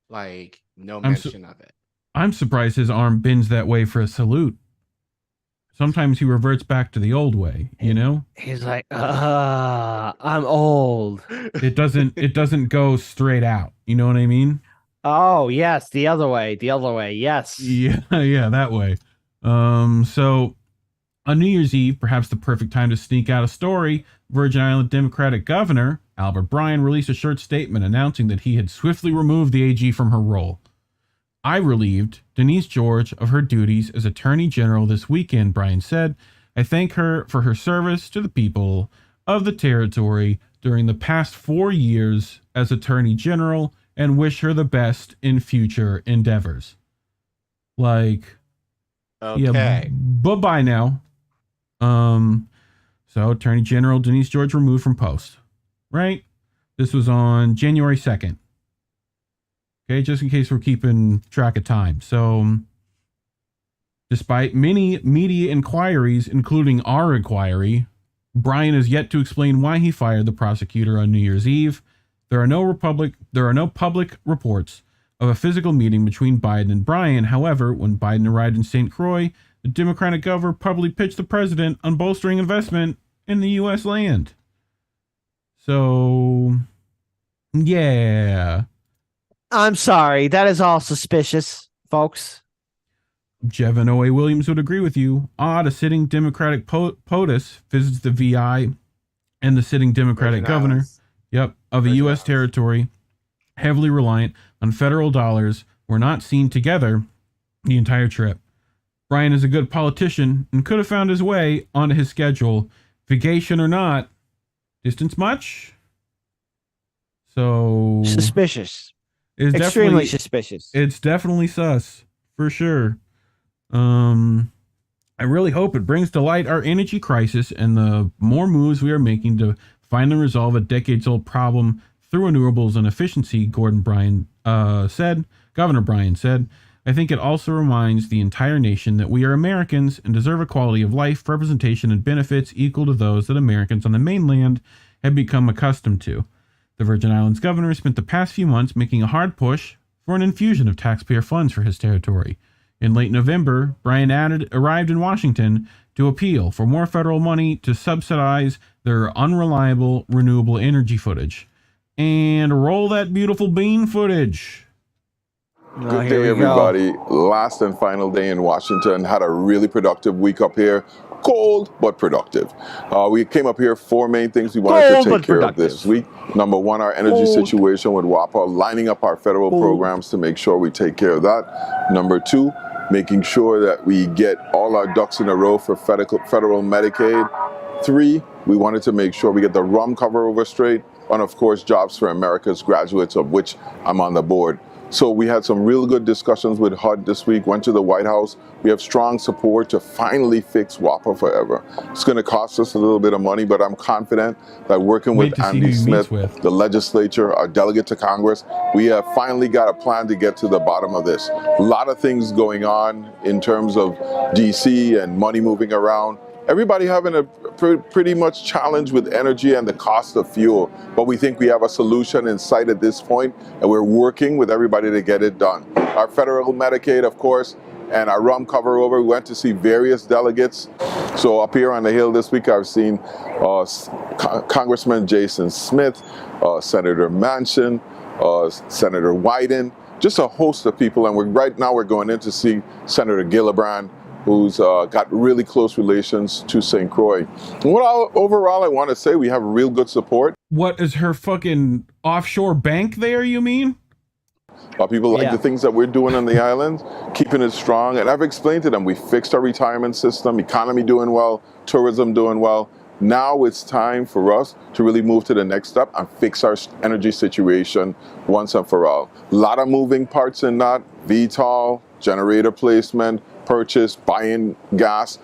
like no mention of it.
I'm surprised his arm bends that way for a salute. Sometimes he reverts back to the old way, you know.
He's like, I'm old.
It doesn't go straight out. You know what I mean?
Oh, yes, the other way, yes.
Yeah, that way. So on New Year's Eve, perhaps the perfect time to sneak out a story, Virgin Island Democratic Governor Albert Bryan released a short statement announcing that he had swiftly removed the AG from her role. I relieved Denise George of her duties as Attorney General this weekend, Bryan said. I thank her for her service to the people of the territory during the past 4 years as Attorney General and wish her the best in future endeavors. Okay. Yeah, bye-bye now. So Attorney General Denise George removed from post. Right? This was on January 2nd. Okay, just in case we're keeping track of time. So, despite many media inquiries, including our inquiry, Bryan has yet to explain why he fired the prosecutor on New Year's Eve. There are no public reports of a physical meeting between Biden and Bryan. However, when Biden arrived in St. Croix, the Democratic governor publicly pitched the president on bolstering investment in the U.S. land. So, yeah.
I'm sorry. That is all suspicious, folks.
Jevin O.A. Williams would agree with you. Odd, a sitting Democratic POTUS visits the VI and the sitting Democratic governor of a U.S. territory heavily reliant on federal dollars were not seen together the entire trip. Bryan is a good politician and could have found his way onto his schedule, vacation or not. Distance much? So
suspicious.
It's
Extremely suspicious.
It's definitely sus for sure. I really hope it brings to light our energy crisis and the more moves we are making to finally resolve a decades-old problem through renewables and efficiency, Governor Bryan said. I think it also reminds the entire nation that we are Americans and deserve a quality of life, representation, and benefits equal to those that Americans on the mainland have become accustomed to. The Virgin Islands governor spent the past few months making a hard push for an infusion of taxpayer funds for his territory. In late November, Bryan arrived in Washington to appeal for more federal money to subsidize their unreliable renewable energy footage. And roll that beautiful bean footage.
Good day, everybody. Last and final day in Washington. Had a really productive week up here. Cold, but productive. We came up here, 4 main things we wanted to take care of this week. Number 1, our energy situation with WAPA, lining up our federal programs to make sure we take care of that. Number 2, making sure that we get all our ducks in a row for federal Medicaid. 3, we wanted to make sure we get the rum cover over straight. And of course, Jobs for America's graduates, of which I'm on the board. So we had some real good discussions with HUD this week, went to the White House. We have strong support to finally fix WAPA forever. It's going to cost us a little bit of money, but I'm confident that working with Andy Smith, the legislature, our delegate to Congress, we have finally got a plan to get to the bottom of this. A lot of things going on in terms of DC and money moving around. Everybody having a pretty much challenge with energy and the cost of fuel, but we think we have a solution in sight at this point, and we're working with everybody to get it done. Our federal Medicaid, of course, and our rum cover over. We went to see various delegates. So up here on the Hill this week, I've seen Congressman Jason Smith, Senator Manchin, Senator Wyden, just a host of people, and right now we're going in to see Senator Gillibrand, who's got really close relations to St. Croix. Overall, I want to say we have real good support.
What is her fucking offshore bank there, you mean?
People like the things that we're doing on the island, keeping it strong. And I've explained to them, we fixed our retirement system, economy doing well, tourism doing well. Now it's time for us to really move to the next step and fix our energy situation once and for all. A lot of moving parts in that, VTOL, generator placement, purchase, buying gas,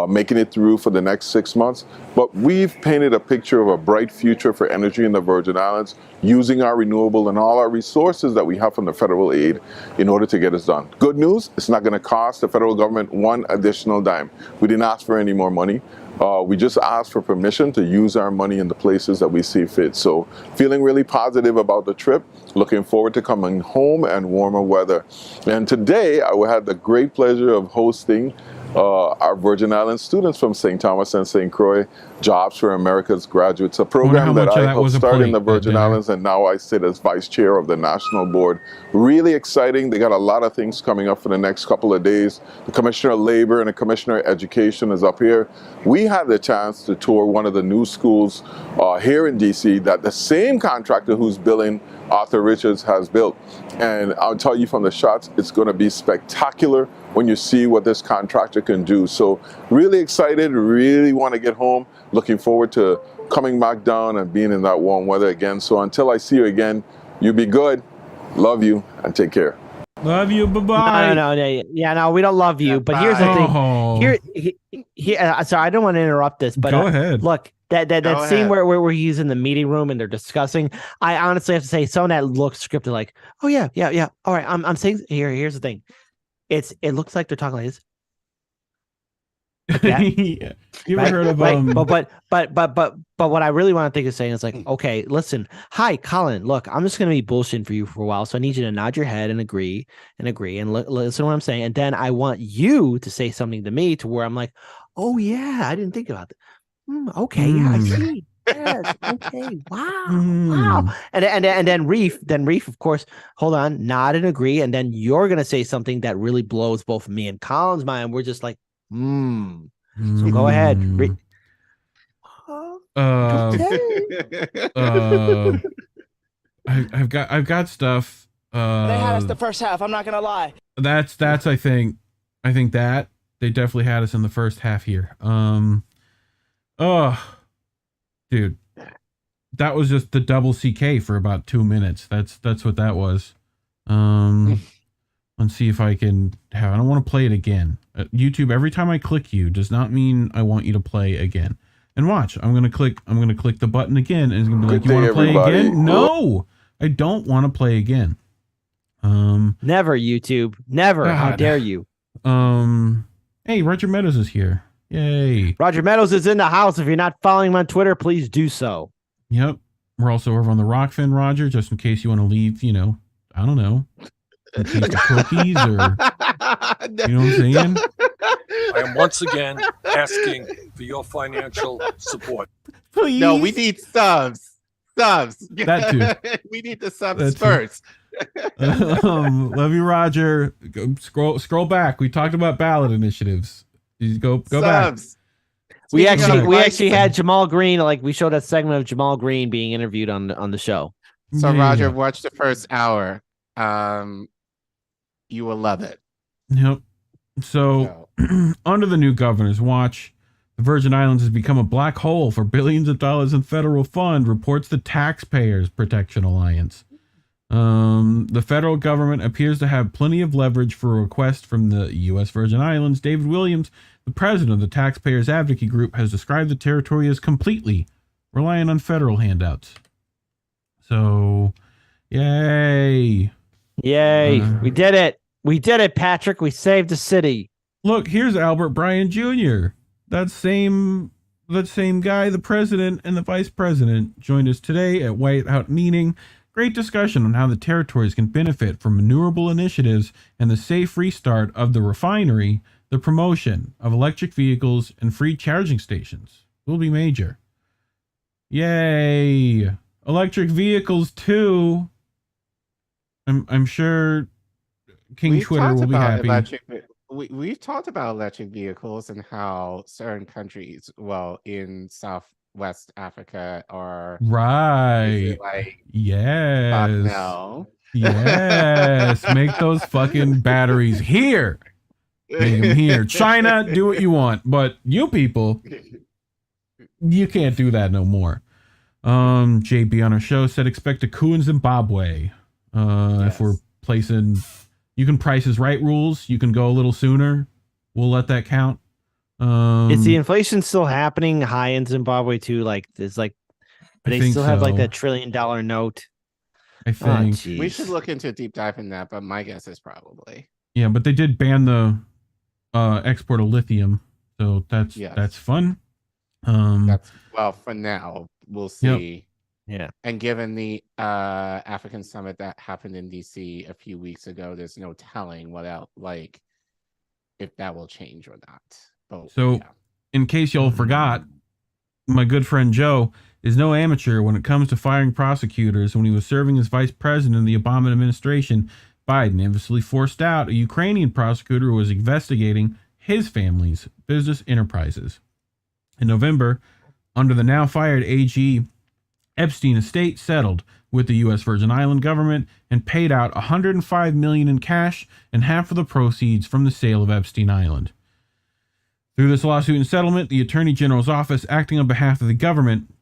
making it through for the next 6 months. But we've painted a picture of a bright future for energy in the Virgin Islands, using our renewable and all our resources that we have from the federal aid in order to get us done. Good news, it's not going to cost the federal government 1 additional dime. We didn't ask for any more money. We just asked for permission to use our money in the places that we see fit. So feeling really positive about the trip, looking forward to coming home and warmer weather. And today I had the great pleasure of hosting our Virgin Islands students from St. Thomas and St. Croix, Jobs for America's Graduates, a program that I helped start in the Virgin Islands, and now I sit as vice chair of the national board. Really exciting. They got a lot of things coming up for the next couple of days. The Commissioner of Labor and the Commissioner of Education is up here. We had the chance to tour one of the new schools here in DC that the same contractor who's building Arthur Richards has built. And I'll tell you from the shots, it's going to be spectacular when you see what this contractor can do. So really excited, really want to get home. Looking forward to coming back down and being in that warm weather again. So until I see you again, you be good. Love you and take care.
Love you. Bye-bye.
No, we don't love you. But here's the thing. Here, sorry, I don't want to interrupt this, but
go ahead.
Look, that scene where he's in the meeting room and they're discussing, I honestly have to say some of that looks scripted, like, oh yeah. All right, I'm saying here's the thing. It looks like they're talking like this. Like
yeah. You ever heard of
but what I really want to think is saying is like, okay, listen, hi Collin, look, I'm just gonna be bullshitting for you for a while, so I need you to nod your head and agree and listen to what I'm saying, and then I want you to say something to me to where I'm like, oh yeah, I didn't think about that. Okay, yeah, I see. Yes. Okay. Wow. And then Reef, of course, hold on, nod and agree, and then you're gonna say something that really blows both me and Collin's mind. We're just like, So go ahead.
I've got stuff.
They had us the first half. I'm not gonna lie.
That's I think that they definitely had us in the first half here. Dude, that was just the double CK for about 2 minutes. That's what that was. Let's see if I can have. I don't want to play it again. YouTube. Every time I click you does not mean I want you to play again. And watch. I'm gonna click the button again, and it's gonna be like, "You want to play again?" No, I don't want to play again.
Never, YouTube. Never.
God.
How dare you?
Hey, Roger Meadows is here. Yay.
Roger Meadows is in the house. If you're not following him on Twitter, please do so.
Yep. We're also over on the Rockfin, Roger, just in case you want to leave, I don't know, a case of cookies or, you know what I'm saying?
I am once again asking for your financial support.
Please.
No, we need subs. That
too.
We need the subs first.
Love you, Roger. Scroll back. We talked about ballot initiatives. Go back.
We actually had Jamal Green. Like, we showed a segment of Jamal Green being interviewed on the show.
So Roger, watch the first hour. You will love it.
Yep. So under the new governor's watch, the Virgin Islands has become a black hole for billions of dollars in federal fund, reports the Taxpayers Protection Alliance. The federal government appears to have plenty of leverage for a request from the U.S. Virgin Islands. David Williams, the president of the Taxpayers Advocacy Group, has described the territory as completely reliant on federal handouts. So, yay.
We did it. We did it, Patrick. We saved the city.
Look, here's Albert Bryan Jr. That same guy, the president and the vice president, joined us today at White House meeting. Great discussion on how the territories can benefit from renewable initiatives and the safe restart of the refinery. The promotion of electric vehicles and free charging stations will be major. Yay! Electric vehicles too. I'm sure King Twitter will be happy.
We've talked about electric vehicles and how certain countries, in Southwest Africa, are
right. Yes.
No.
Yes. Make those fucking batteries here. Make them here. China, do what you want, but you people, you can't do that no more. JB on our show said expect a coup in Zimbabwe. If we're placing, you can Price is Right rules. You can go a little sooner. We'll let that count.
Is the inflation still happening high in Zimbabwe too? Like, it's like they still have like that $1 trillion note.
I think
we should look into a deep dive in that, but my guess is probably.
Yeah, but they did ban the export of lithium, so that's fun.
For now, we'll see.
Yep. Yeah.
And given the African summit that happened in DC a few weeks ago, there's no telling if that will change or not. But,
in case y'all forgot, my good friend Joe is no amateur when it comes to firing prosecutors. When he was serving as vice president in the Obama administration, Biden infamously forced out a Ukrainian prosecutor who was investigating his family's business enterprises. In November, under the now fired AG, Epstein estate settled with the U.S. Virgin Island government and paid out $105 million in cash and half of the proceeds from the sale of Epstein Island. Through this lawsuit and settlement, the Attorney General's office, acting on behalf of the government,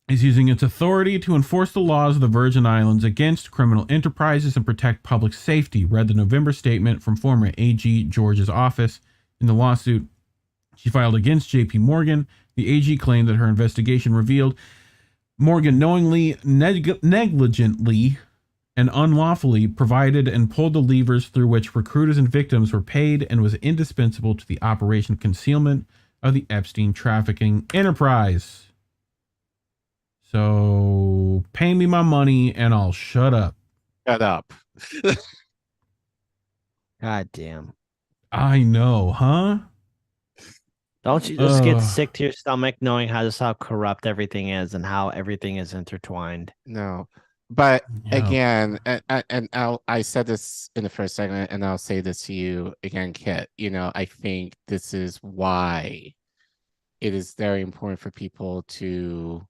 is using its authority to enforce the laws of the Virgin Islands against criminal enterprises and protect public safety, read the November statement from former AG George's office. In the lawsuit she filed against J.P. Morgan, the AG claimed that her investigation revealed Morgan knowingly, negligently, and unlawfully provided and pulled the levers through which recruiters and victims were paid and was indispensable to the operation concealment of the Epstein trafficking enterprise. So, pay me my money and I'll shut up.
Shut up.
God damn.
I know, huh?
Don't you just get sick to your stomach knowing how corrupt everything is and how everything is intertwined?
No, but again, and I said this in the first segment, and I'll say this to you again, Kit. I think this is why it is very important for people to,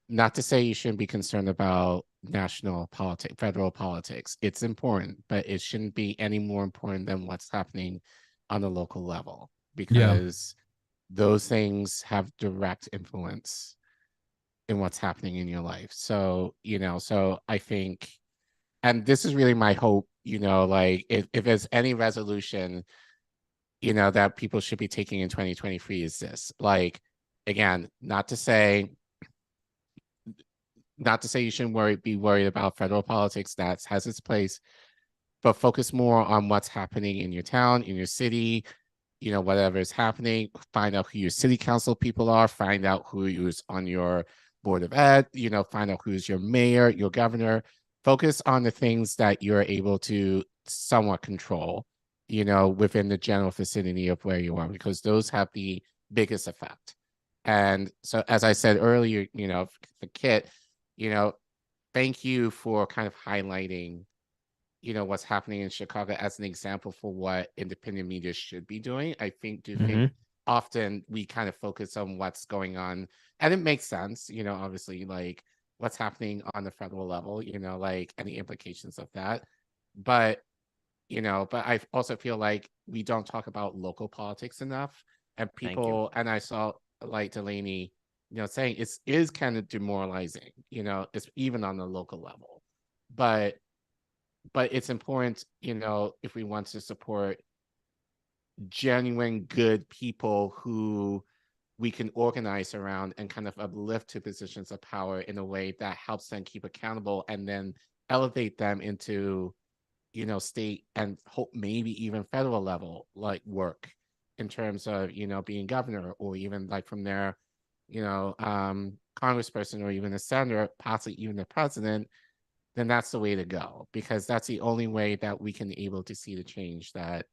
not to say you shouldn't be concerned about national politics, federal politics. It's important, but it shouldn't be any more important than what's happening on the local level, because those things have direct influence in what's happening in your life. So, so I think, and this is really my hope, like if there's any resolution, that people should be taking in 2023 is this. Like, again, not to say you shouldn't be worried about federal politics. That has its place, but focus more on what's happening in your town, in your city, whatever is happening. Find out who your city council people are. Find out who's on your board of ed. Find out who's your mayor, your governor. Focus on the things that you're able to somewhat control, within the general vicinity of where you are, because those have the biggest effect. And so, as I said earlier, for Kit, thank you for kind of highlighting, what's happening in Chicago as an example for what independent media should be doing. I think often we kind of focus on what's going on, and it makes sense, obviously, like what's happening on the federal level, like any implications of that. But I also feel like we don't talk about local politics enough, and people, and I saw like Delaney, saying it is kind of demoralizing, it's even on the local level, but it's important, if we want to support genuine good people who we can organize around and kind of uplift to positions of power in a way that helps them keep accountable and then elevate them into, state and hope maybe even federal level like work in terms of, being governor, or even like from there, congressperson, or even a senator, possibly even the president, then that's the way to go, because that's the only way that we can able to see the change that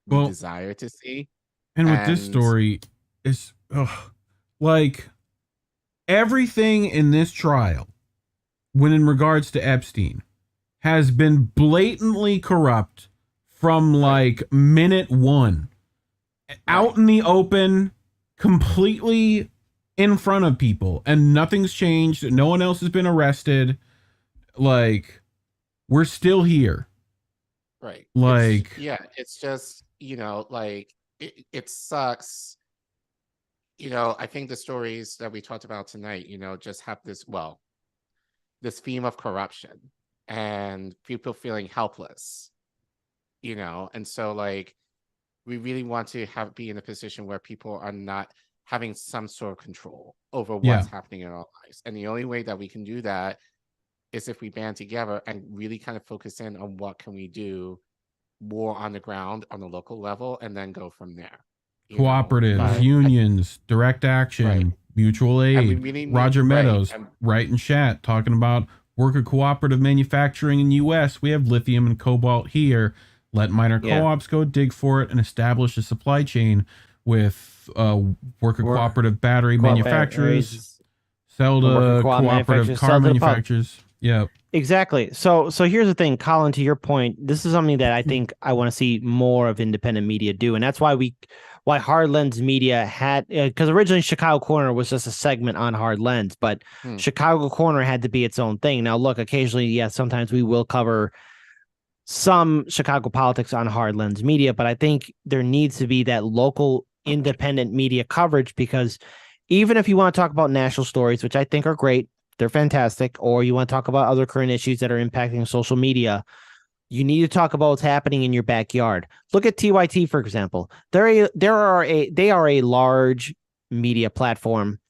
we desire to see.
And with this story, it's like everything in this trial, when in regards to Epstein, has been blatantly corrupt from like minute one, out in the open, completely in front of people, and nothing's changed. No one else has been arrested. Like, we're still here.
Right.
Like,
it's just, like it sucks. I think the stories that we talked about tonight, just have this theme of corruption and people feeling helpless, and so like we really want to be in a position where people are not having some sort of control over what's happening in our lives. And the only way that we can do that is if we band together and really kind of focus in on what can we do more on the ground, on the local level, and then go from there.
Cooperatives, unions, direct action, mutual aid.
Really
Roger Meadows, right in chat, talking about worker cooperative manufacturing in the U.S. We have lithium and cobalt here. Let minor co-ops go dig for it and establish a supply chain with worker cooperative battery manufacturers, sell to cooperative car manufacturers. Yeah,
exactly. So here's the thing, Collin, to your point, this is something that I think I want to see more of independent media do. And that's why Hard Lens Media had, because originally Chicago Corner was just a segment on Hard Lens, but Chicago Corner had to be its own thing. Now, look, occasionally, sometimes we will cover some Chicago politics on Hard Lens Media, but I think there needs to be that local independent media coverage, because even if you want to talk about national stories, which I think are great, they're fantastic, or you want to talk about other current issues that are impacting social media, you need to talk about what's happening in your backyard. Look at TYT, for example. They are a large media platform.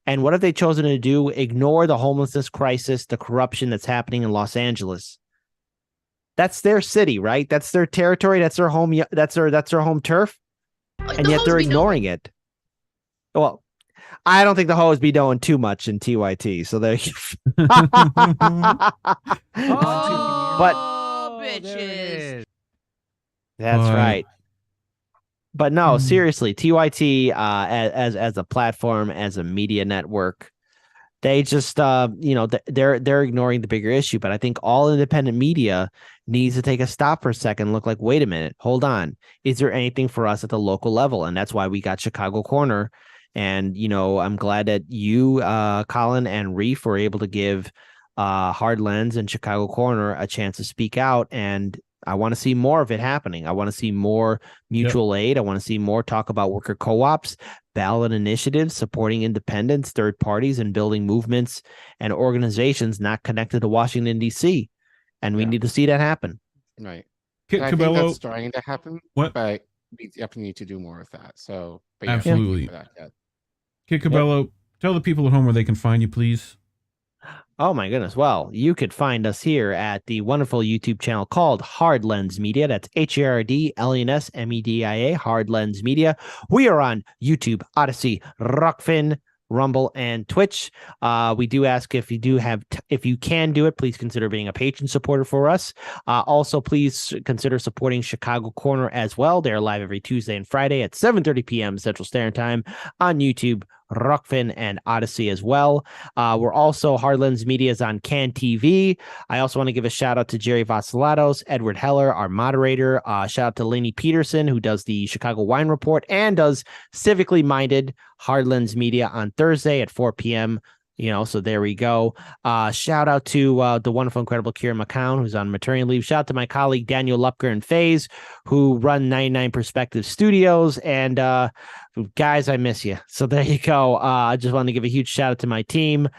And what have they chosen to do? Ignore the homelessness crisis, the corruption that's happening in Los Angeles. That's their city, right? That's their territory. That's their home. That's their home turf. And yet they're ignoring it. Well, I don't think the hoes be doing too much in TYT. So they but
bitches.
That's right. But no, seriously, TYT as a platform, as a media network, they just they're ignoring the bigger issue. But I think all independent media needs to take a stop for a second, look like, wait a minute, hold on. Is there anything for us at the local level? And that's why we got Chicago Corner. And, I'm glad that you, Collin and Reef, were able to give Hard Lens and Chicago Corner a chance to speak out. And I want to see more of it happening. I want to see more mutual aid. I want to see more talk about worker co-ops, ballot initiatives, supporting independents, third parties, and building movements and organizations not connected to Washington, D.C. And we need to see that happen.
Right.
Kit
I
Cabello,
think that's starting to happen.
What?
But we definitely need to do more of that. So, but
absolutely. Kit Cabello, tell the people at home where they can find you, please.
Oh my goodness. Well, you could find us here at the wonderful YouTube channel called Hard Lens Media. That's HARDLENS Hard Lens Media. We are on YouTube, Odyssey, Rockfin, Rumble, and Twitch. We do ask if you can do it, please consider being a patron supporter for us. Also, please consider supporting Chicago Corner as well. They're live every Tuesday and Friday at 7:30 p.m. Central Standard Time on YouTube, Rockfin, and Odyssey as well. We're also Hardlands Media's on Can TV. I also want to give a shout out to Jerry Vasilatos, Edward Heller, our moderator. Shout out to Lainey Peterson, who does the Chicago Wine Report and does Civically Minded Hardlands Media on Thursday at 4 p.m. So there we go. Shout out to the wonderful, incredible Kieran McCown, who's on maternity leave. Shout out to my colleague Daniel Lupker and FaZe, who run 99 Perspective Studios. And guys, I miss you. So there you go. I just want to give a huge shout out to my team.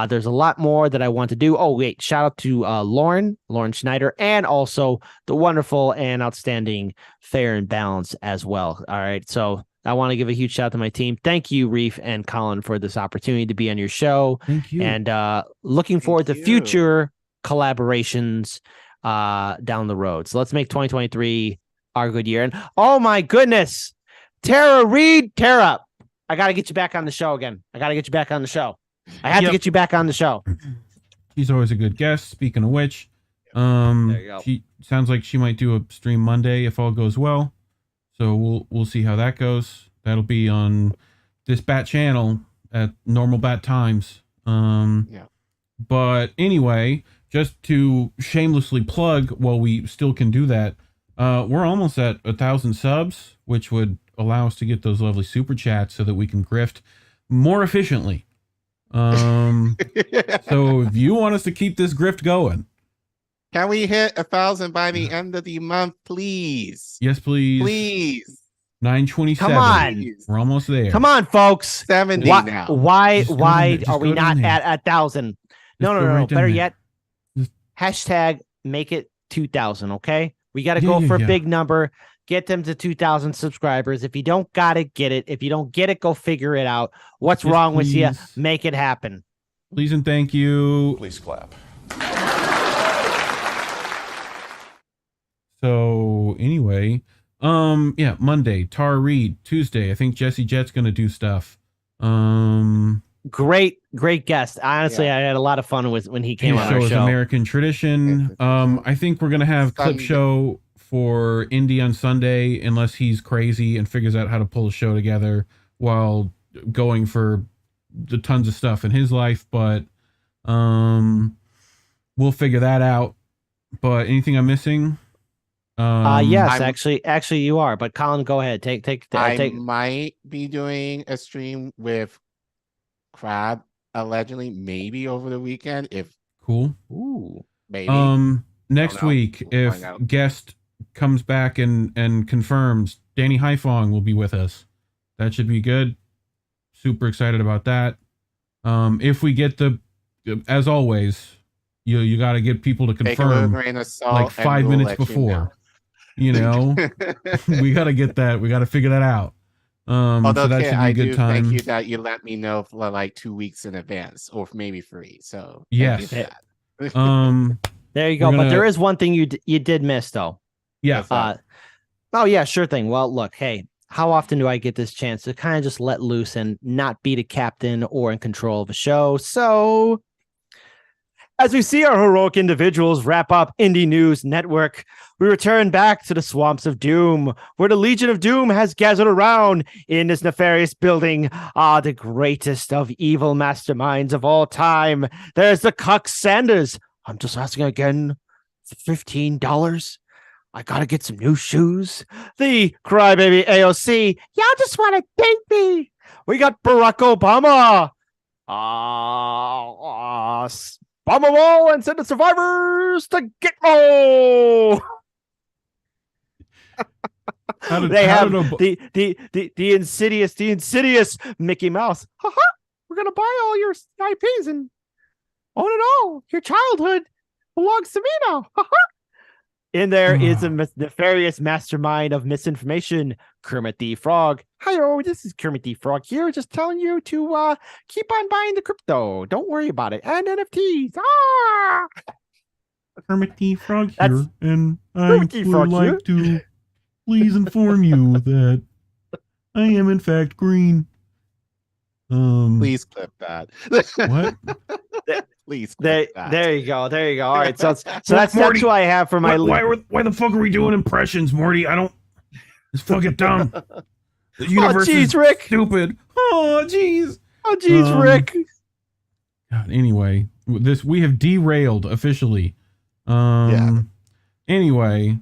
There's a lot more that I want to do. Oh, wait. Shout out to Lauren Schneider, and also the wonderful and outstanding Fair and Balance as well. All right. So I want to give a huge shout out to my team. Thank you, Reef and Collin, for this opportunity to be on your show.
Thank you.
And looking forward to future collaborations down the road. So let's make 2023 our good year. And oh my goodness, Tara Reid, I got to get you back on the show again. I have to get you back on the show.
She's always a good guest. Speaking of which, she sounds like she might do a stream Monday if all goes well. So we'll see how that goes. That'll be on this Bat channel at normal Bat times. But anyway, just to shamelessly plug while we still can do that, we're almost at 1,000 subs, which would allow us to get those lovely super chats so that we can grift more efficiently. So if you want us to keep this grift going,
can we hit 1,000 by the end of the month, please?
Yes, please.
Please.
927.
Come on.
We're almost there.
Come on, folks.
70 now.
Why are we not at 1,000? No. Better yet, hashtag make it 2,000, okay? We got to go for a big number. Get them to 2,000 subscribers. If you don't got it, get it. If you don't get it, go figure it out. What's wrong with you? Make it happen.
Please and thank you.
Please clap.
So anyway, Monday, Tara Reid. Tuesday, I think Jesse Jet's gonna do stuff.
Great guest. Honestly, I had a lot of fun with when he came on our show.
American Tradition. I think we're gonna have clip show for Indy on Sunday, unless he's crazy and figures out how to pull a show together while going for the tons of stuff in his life. But we'll figure that out. But anything I'm missing?
Yes, actually you are. But Collin, go ahead.
I might be doing a stream with Crab allegedly, maybe over the weekend. If
cool,
maybe.
Next week, if guest comes back and confirms, Danny Haifong will be with us. That should be good. Super excited about that. If we get as always, you got to get people to confirm like 5 minutes before. We got to get that. We got to figure that out. So that should be a good time.
Thank you that you let me know for like 2 weeks in advance, or maybe 3. So
yes.
There you go. But there is one thing you did miss, though.
Yeah.
Sure thing. Well, look, hey, how often do I get this chance to kind of just let loose and not be the captain or in control of a show? So as we see our heroic individuals wrap up Indie News Network, we return back to the swamps of doom, where the Legion of Doom has gathered around in this nefarious building. The greatest of evil masterminds of all time. There's the Cuck Sanders. I'm just asking again for $15. I gotta get some new shoes. The Crybaby AOC. Y'all just want to date me. We got Barack Obama. Bomb them all and send the survivors to Gitmo. They have the insidious Mickey Mouse. We're gonna buy all your IPs and own it all. Your childhood belongs to me now. And there is a nefarious mastermind of misinformation, Kermit the Frog. Hi, this is Kermit the Frog here, just telling you to keep on buying the crypto. Don't worry about it. And NFTs.
Kermit the Frog here, and I would like to please inform you that I am in fact green.
Please clip that.
What?
Please clip that.
There you go. There you go. All right. So that's Morty, what I have for my.
Why the fuck are we doing impressions, Morty? I don't. It's fucking dumb. The universe is
Rick.
Stupid. Oh, jeez.
Oh, jeez, Rick.
God, anyway, we have derailed officially. Anyway,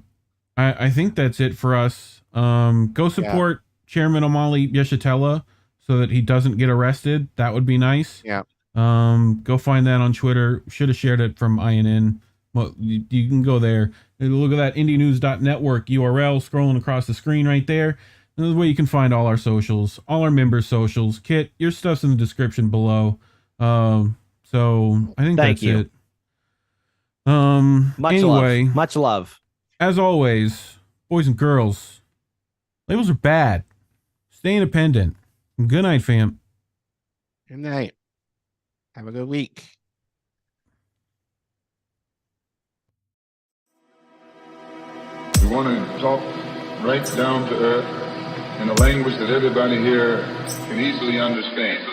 I think that's it for us. Go support Chairman Omali Yeshitela so that he doesn't get arrested. That would be nice.
Yeah.
Go find that on Twitter. Should have shared it from INN. Well, you can go there and look at that indienews.network URL scrolling across the screen right there. This is where you can find all our socials, all our members' socials. Kit, your stuff's in the description below. So I think that's it.
Much love.
As always, boys and girls, labels are bad. Stay independent. Good night, fam.
Good night. Have a good week.
We want to talk right down to earth in a language that everybody here can easily understand.